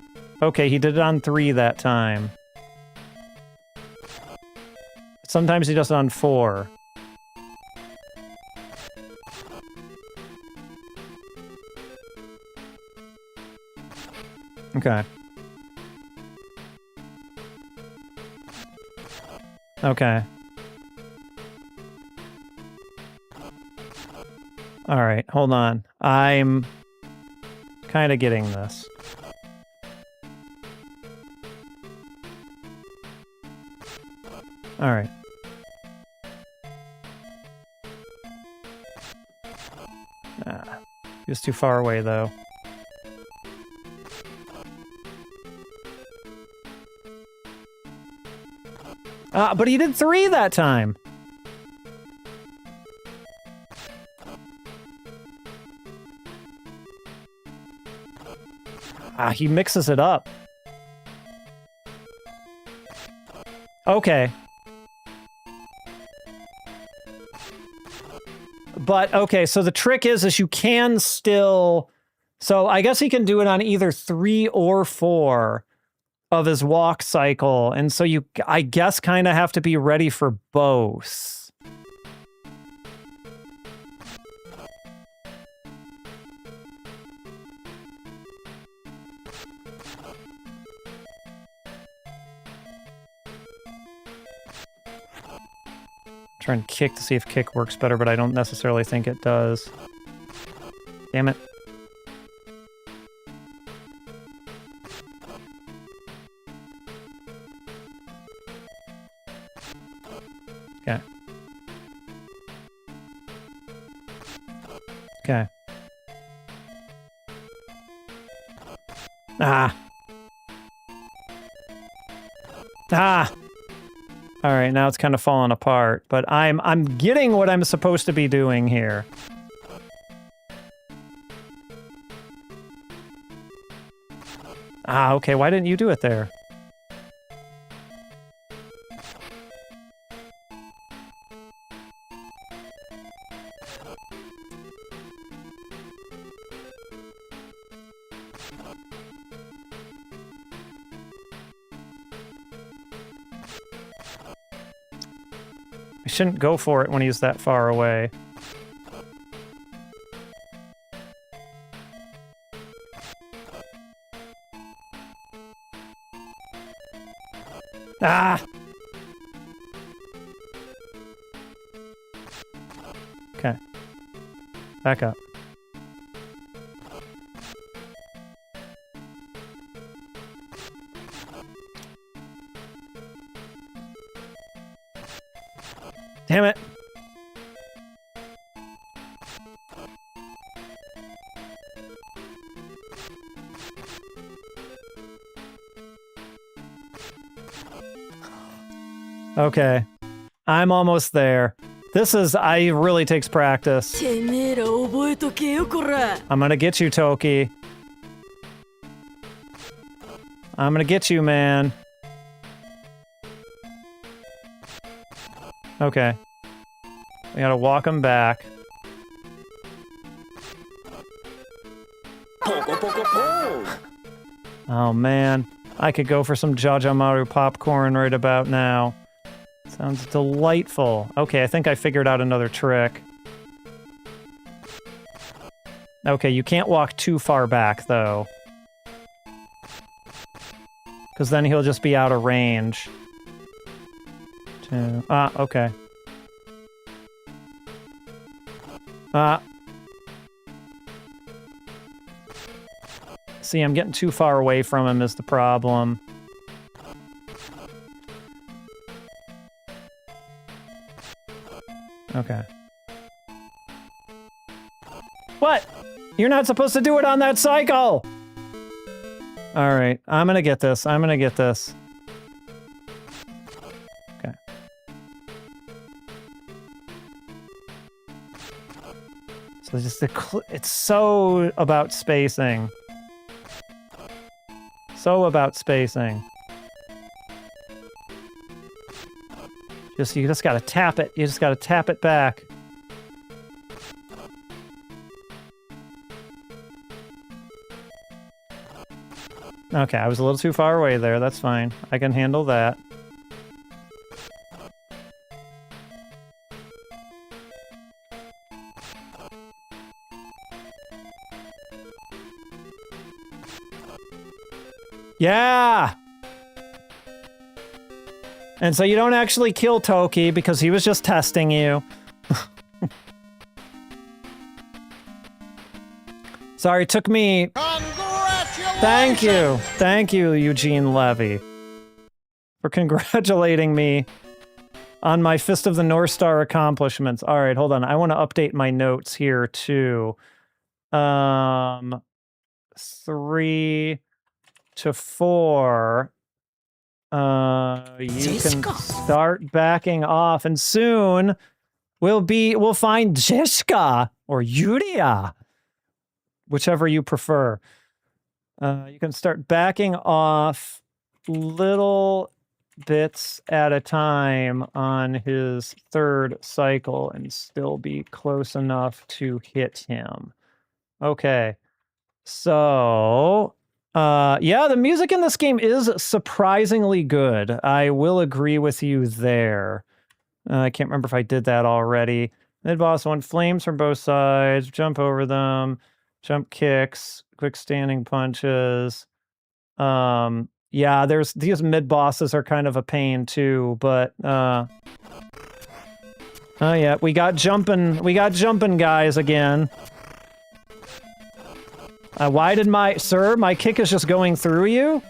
Okay, he did it on 3 that time. Sometimes he does it on 4. Okay. Okay. All right, hold on. I'm kind of getting this. All right. He was too far away, though. But he did 3 that time. He mixes it up. Okay. But, okay, so the trick is you can still... So I guess he can do it on either 3 or 4 of his walk cycle. And so you, I guess, kind of have to be ready for both. Try and kick to see if kick works better, but I don't necessarily think it does. Damn it. Okay. Okay. Ah. Ah. All right, now it's kind of falling apart, but I'm getting what I'm supposed to be doing here. Ah, okay, why didn't you do it there? I shouldn't go for it when he's that far away. Ah! Okay. Back up. Damn it. Okay. I'm almost there. This is, really takes practice. I'm gonna get you, Toki. I'm gonna get you, man. Okay. We gotta walk him back. Oh man, I could go for some Jajamaru popcorn right about now. Sounds delightful. Okay, I think I figured out another trick. Okay, you can't walk too far back, though. Because then he'll just be out of range. Okay. See, I'm getting too far away from him is the problem. Okay. What? You're not supposed to do it on that cycle! Alright, I'm gonna get this. I'm gonna get this. Okay. So just it's so about spacing. So about spacing. You just gotta tap it. You just gotta tap it back. Okay, I was a little too far away there. That's fine. I can handle that. Yeah! And so you don't actually kill Toki because he was just testing you. Sorry, it took me... Thank you. Thank you, Eugene Levy, for congratulating me on my Fist of the North Star accomplishments. All right, hold on. I want to update my notes here too. 3 to 4. You can start backing off, and soon we'll find Jeshka or Yuria, whichever you prefer. You can start backing off little bits at a time on his third cycle and still be close enough to hit him. Okay. So, yeah, the music in this game is surprisingly good. I will agree with you there. I can't remember if I did that already. Mid-boss 1, flames from both sides, jump over them, jump kicks, quick standing punches. Yeah, these mid-bosses are kind of a pain too, but, oh yeah, we got jumping guys again. Why did my kick is just going through you?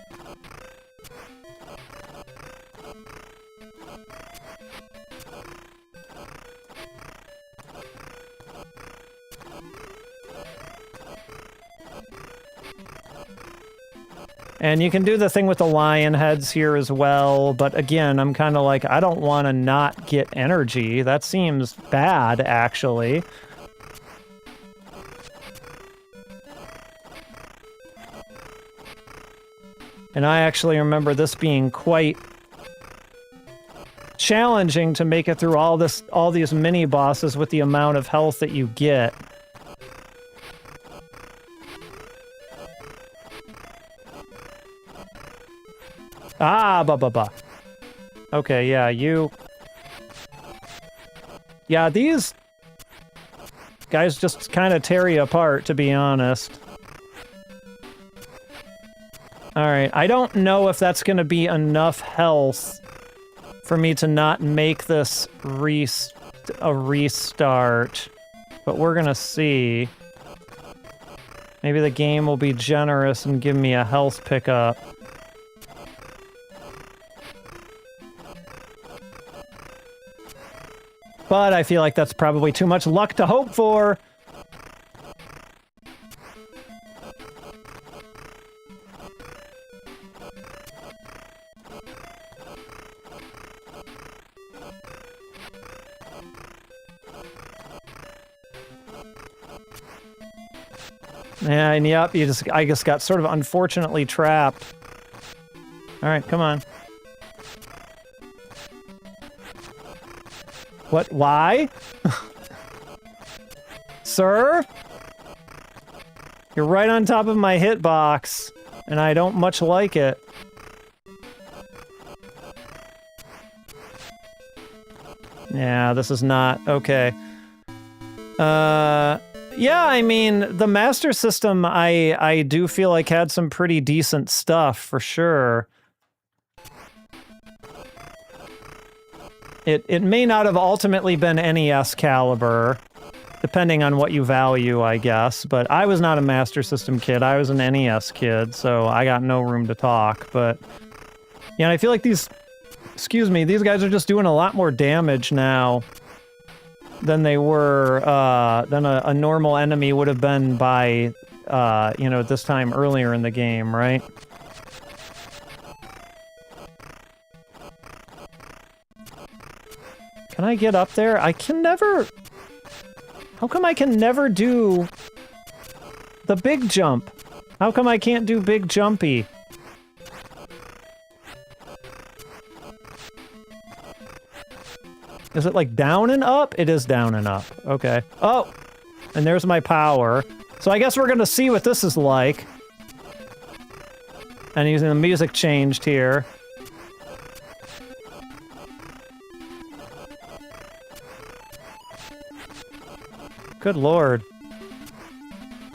And you can do the thing with the lion heads here as well, but again, I'm kind of like, I don't want to not get energy. That seems bad, actually. And I actually remember this being quite challenging to make it through all these mini bosses with the amount of health that you get. Ah, ba. Okay, yeah, yeah, these guys just kind of tear you apart, to be honest. Alright, I don't know if that's going to be enough health for me to not make this a restart, but we're going to see. Maybe the game will be generous and give me a health pickup. But I feel like that's probably too much luck to hope for. Yeah, and yep, I just got sort of unfortunately trapped. Alright, come on. What? Why? Sir? You're right on top of my hitbox, and I don't much like it. Yeah, this is not... okay. Yeah, I mean, the Master System, I do feel like had some pretty decent stuff, for sure. It may not have ultimately been NES caliber, depending on what you value, I guess, but I was not a Master System kid, I was an NES kid, so I got no room to talk, but... yeah, I feel like these guys are just doing a lot more damage now than they were, than a normal enemy would have been by, you know, this time earlier in the game, right? Can I get up there? I can never... how come I can never do the big jump? How come I can't do big jumpy? Is it like down and up? It is down and up. Okay. Oh! And there's my power. So I guess we're gonna see what this is like. And using the music changed here. Good lord.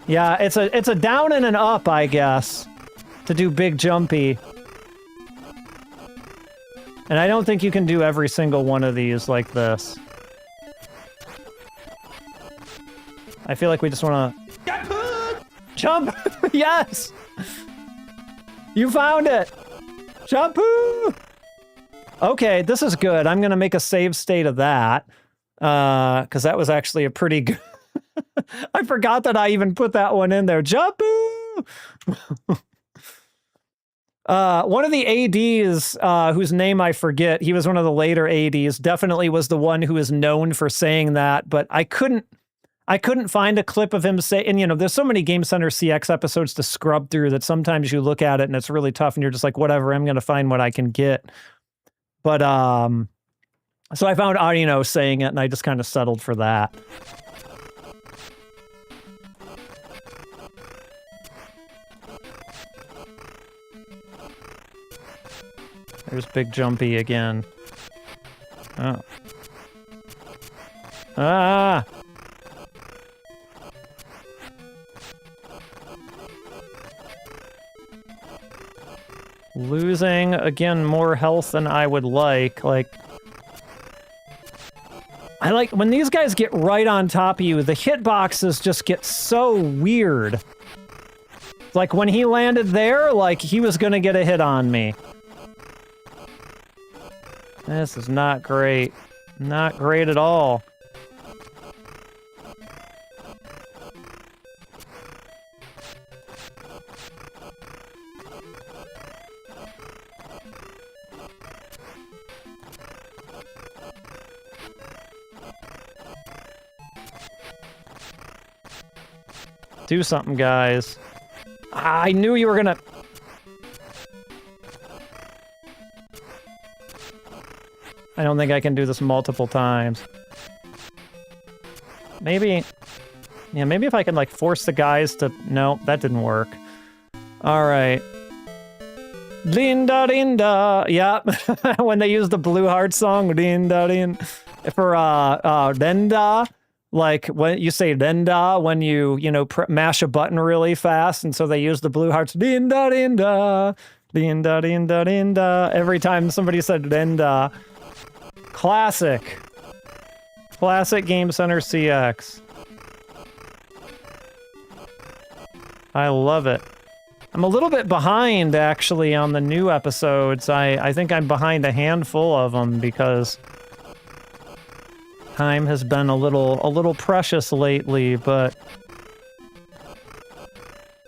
Yeah, it's a down and an up, I guess, to do big jumpy. And I don't think you can do every single one of these like this. I feel like we just want to... jump! Yes! You found it! Shampoo! Okay, this is good. I'm going to make a save state of that. Because that was actually a pretty good... I forgot that I even put that one in there. Jabu! One of the ADs, whose name I forget, he was one of the later ADs, definitely was the one who is known for saying that, but I couldn't find a clip of him say, and you know, there's so many Game Center CX episodes to scrub through that sometimes you look at it and it's really tough and you're just like, whatever, I'm going to find what I can get. But, so I found Arino saying it and I just kind of settled for that. There's Big Jumpy again. Oh. Ah! Losing, again, more health than I would like. I like when these guys get right on top of you, the hitboxes just get so weird. Like when he landed there, like he was gonna get a hit on me. This is not great. Not great at all. Do something, guys. I knew you were gonna... I don't think I can do this multiple times. Maybe... Yeah, maybe if I can, like, force the guys to... No, that didn't work. Alright. Dinda, dinda. Yeah, when they use the Blue Heart song. Dinda, din. For, Denda... Like, when you say Denda, when you know, mash a button really fast, and so they use the blue hearts, Dinda, dinda, dinda, dinda, dinda, every time somebody said Denda. Classic. Classic Game Center CX. I love it. I'm a little bit behind, actually, on the new episodes. I think I'm behind a handful of them, because... time has been a little precious lately, but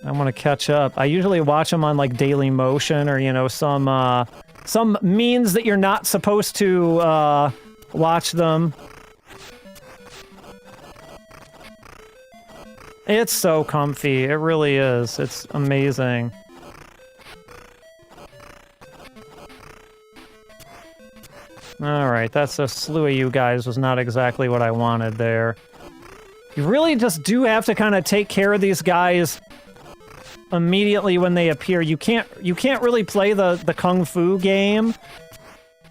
I want to catch up. I usually watch them on like Daily Motion or, you know, some means that you're not supposed to watch them. It's so comfy. It really is. It's amazing. Alright, that's a slew of you guys was not exactly what I wanted there. You really just do have to kind of take care of these guys immediately when they appear. You can't really play the Kung Fu game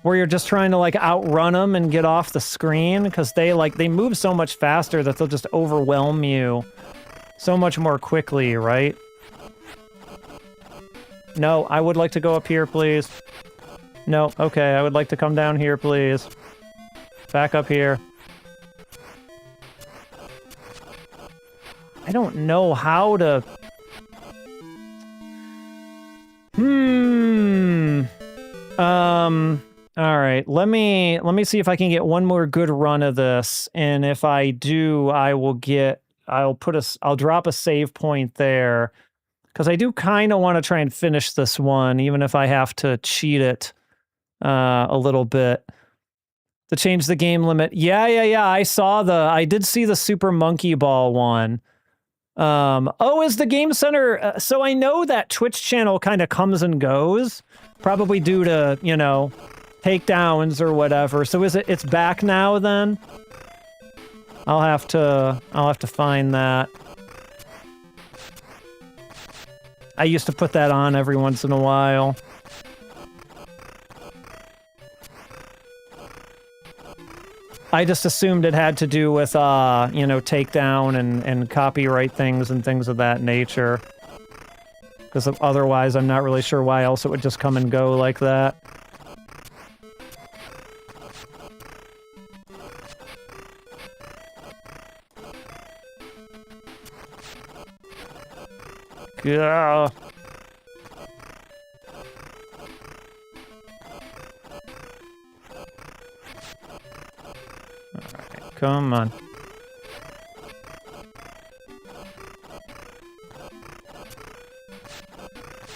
where you're just trying to like outrun them and get off the screen, because they move so much faster that they'll just overwhelm you so much more quickly, right? No, I would like to go up here, please. No, okay, I would like to come down here, please. Back up here. I don't know how to... Alright, let me see if I can get one more good run of this, and if I do, I'll drop a save point there, because I do kind of want to try and finish this one, even if I have to cheat it. A little bit to change the game limit. Yeah. I did see the Super Monkey Ball one. Oh, is the Game Center... so I know that Twitch channel kind of comes and goes, probably due to, you know, takedowns or whatever. So it's back now then? I'll have to find that. I used to put that on every once in a while. I just assumed it had to do with, you know, takedown and copyright things and things of that nature. Because otherwise, I'm not really sure why else it would just come and go like that. Yeah. Come on.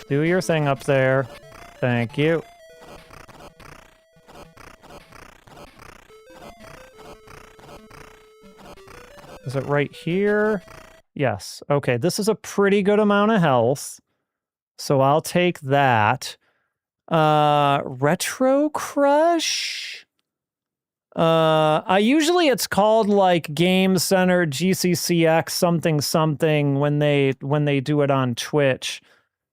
Do your thing up there. Thank you. Is it right here? Yes. Okay, this is a pretty good amount of health. So I'll take that. Retro Crush? Usually it's called like Game Center GCCX something something when they do it on Twitch.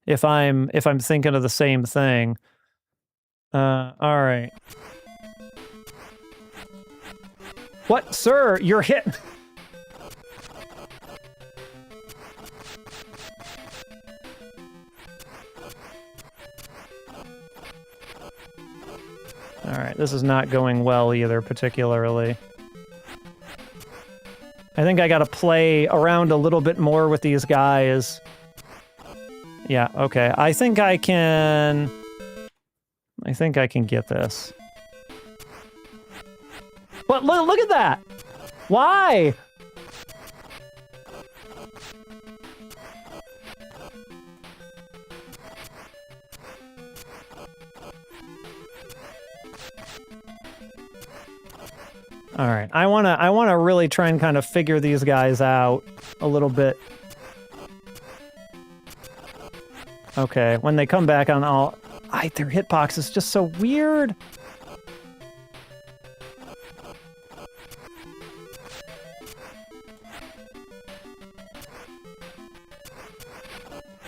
If I'm thinking of the same thing. All right. What, sir? You're hit. All right, this is not going well either, particularly. I think I gotta play around a little bit more with these guys. Yeah, okay. I think I can get this. But look at that! Why? All right, I wanna really try and kind of figure these guys out a little bit. Okay, when they come back on all... their hitbox is just so weird.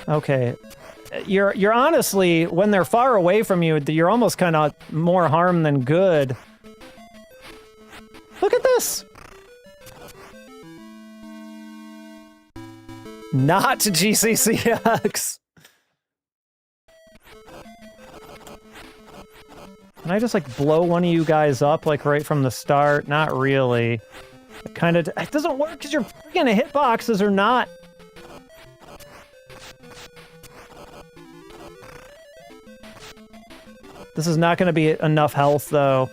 Okay. You're honestly, when they're far away from you, you're almost kind of more harm than good. Look at this! Not GCCX! Can I just, like, blow one of you guys up, like, right from the start? Not really. It kind of... It doesn't work because your freaking hitboxes are not... This is not going to be enough health, though.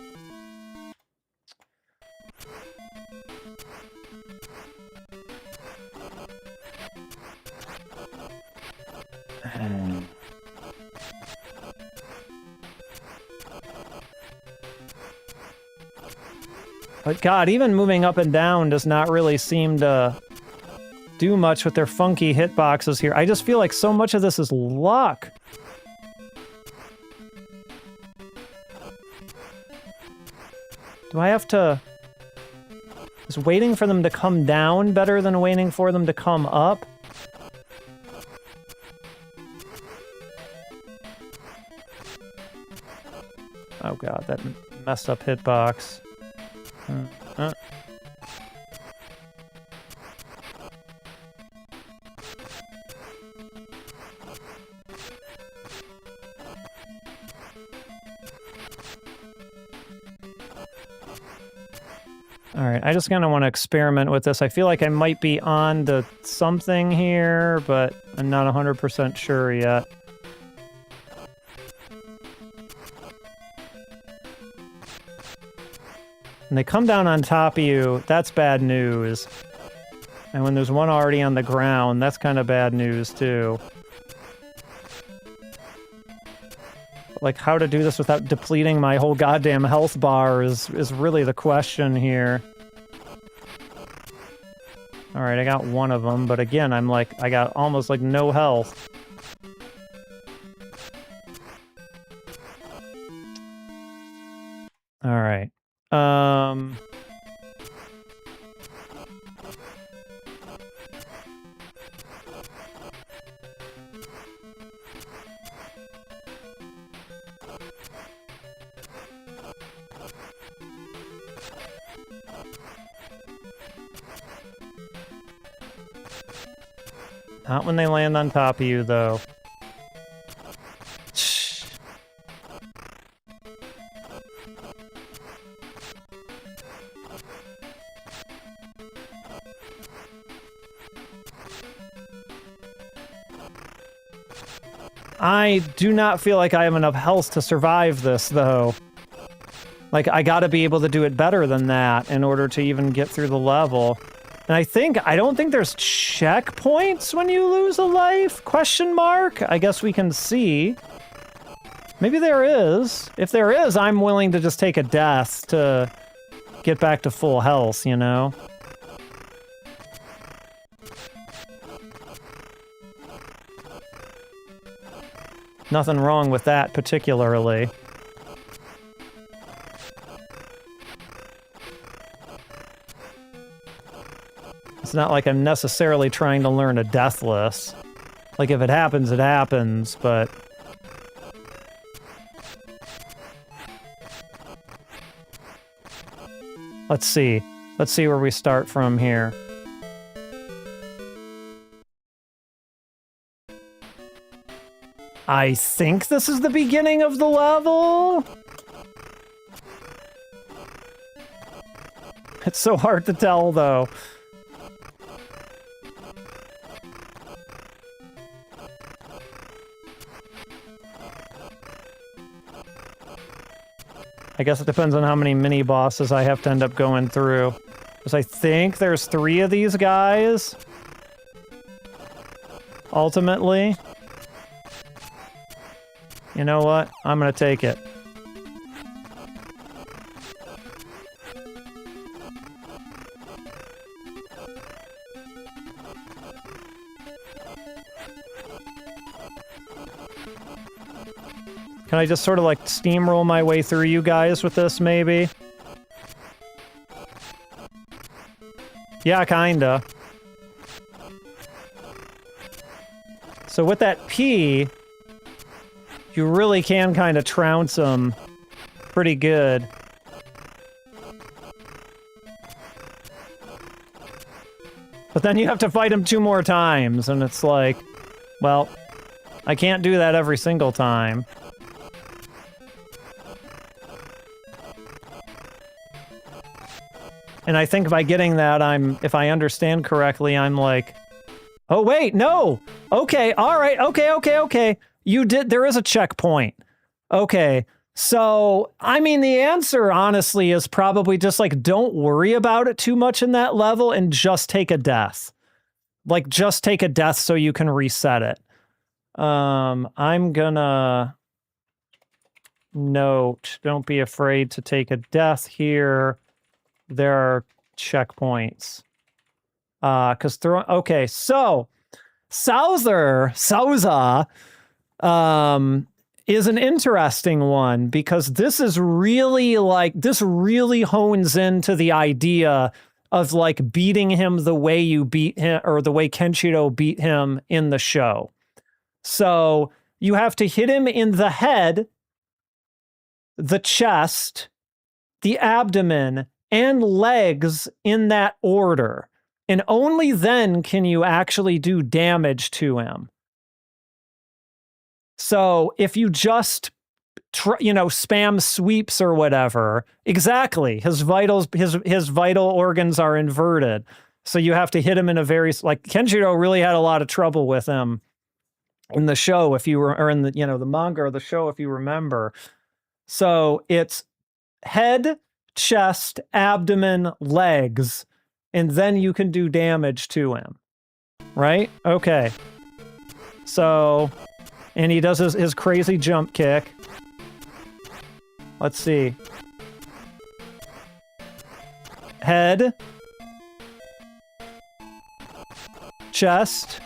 But God, even moving up and down does not really seem to do much with their funky hitboxes here. I just feel like so much of this is luck. Do I have to... Is waiting for them to come down better than waiting for them to come up? Oh God, that messed up hitbox. Alright, I just kind of want to experiment with this. I feel like I might be on to something here, but I'm not 100% sure yet. When they come down on top of you, that's bad news. And when there's one already on the ground, that's kind of bad news, too. Like, how to do this without depleting my whole goddamn health bar is really the question here. Alright, I got one of them, but again, I'm like, I got almost like no health. Alright. Not when they land on top of you, though. I do not feel like I have enough health to survive this, though. Like, I gotta be able to do it better than that in order to even get through the level. And I don't think there's checkpoints when you lose a life? Question mark? I guess we can see. Maybe there is. If there is, I'm willing to just take a death to get back to full health, you know? Nothing wrong with that particularly. It's not like I'm necessarily trying to learn a deathless. Like, if it happens, it happens, but... Let's see. Let's see where we start from here. I think this is the beginning of the level? It's so hard to tell, though. I guess it depends on how many mini-bosses I have to end up going through. Because I think there's 3 of these guys. Ultimately. You know what? I'm gonna take it. Can I just sort of like steamroll my way through you guys with this, maybe? Yeah, kinda. So with that P, you really can kind of trounce them pretty good. But then you have to fight him 2 more times, and it's like, well, I can't do that every single time. And I think by getting that, if I understand correctly, I'm like, oh wait, no! Okay, alright, okay. There is a checkpoint. Okay, so, I mean, the answer, honestly, is probably just, like, don't worry about it too much in that level and just take a death. Like, just take a death so you can reset it. I'm gonna note, don't be afraid to take a death here. There are checkpoints. Okay, so, Souza, is an interesting one because this is really this really hones into the idea of like beating him the way you beat him or the way Kenshiro beat him in the show. So you have to hit him in the head, the chest, the abdomen, and legs in that order. And only then can you actually do damage to him. So if you just, spam sweeps or whatever, exactly, his vital organs are inverted. So you have to hit him in a very, like, Kenshiro really had a lot of trouble with him in the show, or in the, the manga or the show, if you remember. So it's head, chest, abdomen, legs, and then you can do damage to him. Right? Okay. So, and he does his crazy jump kick. Let's see. Head. Chest.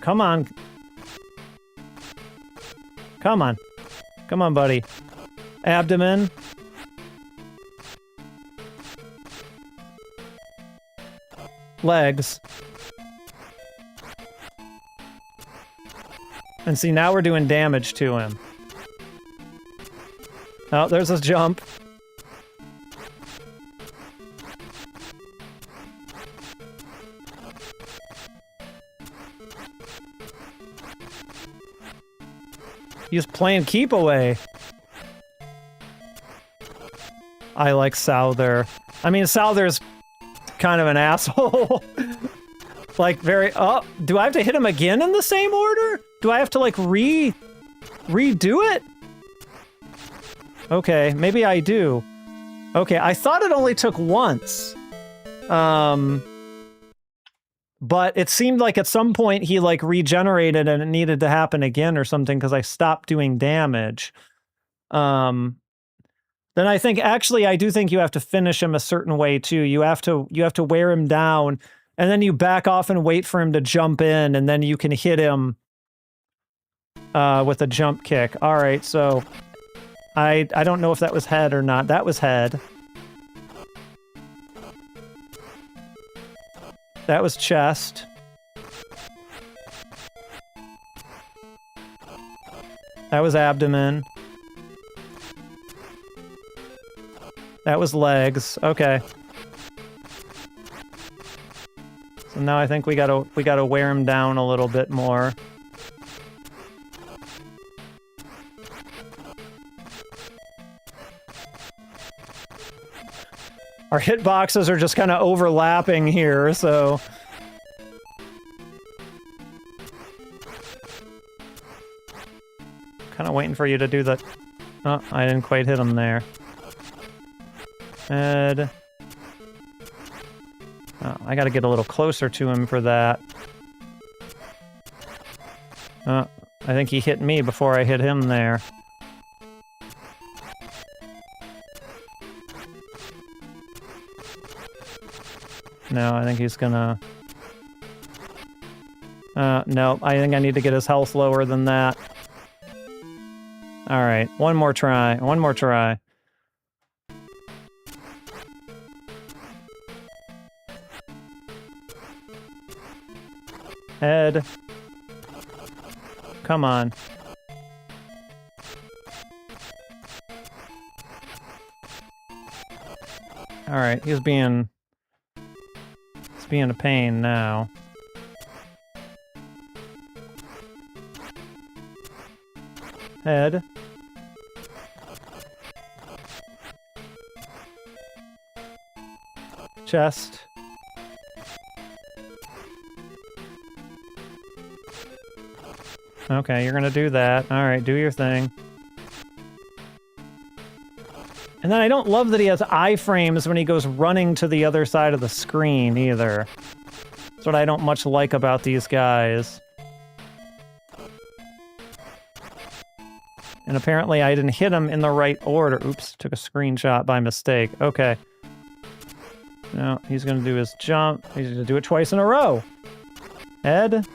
Come on. Come on. Come on, buddy. Abdomen. Legs. And see, now we're doing damage to him. Oh, there's his jump. He's playing keep away. I like Souther. I mean, Souther's kind of an asshole. Like, very... Oh, do I have to hit him again in the same order? Do I have to, like, redo it? Okay, maybe I do. Okay, I thought it only took once. But it seemed like at some point he, like, regenerated and it needed to happen again or something because I stopped doing damage. Then I think, actually, I do think you have to finish him a certain way, too. You have to wear him down, and then you back off and wait for him to jump in, and then you can hit him with a jump kick. All right, so I don't know if that was head or not. That was head. That was chest. That was abdomen. That was legs. Okay. So now I think we gotta wear him down a little bit more. Our hitboxes are just kind of overlapping here, so... Kind of waiting for you to do the... Oh, I didn't quite hit him there. Head. Oh, I gotta get a little closer to him for that. Oh, I think he hit me before I hit him there. No, I think he's gonna... no, I think I need to get his health lower than that. Alright, one more try, one more try. Head. Come on. Alright, he's being a pain now. Head. Chest. Okay, you're gonna do that. Alright, do your thing. And then I don't love that he has iframes when he goes running to the other side of the screen, either. That's what I don't much like about these guys. And apparently I didn't hit him in the right order. Oops, took a screenshot by mistake. Okay. No, he's gonna do his jump. He's gonna do it twice in a row. Head.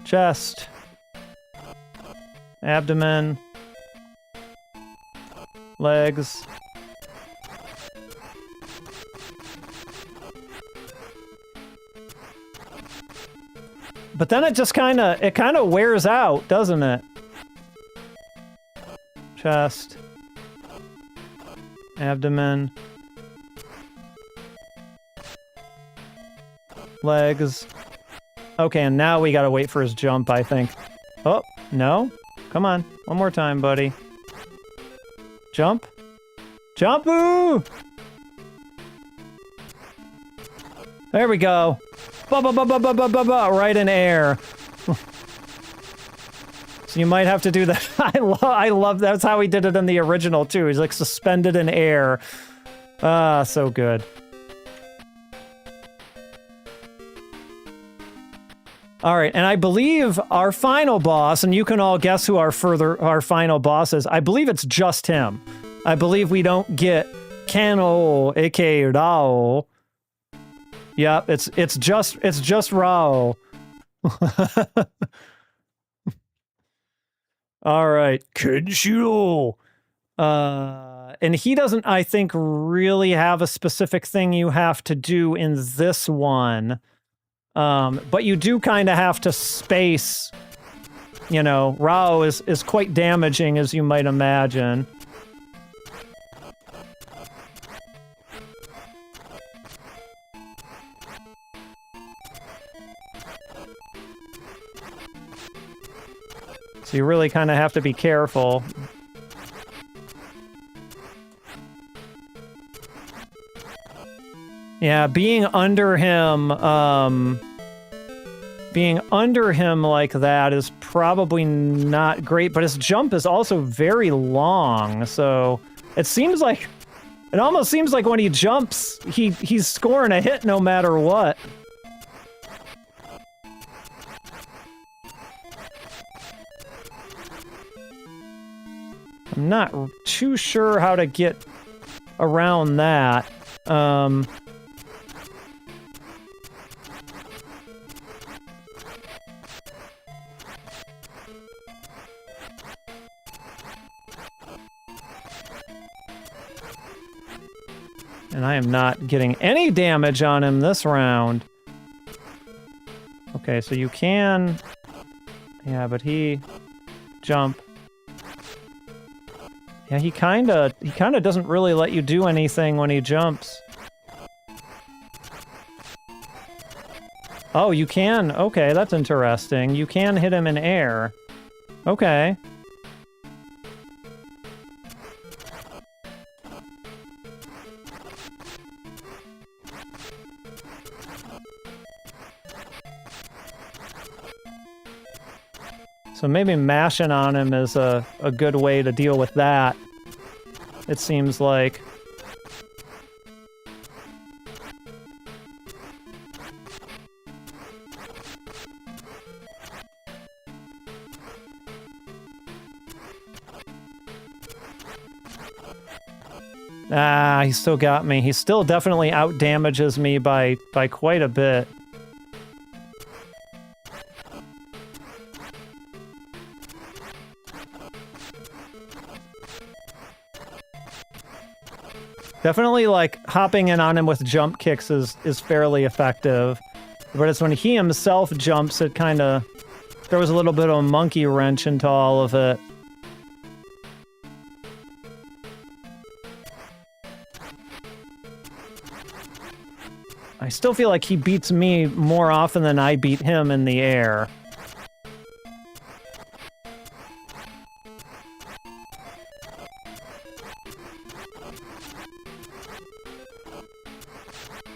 Chest. Abdomen. Legs. But then it just kind of wears out, doesn't it? Chest. Abdomen. Legs. Okay, and now we gotta wait for his jump, I think. Oh, no? Come on. One more time, buddy. Jump. Jump-oo! There we go. Ba-ba-ba-ba-ba-ba-ba-ba, right in air. So you might have to do that. I love that's how he did it in the original, too. He's like suspended in air. Ah, so good. All right, and I believe our final boss, and you can all guess who our final boss is. I believe it's just him. I believe we don't get Kano, aka Rao. Yep, it's just Rao. All right, Kenshiro. And he doesn't, I think, really have a specific thing you have to do in this one. But you do kind of have to space, you know, Rao is quite damaging, as you might imagine. So you really kind of have to be careful. Yeah, being under him like that is probably not great, but his jump is also very long, so it almost seems like when he jumps, he's scoring a hit no matter what. I'm not too sure how to get around that. And I am not getting any damage on him this round. Okay, so you can... Yeah, but he... Jump. Yeah, he kinda doesn't really let you do anything when he jumps. Oh, you can? Okay, that's interesting. You can hit him in air. Okay. So maybe mashing on him is a good way to deal with that, it seems like. Ah, he still got me. He still definitely out-damages me by quite a bit. Definitely, like, hopping in on him with jump kicks is fairly effective. But it's when he himself jumps, it kind of throws a little bit of a monkey wrench into all of it. I still feel like he beats me more often than I beat him in the air.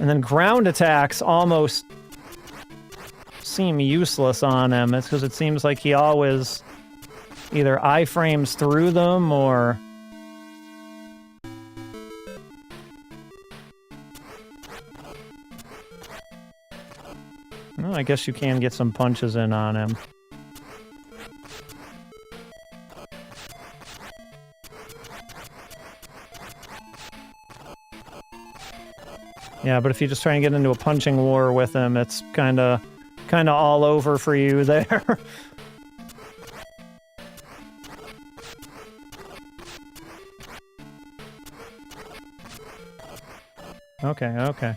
And then ground attacks almost seem useless on him. It's because it seems like he always either iframes through them or... Well, I guess you can get some punches in on him. Yeah, but if you just try and get into a punching war with him, it's kind of all over for you there. Okay.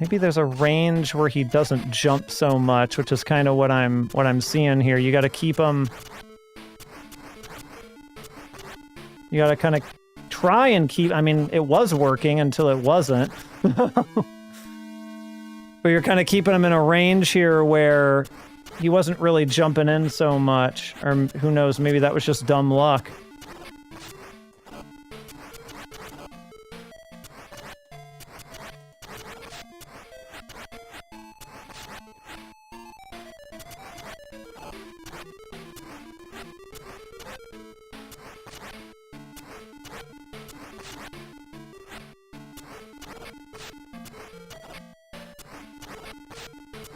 Maybe there's a range where he doesn't jump so much, which is kind of what I'm seeing here. You got to keep him. You got to kind of try and keep... I mean, it was working until it wasn't. But you're kind of keeping him in a range here where he wasn't really jumping in so much. Or who knows, maybe that was just dumb luck.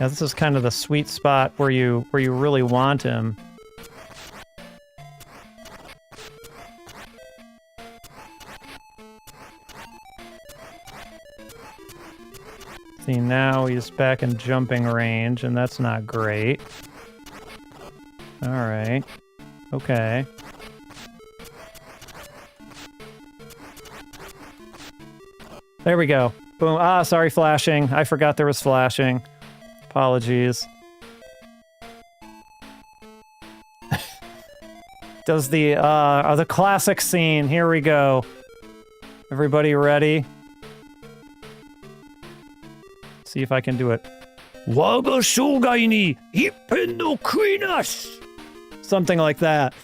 Yeah, this is kind of the sweet spot where you really want him. See, now he's back in jumping range, and that's not great. Alright. Okay. There we go. Boom. Ah, sorry, flashing. I forgot there was flashing. Apologies. Does the classic scene. Here we go. Everybody ready? See if I can do it. Waga shogai ni ippen no kuinashi. Something like that.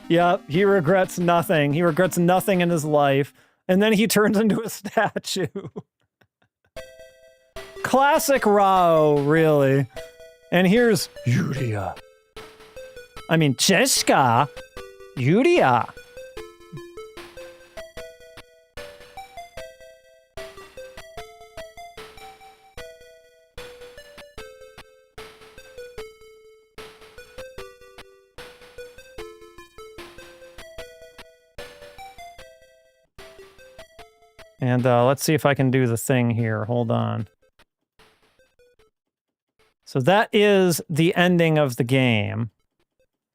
Yep, he regrets nothing. He regrets nothing in his life. and then he turns into a statue. Classic Rao, really. And here's Yuria. I mean, Cheska. Yuria. And let's see if I can do the thing here. Hold on. So that is the ending of the game.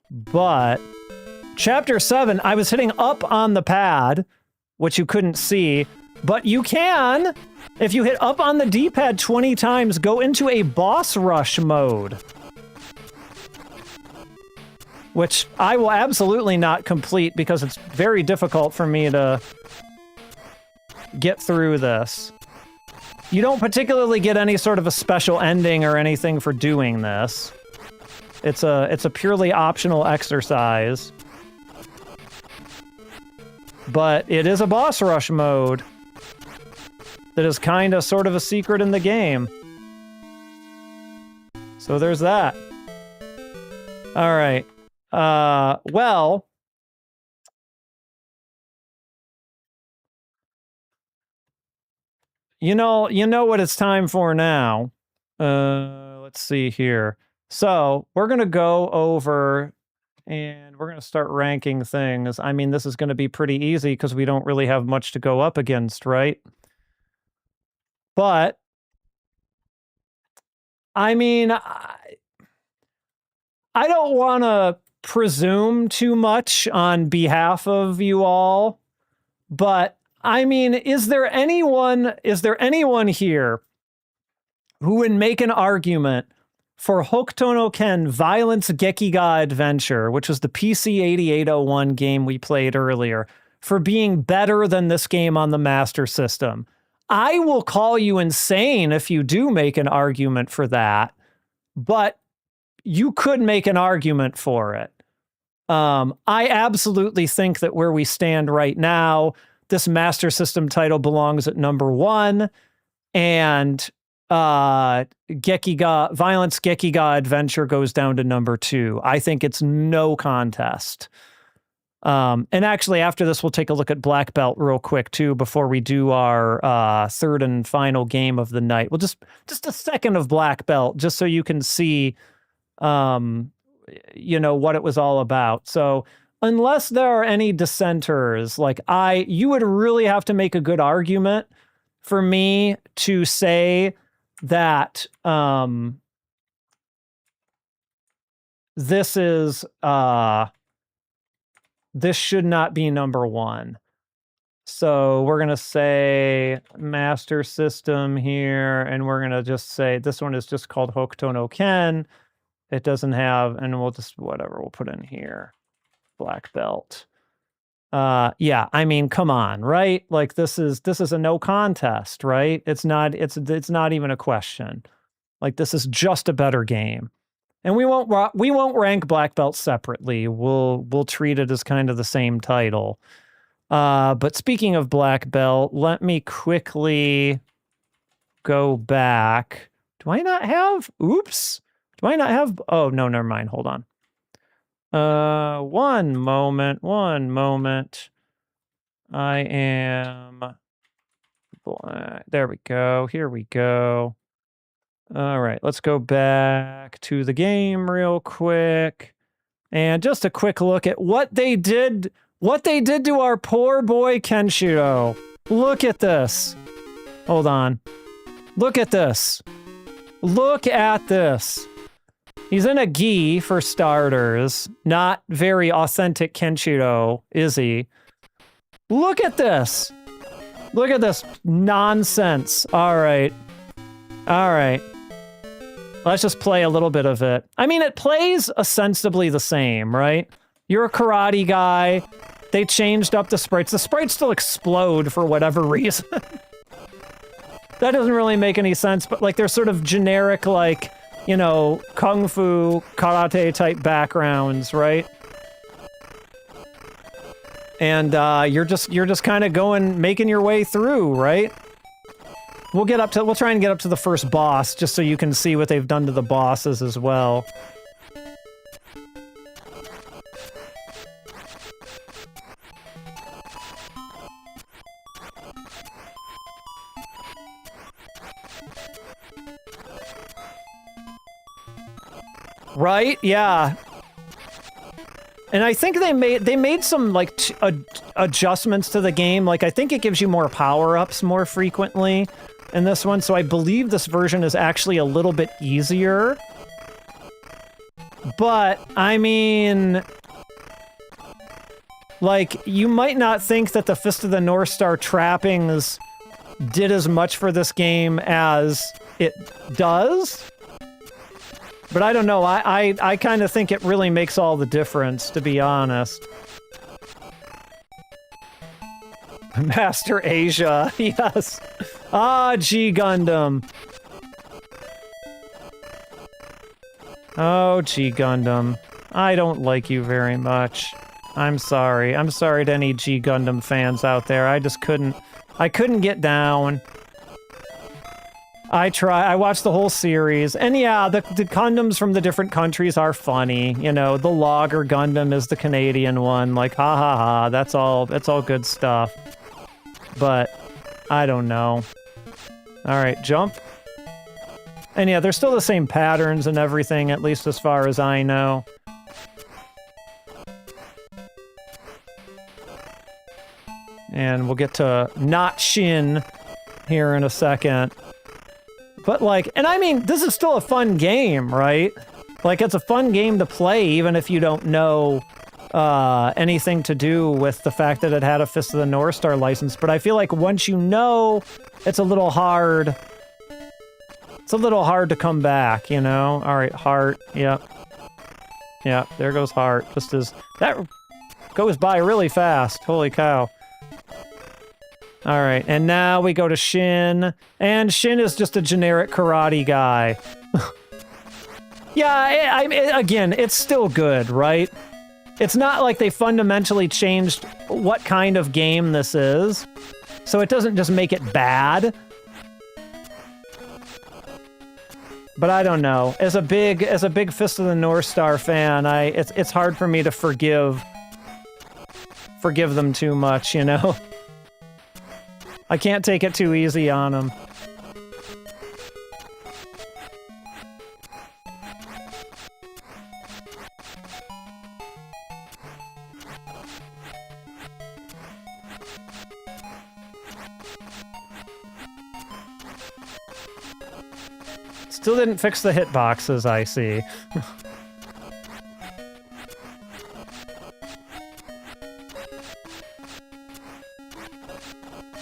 But Chapter 7, I was hitting up on the pad, which you couldn't see, but you can, if you hit up on the D-pad 20 times, go into a boss rush mode. Which I will absolutely not complete because it's very difficult for me to get through this. You don't particularly get any sort of a special ending or anything for doing this. It's a purely optional exercise. But it is a boss rush mode that is kind of sort of a secret in the game. So there's that. All right. Well, you know what it's time for now. Let's see here. So we're going to go over and we're going to start ranking things. I mean, this is going to be pretty easy because we don't really have much to go up against, right? But, I mean, I don't want to presume too much on behalf of you all, but, I mean, is there anyone here who would make an argument for Hokuto no Ken Violence Gekiga Adventure, which was the PC 8801 game we played earlier, for being better than this game on the Master System? I will call you insane if you do make an argument for that, but you could make an argument for it. I absolutely think that where we stand right now, this Master System title belongs at number 1, and Gekiga Violence Gekiga Adventure goes down to number 2. I think it's no contest. And actually, after this, we'll take a look at Black Belt real quick too before we do our third and final game of the night. Well, just a second of Black Belt, just so you can see, you know, what it was all about. So, unless there are any dissenters, like you would really have to make a good argument for me to say that this should not be number 1. So we're going to say Master System here, and we're going to just say this one is just called Hokuto no Ken. It doesn't have, and we'll just, whatever, we'll put in here. Black Belt. Yeah, I mean, come on, right? Like this is a no contest, right? It's not even a question. Like this is just a better game. And we won't rank Black Belt separately. We'll treat it as kind of the same title. But speaking of Black Belt, let me quickly go back. Do I not have? Oops. Do I not have? Oh no, never mind. Hold on. One moment. I am. There we go. Here we go. All right, let's go back to the game real quick. And just a quick look at what they did to our poor boy Kenshiro. Look at this. Hold on. Look at this. Look at this. He's in a gi, for starters. Not very authentic Kenshiro, is he? Look at this. Look at this nonsense. All right. All right. Let's just play a little bit of it. I mean, it plays ostensibly the same, right? You're a karate guy. They changed up the sprites. The sprites still explode for whatever reason. That doesn't really make any sense, but like they're sort of generic, like, you know, kung fu, karate type backgrounds, right? And you're just kind of making your way through, right? We'll try and get up to the first boss, just so you can see what they've done to the bosses as well. Right? Yeah. And I think they made some like adjustments to the game. Like I think it gives you more power-ups more frequently in this one, so I believe this version is actually a little bit easier. But I mean, like you might not think that the Fist of the North Star trappings did as much for this game as it does. But I don't know, I kind of think it really makes all the difference, to be honest. Master Asia, yes. Ah, G Gundam. Oh, G Gundam. I don't like you very much. I'm sorry. I'm sorry to any G Gundam fans out there. I couldn't get down. I watched the whole series, and yeah, the Gundams from the different countries are funny. You know, the Logger Gundam is the Canadian one, like, ha ha ha, that's all good stuff. But, I don't know. Alright, jump. And yeah, they're still the same patterns and everything, at least as far as I know. And we'll get to not Shin here in a second. But like, and I mean, this is still a fun game, right? Like, it's a fun game to play, even if you don't know anything to do with the fact that it had a Fist of the North Star license. But I feel like once you know, it's a little hard. It's a little hard to come back, you know? Alright, heart, yep. Yeah, there goes heart. Just as... That goes by really fast, holy cow. Alright, and now we go to Shin. And Shin is just a generic karate guy. Yeah, again, it's still good, right? It's not like they fundamentally changed what kind of game this is. So it doesn't just make it bad. But I don't know. As a big Fist of the North Star fan, it's hard for me to forgive them too much, you know? I can't take it too easy on them. Still didn't fix the hitboxes, I see.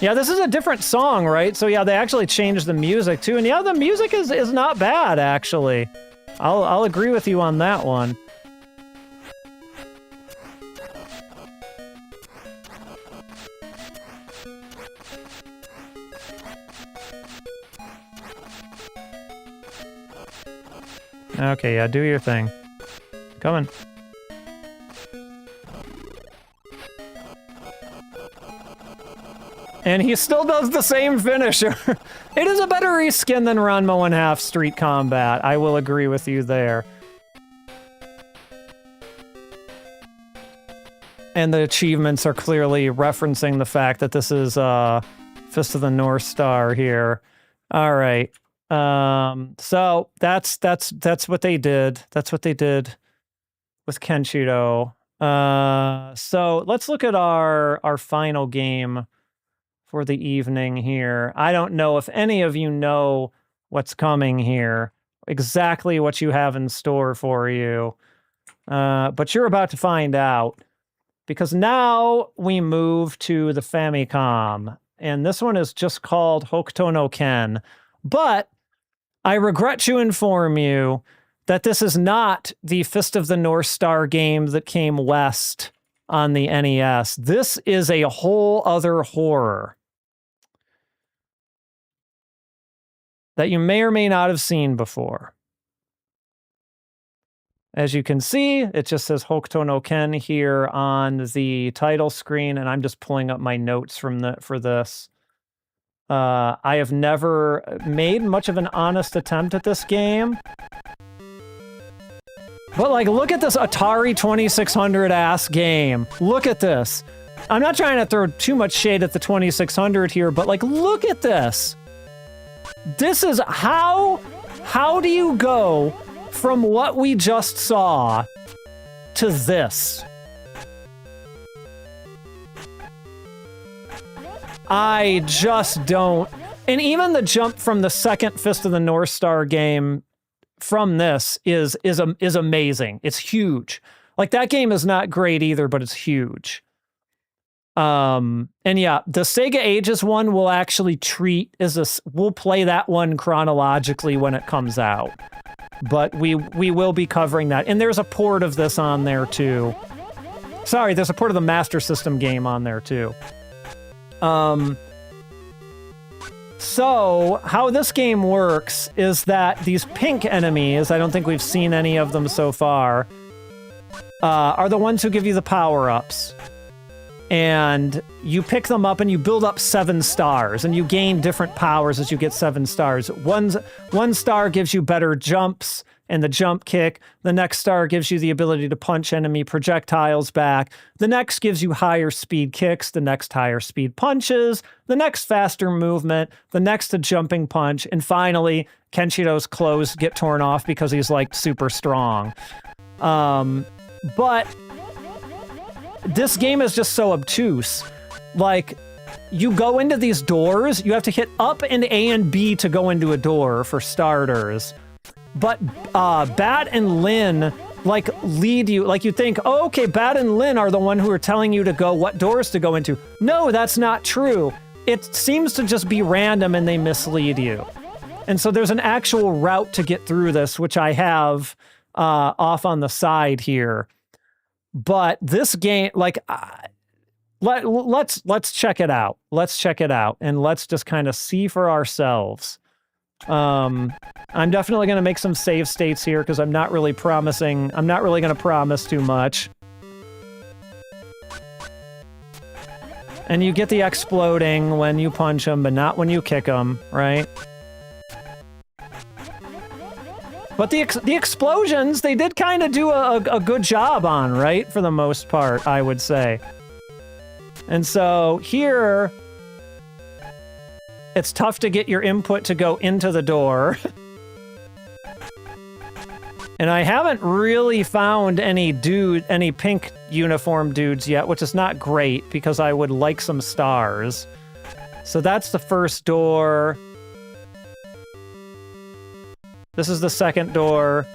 Yeah, this is a different song, right? So yeah, they actually changed the music too, and yeah, the music is not bad, actually. I'll agree with you on that one. Okay, yeah, do your thing. Coming. And he still does the same finisher. It is a better reskin than Ranma 1/2 Street Combat. I will agree with you there. And the achievements are clearly referencing the fact that this is Fist of the North Star here. All right. So that's what they did. That's what they did with Kenshiro. So let's look at our final game for the evening here. I don't know if any of you know what's coming here, exactly what you have in store for you, but you're about to find out, because now we move to the Famicom, and this one is just called Hokuto no Ken. But I regret to inform you that this is not the Fist of the North Star game that came west on the NES. This is a whole other horror that you may or may not have seen before. As you can see, it just says Hokuto no Ken here on the title screen, and I'm just pulling up my notes for this. I have never made much of an honest attempt at this game. But, like, look at this Atari 2600 ass game. Look at this. I'm not trying to throw too much shade at the 2600 here, but, like, look at this. This is how do you go from what we just saw to this? I just don't. And even the jump from the second Fist of the North Star game from this is amazing. It's huge. Like, that game is not great either, but it's huge. And yeah, the Sega Ages one will actually treat we'll play that one chronologically when it comes out. But we will be covering that. And there's a port of this on there too. Sorry, there's a port of the Master System game on there too. So how this game works is that these pink enemies, I don't think we've seen any of them so far, are the ones who give you the power-ups. And you pick them up and you build up 7 stars, and you gain different powers as you get 7 stars. One star gives you better jumps and the jump kick. The next star gives you the ability to punch enemy projectiles back. The next gives you higher speed kicks. The next higher speed punches. The next faster movement. The next a jumping punch. And finally, Kenshiro's clothes get torn off because he's, like, super strong. But this game is just so obtuse. Like, you go into these doors, you have to hit up and A and B to go into a door, for starters. But Bat and Lin, like, lead you, like, you think, oh, okay, Bat and Lin are the one who are telling you to go, what doors to go into. No, that's not true. It seems to just be random and they mislead you. And so there's an actual route to get through this, which I have off on the side here. But this game, like, let's check it out. Let's check it out, and let's just kind of see for ourselves. I'm definitely going to make some save states here because I'm not really going to promise too much. And you get the exploding when you punch them, but not when you kick them, right? But the explosions, they did kind of do a good job on, right? For the most part, I would say. And so here, it's tough to get your input to go into the door. And I haven't really found any pink uniform dudes yet, which is not great because I would like some stars. So that's the first door. This is the second door.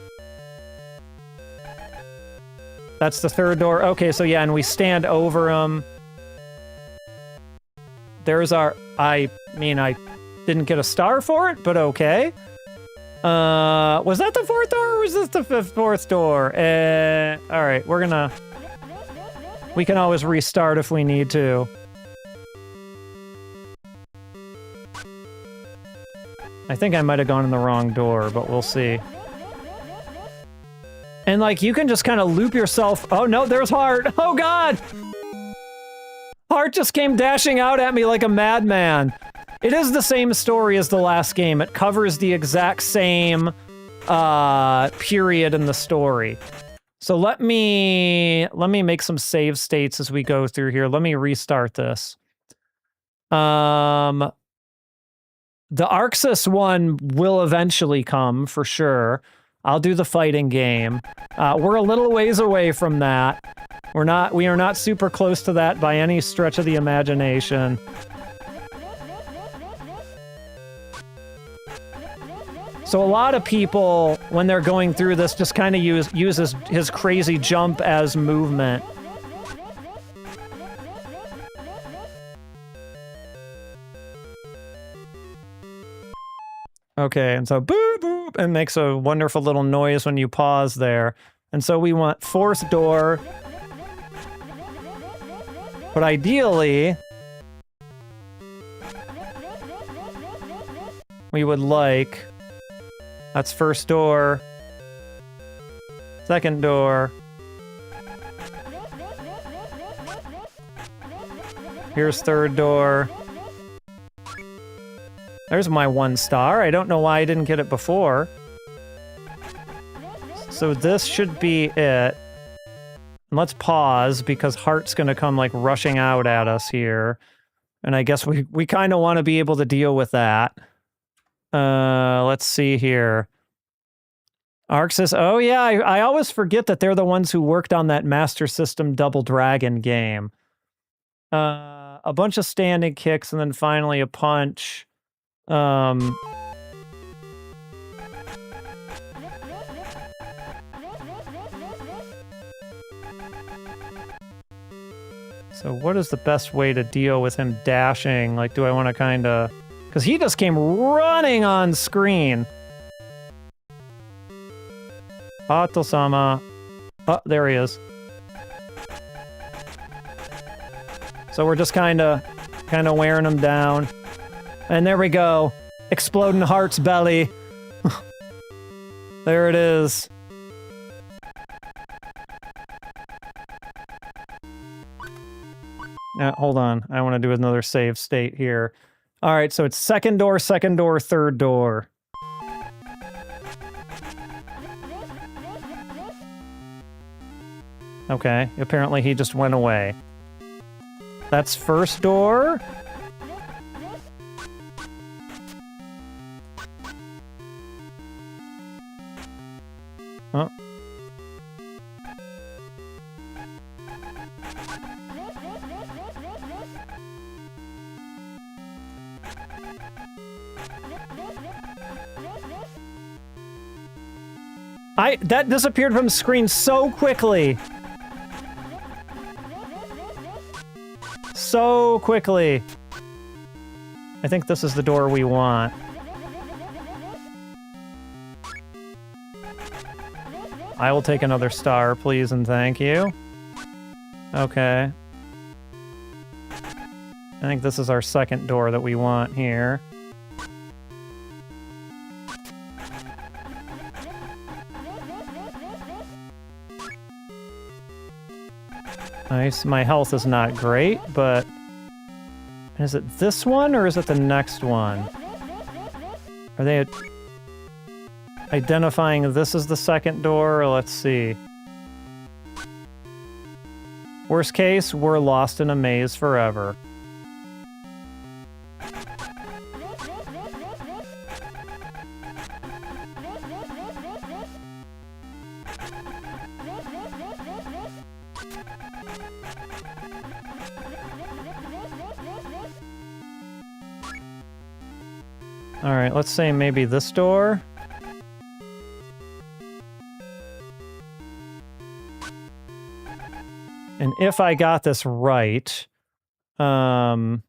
That's the third door. Okay, so yeah, and we stand over them. There's our... I mean, I didn't get a star for it, but okay. Was that the fourth door, or was this the fourth door? All right, we're gonna... We can always restart if we need to. I think I might have gone in the wrong door, but we'll see. And, like, you can just kind of loop yourself... Oh, no, there's Heart! Oh, God! Heart just came dashing out at me like a madman. It is the same story as the last game. It covers the exact same period in the story. So let me make some save states as we go through here. Let me restart this. The Arxis one will eventually come, for sure. I'll do the fighting game. We're a little ways away from that. We are not super close to that by any stretch of the imagination. So a lot of people, when they're going through this, just kind of use his crazy jump as movement. Okay, and so boop, boop, and makes a wonderful little noise when you pause there. And so we want fourth door. But ideally, we would like... That's first door. Second door. Here's third door. There's my 1 star. I don't know why I didn't get it before. So this should be it. And let's pause because Heart's gonna come like rushing out at us here. And I guess we kind of want to be able to deal with that. Let's see here. Arc says, oh yeah, I always forget that they're the ones who worked on that Master System Double Dragon game. A bunch of standing kicks and then finally a punch. So what is the best way to deal with him dashing? Like, do I want to kind of... Because he just came running on screen. Hato-sama. Oh, there he is. So we're just kind of wearing him down. And there we go. Exploding Heart's belly. There it is. Now, hold on. I want to do another save state here. All right, so it's second door, third door. Okay, apparently he just went away. That's first door. Oh. That disappeared from the screen so quickly. So quickly. I think this is the door we want. I will take another star, please and thank you. Okay. I think this is our second door that we want here. Nice. My health is not great, but... Is it this one, or is it the next one? Are they identifying this as the second door? Let's see. Worst case, we're lost in a maze forever. Alright, let's say maybe this door. And if I got this right, we'll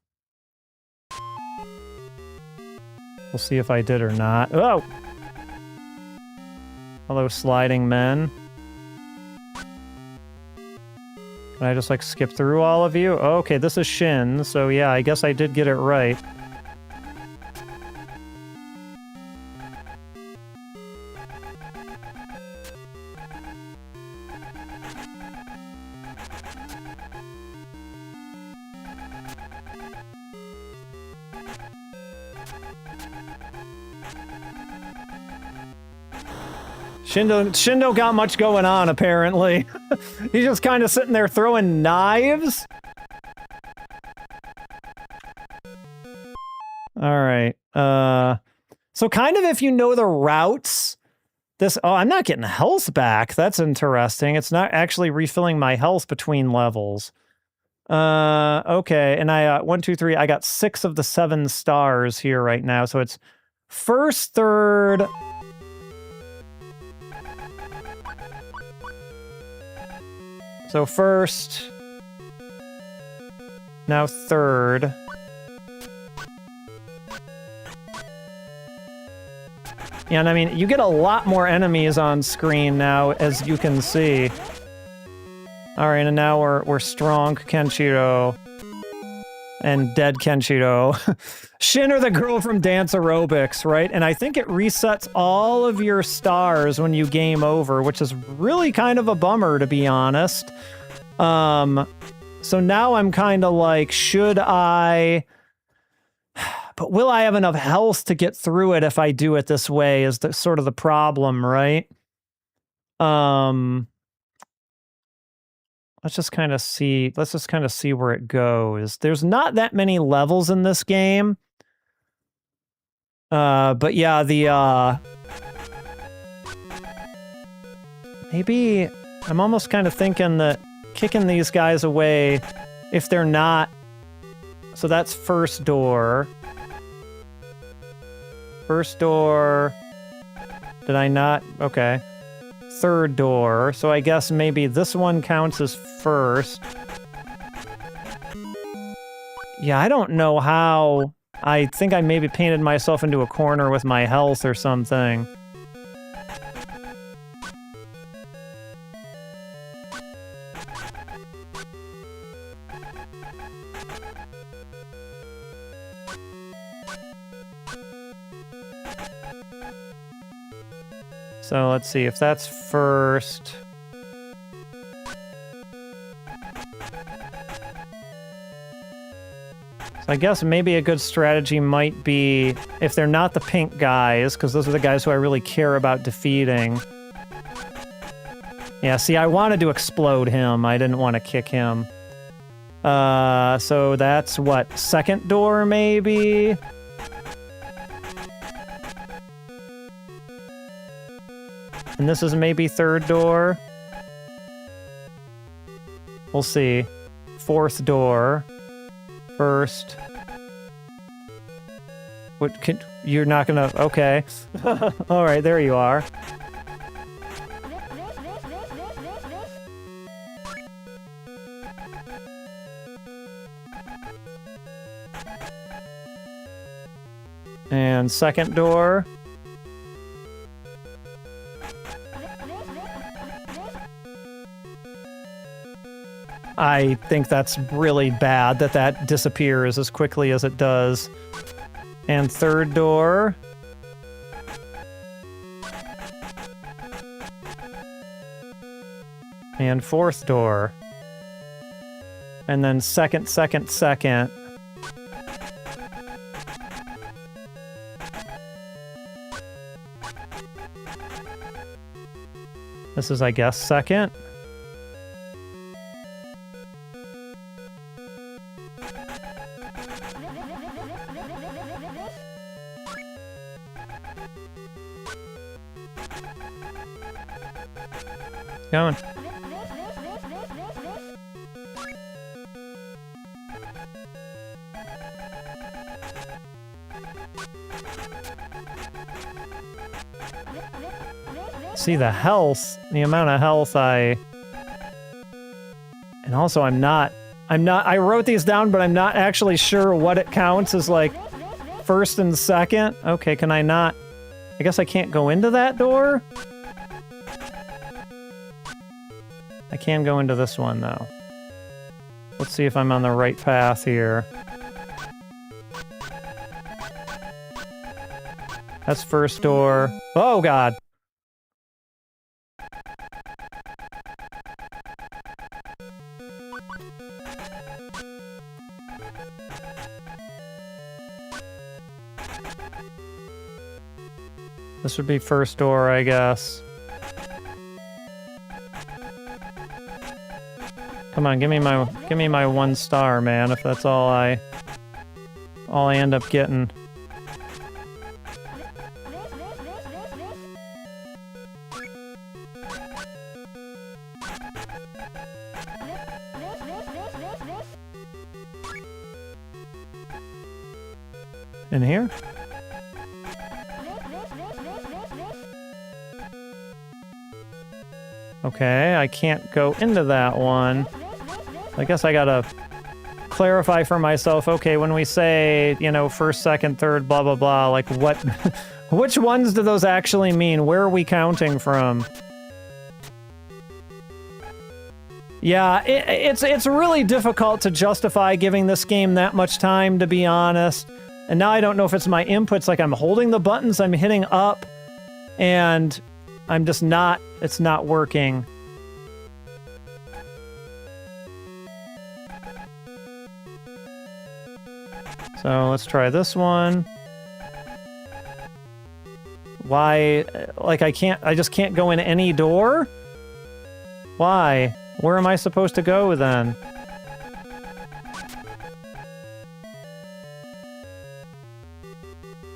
see if I did or not. Oh! Hello, sliding men. Can I just, like, skip through all of you? Okay, this is Shin, so yeah, I guess I did get it right. Shindo got much going on, apparently. He's just kind of sitting there throwing knives. Alright. So kind of if you know the routes, this... Oh, I'm not getting health back. That's interesting. It's not actually refilling my health between levels. Okay. And I, 1, 2, 3, I got 6 of the 7 stars here right now. So it's first, third... So first, now third. Yeah, and I mean, you get a lot more enemies on screen now, as you can see. All right, and now we're strong Kenshiro. and dead Kenshiro. Shin or the girl from Dance Aerobics, right? And I think it resets all of your stars when you game over, which is really kind of a bummer, to be honest. So now I'm kind of like, should I... But will I have enough health to get through it if I do it this way is the, sort of the problem, right? Let's just kind of see where it goes. There's not that many levels in this game. But yeah, maybe I'm almost kind of thinking that kicking these guys away if they're not. So that's first door. First door. Did I not? Okay. Third door. So I guess maybe this one counts as first. Yeah, I don't know how. I think I maybe painted myself into a corner with my health or something. So let's see if that's first. So I guess maybe a good strategy might be if they're not the pink guys, because those are the guys who I really care about defeating. Yeah, see, I wanted to explode him. I didn't want to kick him. So that's what, second door maybe? And this is maybe third door. We'll see. Fourth door. First. What can, you're not gonna, okay. All right, there you are. And second door. I think that's really bad that that disappears as quickly as it does. And third door. And fourth door. And then second. This is, I guess, second. Going. See the health, the amount of health and also I wrote these down, but I'm not actually sure what it counts as like first and second. Okay, can I not? I guess I can't go into that door? I can go into this one, though. Let's see if I'm on the right path here. That's first door. Oh, God. This would be first door, I guess. Come on, give me my 1 star, man, if that's all I end up getting. In here? Okay, I can't go into that one. I guess I gotta clarify for myself, okay, when we say, you know, first, second, third, blah, blah, blah, like what, which ones do those actually mean? Where are we counting from? Yeah, it's really difficult to justify giving this game that much time, to be honest. And now I don't know if it's my inputs, like I'm holding the buttons, I'm hitting up, and I'm just not, it's not working. So let's try this one. Why, like I just can't go in any door? Why? Where am I supposed to go then?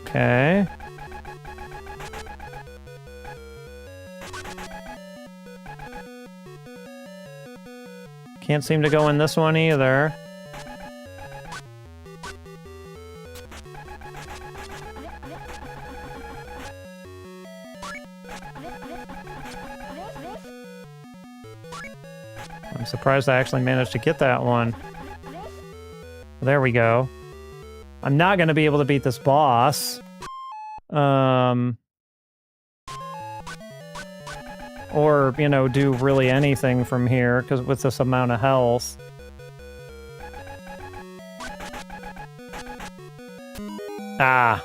Okay. Can't seem to go in this one either. I'm surprised I actually managed to get that one. There we go. I'm not going to be able to beat this boss. Or, you know, do really anything from here, because with this amount of health. Ah.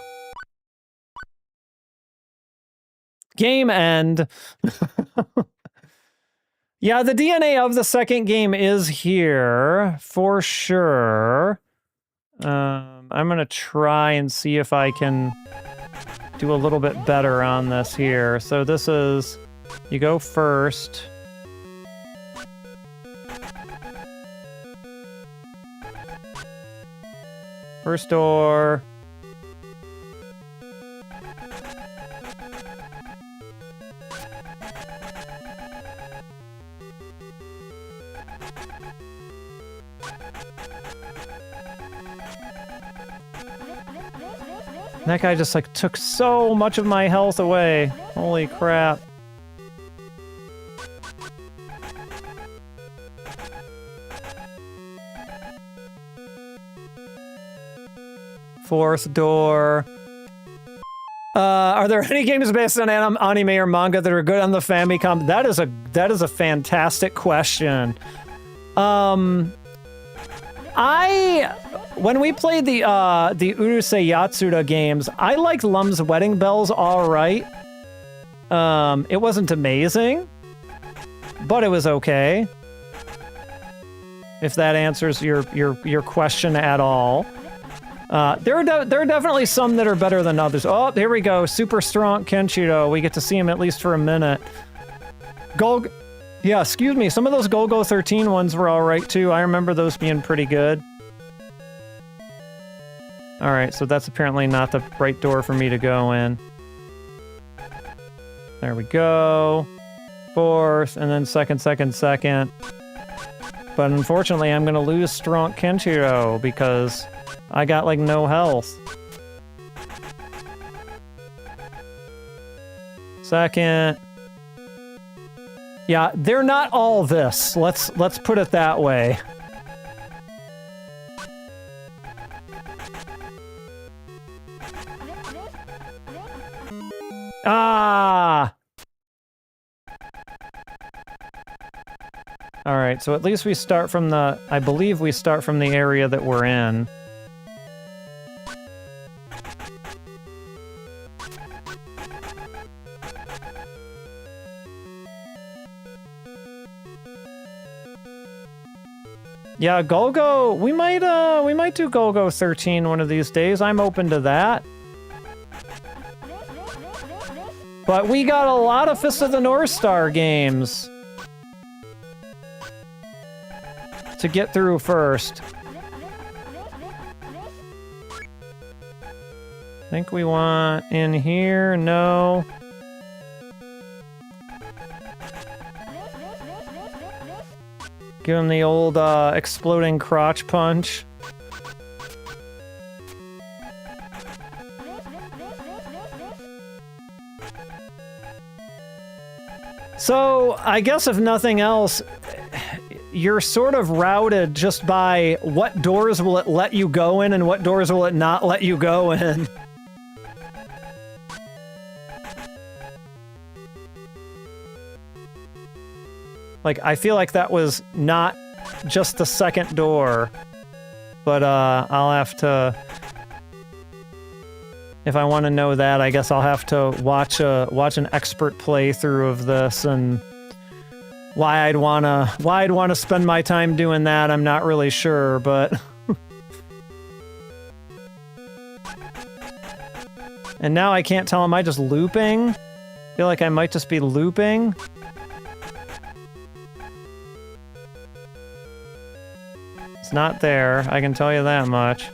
Game end. Yeah, the DNA of the second game is here, for sure. I'm gonna try and see if I can do a little bit better on this here. So this is, you go first. First door. That guy just, like, took so much of my health away. Holy crap. Fourth door. Are there any games based on anime or manga that are good on the Famicom? That is a fantastic question. When we played the Urusei Yatsuda games, I liked Lum's Wedding Bells all right. It wasn't amazing, but it was okay. If that answers your question at all. There are definitely some that are better than others. Oh, here we go. Super strong Kenshiro. We get to see him at least for a minute. Yeah, excuse me. Some of those Golgo 13 ones were all right too. I remember those being pretty good. All right, so that's apparently not the right door for me to go in. There we go. Fourth, and then second. But unfortunately, I'm gonna lose strong Kenshiro because I got, like, no health. Second. Yeah, they're not all this. Let's put it that way. Ah! Alright, so at least we start from the... I believe we start from the area that we're in. Yeah, Golgo, we might do Golgo 13 one of these days. I'm open to that. But we got a lot of Fist of the North Star games to get through first. I think we want in here, no. Give him the old exploding crotch punch. So, I guess if nothing else, you're sort of routed just by what doors will it let you go in and what doors will it not let you go in. Like, I feel like that was not just the second door, but I'll have to... If I want to know that, I guess I'll have to watch an expert playthrough of this, and why I'd wanna spend my time doing that, I'm not really sure, but... And now I can't tell, am I just looping? I feel like I might just be looping. It's not there, I can tell you that much.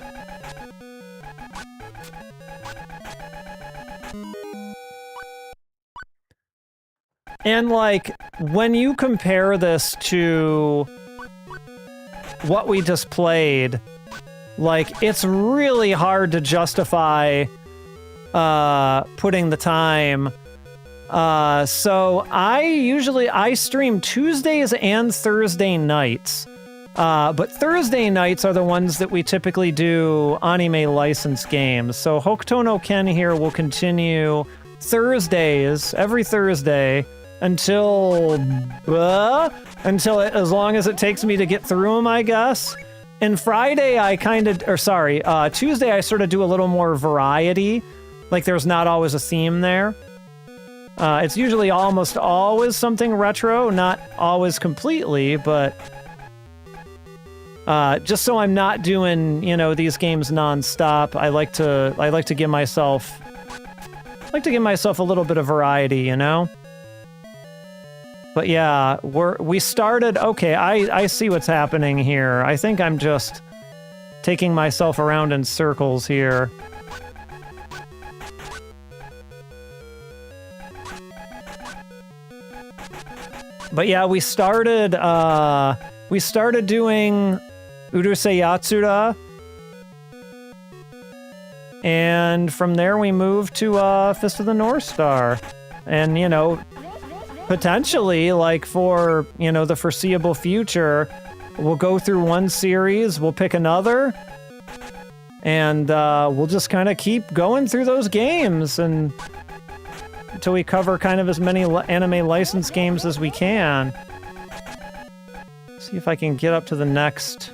And, like, when you compare this to what we just played, like, it's really hard to justify putting the time. So I stream Tuesdays and Thursday nights. But Thursday nights are the ones that we typically do anime licensed games. So Hokuto no Ken here will continue Thursdays, every Thursday, until as long as it takes me to get through them, I guess. And Friday Tuesday I sort of do a little more variety. Like, there's not always a theme there. It's usually almost always something retro, not always completely, but just so I'm not doing, these games non-stop, I like to give myself a little bit of variety, you know? But yeah, we started... Okay, I see what's happening here. I think I'm just taking myself around in circles here. But yeah, we started doing Urusei Yatsura. And from there we moved to Fist of the North Star. And, potentially, like, for, the foreseeable future, we'll go through one series, we'll pick another, and we'll just kind of keep going through those games and until we cover kind of as many anime licensed games as we can. See if I can get up to the next...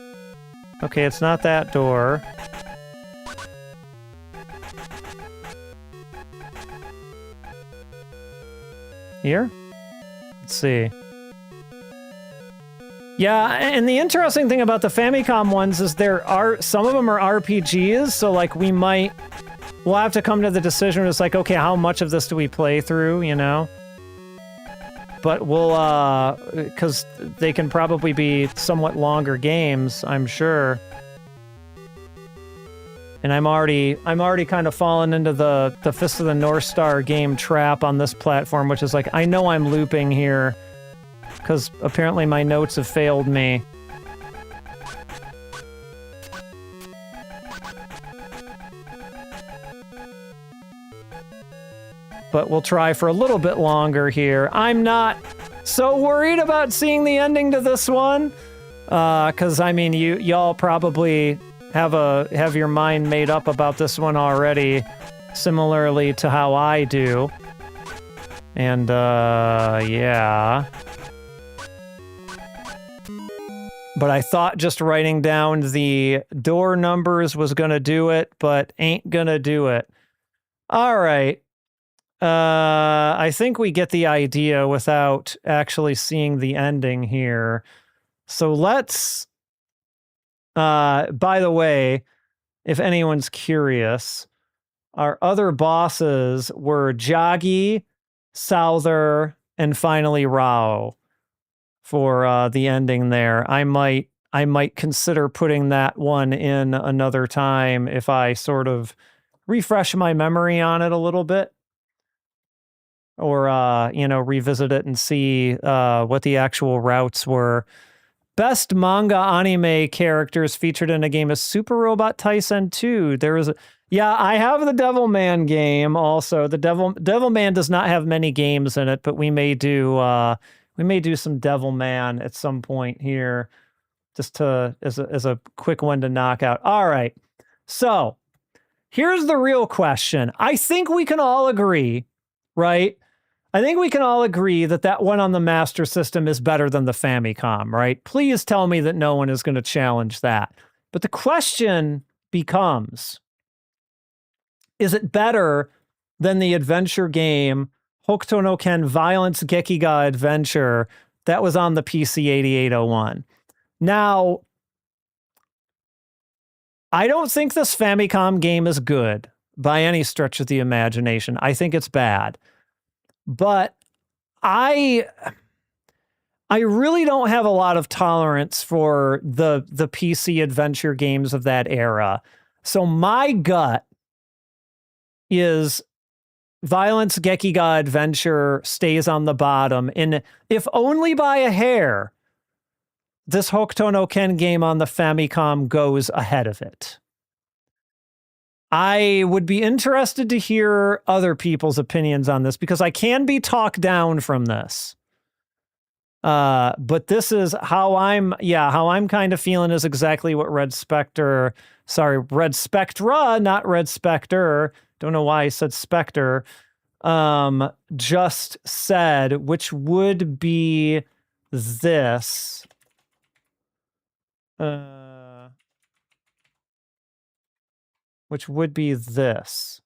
Okay, it's not that door. Here? Let's see. Yeah, and the interesting thing about the Famicom ones is some of them are RPGs, so like we'll have to come to the decision, it's like, okay, how much of this do we play through, But we'll, because they can probably be somewhat longer games, I'm sure. And I'm already kind of falling into the Fist of the North Star game trap on this platform, which is like, I know I'm looping here, because apparently my notes have failed me. But we'll try for a little bit longer here. I'm not so worried about seeing the ending to this one, because I mean, y'all probably have your mind made up about this one already, similarly to how I do. And yeah. But I thought just writing down the door numbers was gonna do it, but ain't gonna do it. All right. I think we get the idea without actually seeing the ending here. So let's... by the way, if anyone's curious, our other bosses were Jagi, Souther, and finally Rao for the ending there. I might consider putting that one in another time if I sort of refresh my memory on it a little bit. Or, revisit it and see what the actual routes were. Best manga anime characters featured in a game is Super Robot Tyson 2. Yeah, I have the Devilman game also. The Devilman does not have many games in it, but we may do some Devilman at some point here, just as a quick one to knock out. All right, so here's the real question. I think we can all agree, right? I think we can all agree that that one on the Master System is better than the Famicom, right? Please tell me that no one is going to challenge that. But the question becomes, is it better than the adventure game Hokuto no Ken Violence Gekiga Adventure that was on the PC 8801? Now, I don't think this Famicom game is good by any stretch of the imagination. I think it's bad. But I really don't have a lot of tolerance for the PC adventure games of that era. So my gut is Violence Gekiga Adventure stays on the bottom, and if only by a hair, this Hokuto no Ken game on the Famicom goes ahead of it. I would be interested to hear other people's opinions on this because I can be talked down from this. But this is how I'm kind of feeling is exactly what Red Spectre, Red Spectra, not Red Spectre. Don't know why I said Spectre. Just said, which would be this. Which would be this.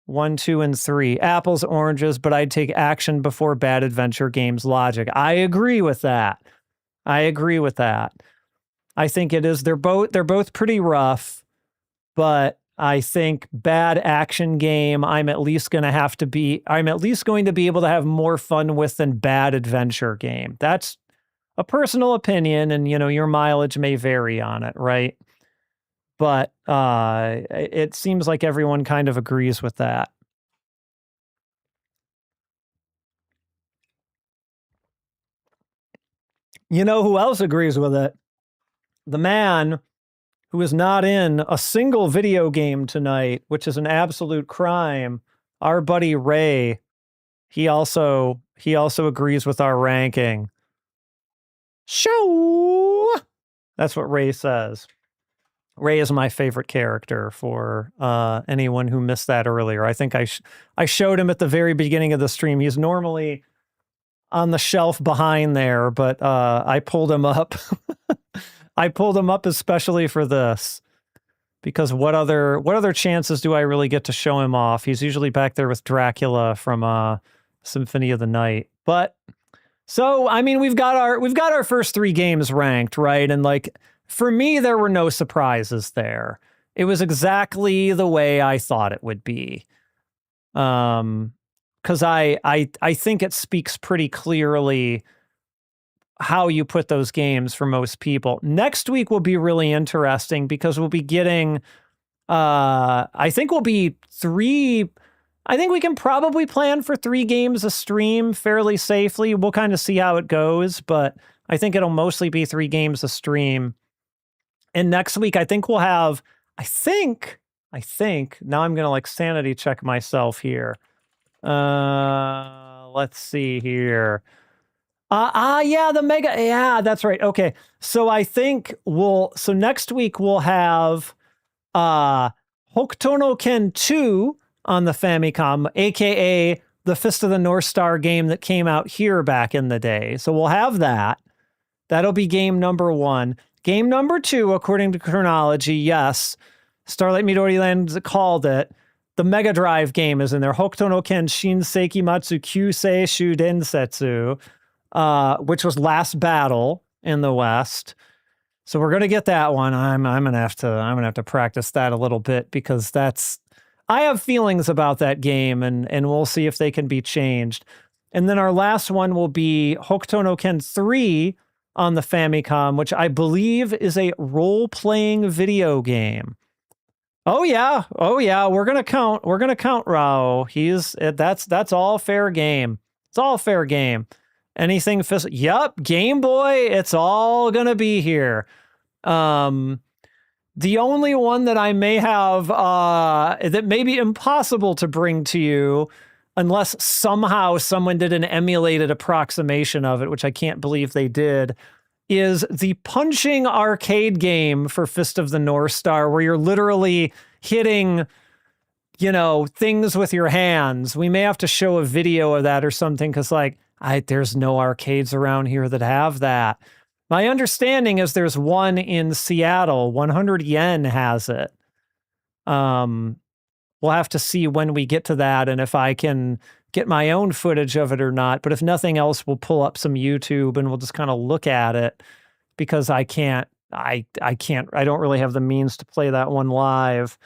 1, 2, and 3. Apples, oranges, but I'd take action before bad adventure games logic. I agree with that. I think it is. They're both pretty rough, but I think bad action game, I'm at least going to be able to have more fun with than bad adventure game. That's a personal opinion, and your mileage may vary on it, right? But it seems like everyone kind of agrees with that. You know who else agrees with it? The man who is not in a single video game tonight, which is an absolute crime. Our buddy Ray, he also agrees with our ranking. Shoo! That's what Ray says. Ray is my favorite character for anyone who missed that earlier. I think I showed him at the very beginning of the stream. He's normally on the shelf behind there, but I pulled him up. I pulled him up especially for this because what other chances do I really get to show him off? He's usually back there with Dracula from Symphony of the Night. But so I mean, we've got our first 3 games ranked, right? And like, for me, there were no surprises there. It was exactly the way I thought it would be. Because I think it speaks pretty clearly how you put those games for most people. Next week will be really interesting because we'll be getting, I think we can probably plan for 3 games a stream fairly safely. We'll kind of see how it goes, but I think it'll mostly be 3 games a stream. And next week, I think we'll have, I think, now I'm going to like sanity check myself here. Let's see here. The Mega, yeah, that's right. Okay. So I think so next week we'll have, Hokuto no Ken 2 on the Famicom, aka the Fist of the North Star game that came out here back in the day. So we'll have that. That'll be game number 1. Game number 2, according to chronology, yes, Starlight Midori Land called it. The Mega Drive game is in there. Hokuto no Ken Shinseki Matsu Kyusei Shu Densetsu, which was Last Battle in the West. So we're gonna get that one. I'm gonna have to practice that a little bit because I have feelings about that game, and we'll see if they can be changed. And then our last one will be Hokuto no Ken 3 on the Famicom, which I believe is a role-playing video game. Oh yeah, we're gonna count Rao. That's all fair game. It's all fair game. Anything yup, Game Boy, it's all gonna be here. The only one that I may have that may be impossible to bring to you unless somehow someone did an emulated approximation of it, which I can't believe they did, is the punching arcade game for Fist of the North Star, where you're literally hitting things with your hands. We may have to show a video of that or something because, like, there's no arcades around here that have that. My understanding is there's one in Seattle. 100 Yen has it. We'll have to see when we get to that and if I can get my own footage of it or not. But if nothing else, we'll pull up some YouTube and we'll just kind of look at it because I don't really have the means to play that one live.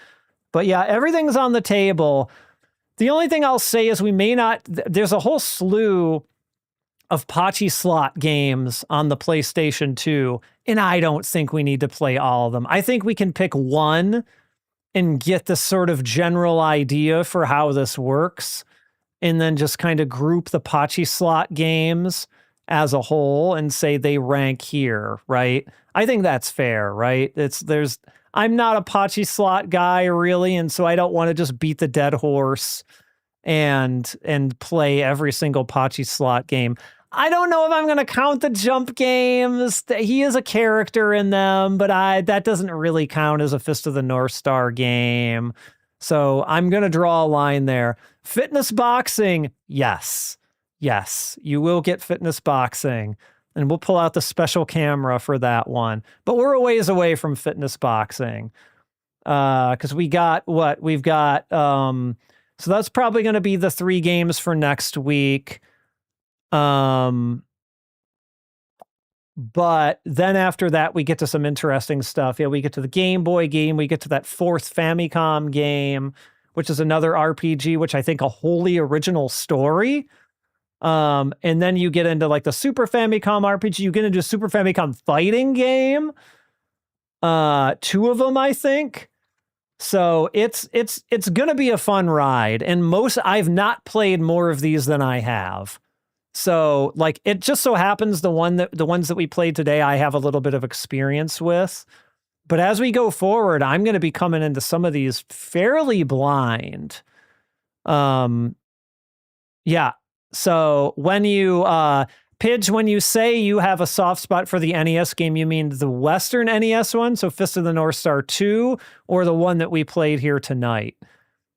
But yeah, everything's on the table. The only thing I'll say is there's a whole slew of Pachislot games on the PlayStation 2, and I don't think we need to play all of them. I think we can pick one and get the sort of general idea for how this works, and then just kind of group the Pachislot games as a whole and say they rank here, right? I think that's fair, right? I'm not a Pachislot guy really, and so I don't want to just beat the dead horse and play every single Pachislot game. I don't know if I'm going to count the jump games. He is a character in them, but that doesn't really count as a Fist of the North Star game. So I'm going to draw a line there. Fitness boxing, yes. Yes, you will get fitness boxing. And we'll pull out the special camera for that one. But we're a ways away from fitness boxing. Because we've got, so that's probably going to be the 3 games for next week. But then after that, we get to some interesting stuff. Yeah, we get to the Game Boy game. We get to that 4th Famicom game, which is another RPG, which I think a wholly original story. And then you get into like the Super Famicom RPG. You get into a Super Famicom fighting game. 2 of them, I think. So it's going to be a fun ride. And I've not played more of these than I have. So like it just so happens the ones that we played today, I have a little bit of experience with. But as we go forward, I'm going to be coming into some of these fairly blind. Yeah. So when you, Pidge, when you say you have a soft spot for the NES game, you mean the Western NES one? So Fist of the North Star 2 or the one that we played here tonight?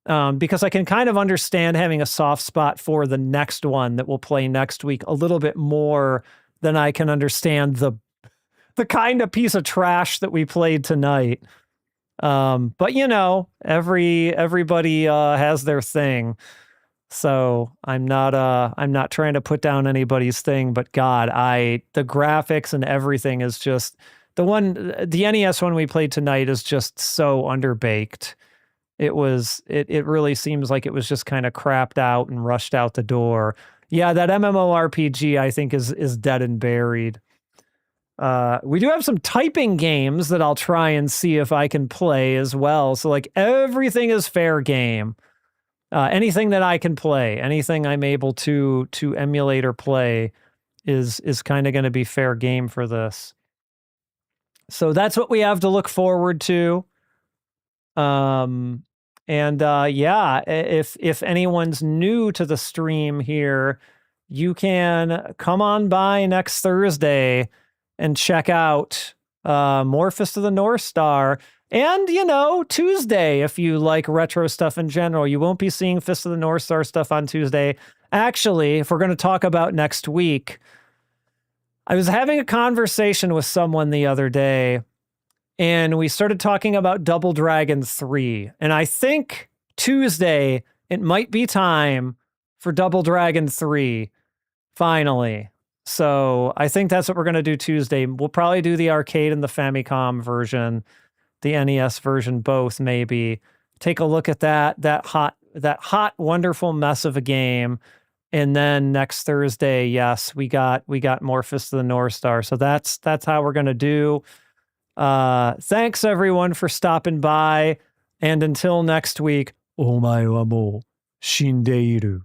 Because I can kind of understand having a soft spot for the next one that we'll play next week a little bit more than I can understand the kind of piece of trash that we played tonight. But everybody has their thing. So I'm not trying to put down anybody's thing, but God, the graphics and everything is just the NES one we played tonight is just so underbaked. It really seems like it was just kind of crapped out and rushed out the door. Yeah, that MMORPG I think is dead and buried. We do have some typing games that I'll try and see if I can play as well. So like everything is fair game. Anything that I can play, anything I'm able to emulate or play is kind of going to be fair game for this. So that's what we have to look forward to. Yeah, if anyone's new to the stream here, you can come on by next Thursday and check out more Fist of the North Star. And, Tuesday, if you like retro stuff in general. You won't be seeing Fist of the North Star stuff on Tuesday. Actually, if we're going to talk about next week, I was having a conversation with someone the other day, and we started talking about Double Dragon 3. And I think Tuesday, it might be time for Double Dragon 3, finally. So I think that's what we're going to do Tuesday. We'll probably do the arcade and the Famicom version, the NES version, both maybe. Take a look at that hot, wonderful mess of a game. And then next Thursday, yes, we got more Fist of the North Star. So that's how we're going to do. Thanks everyone for stopping by. And until next week, omae wa mou shindeiru.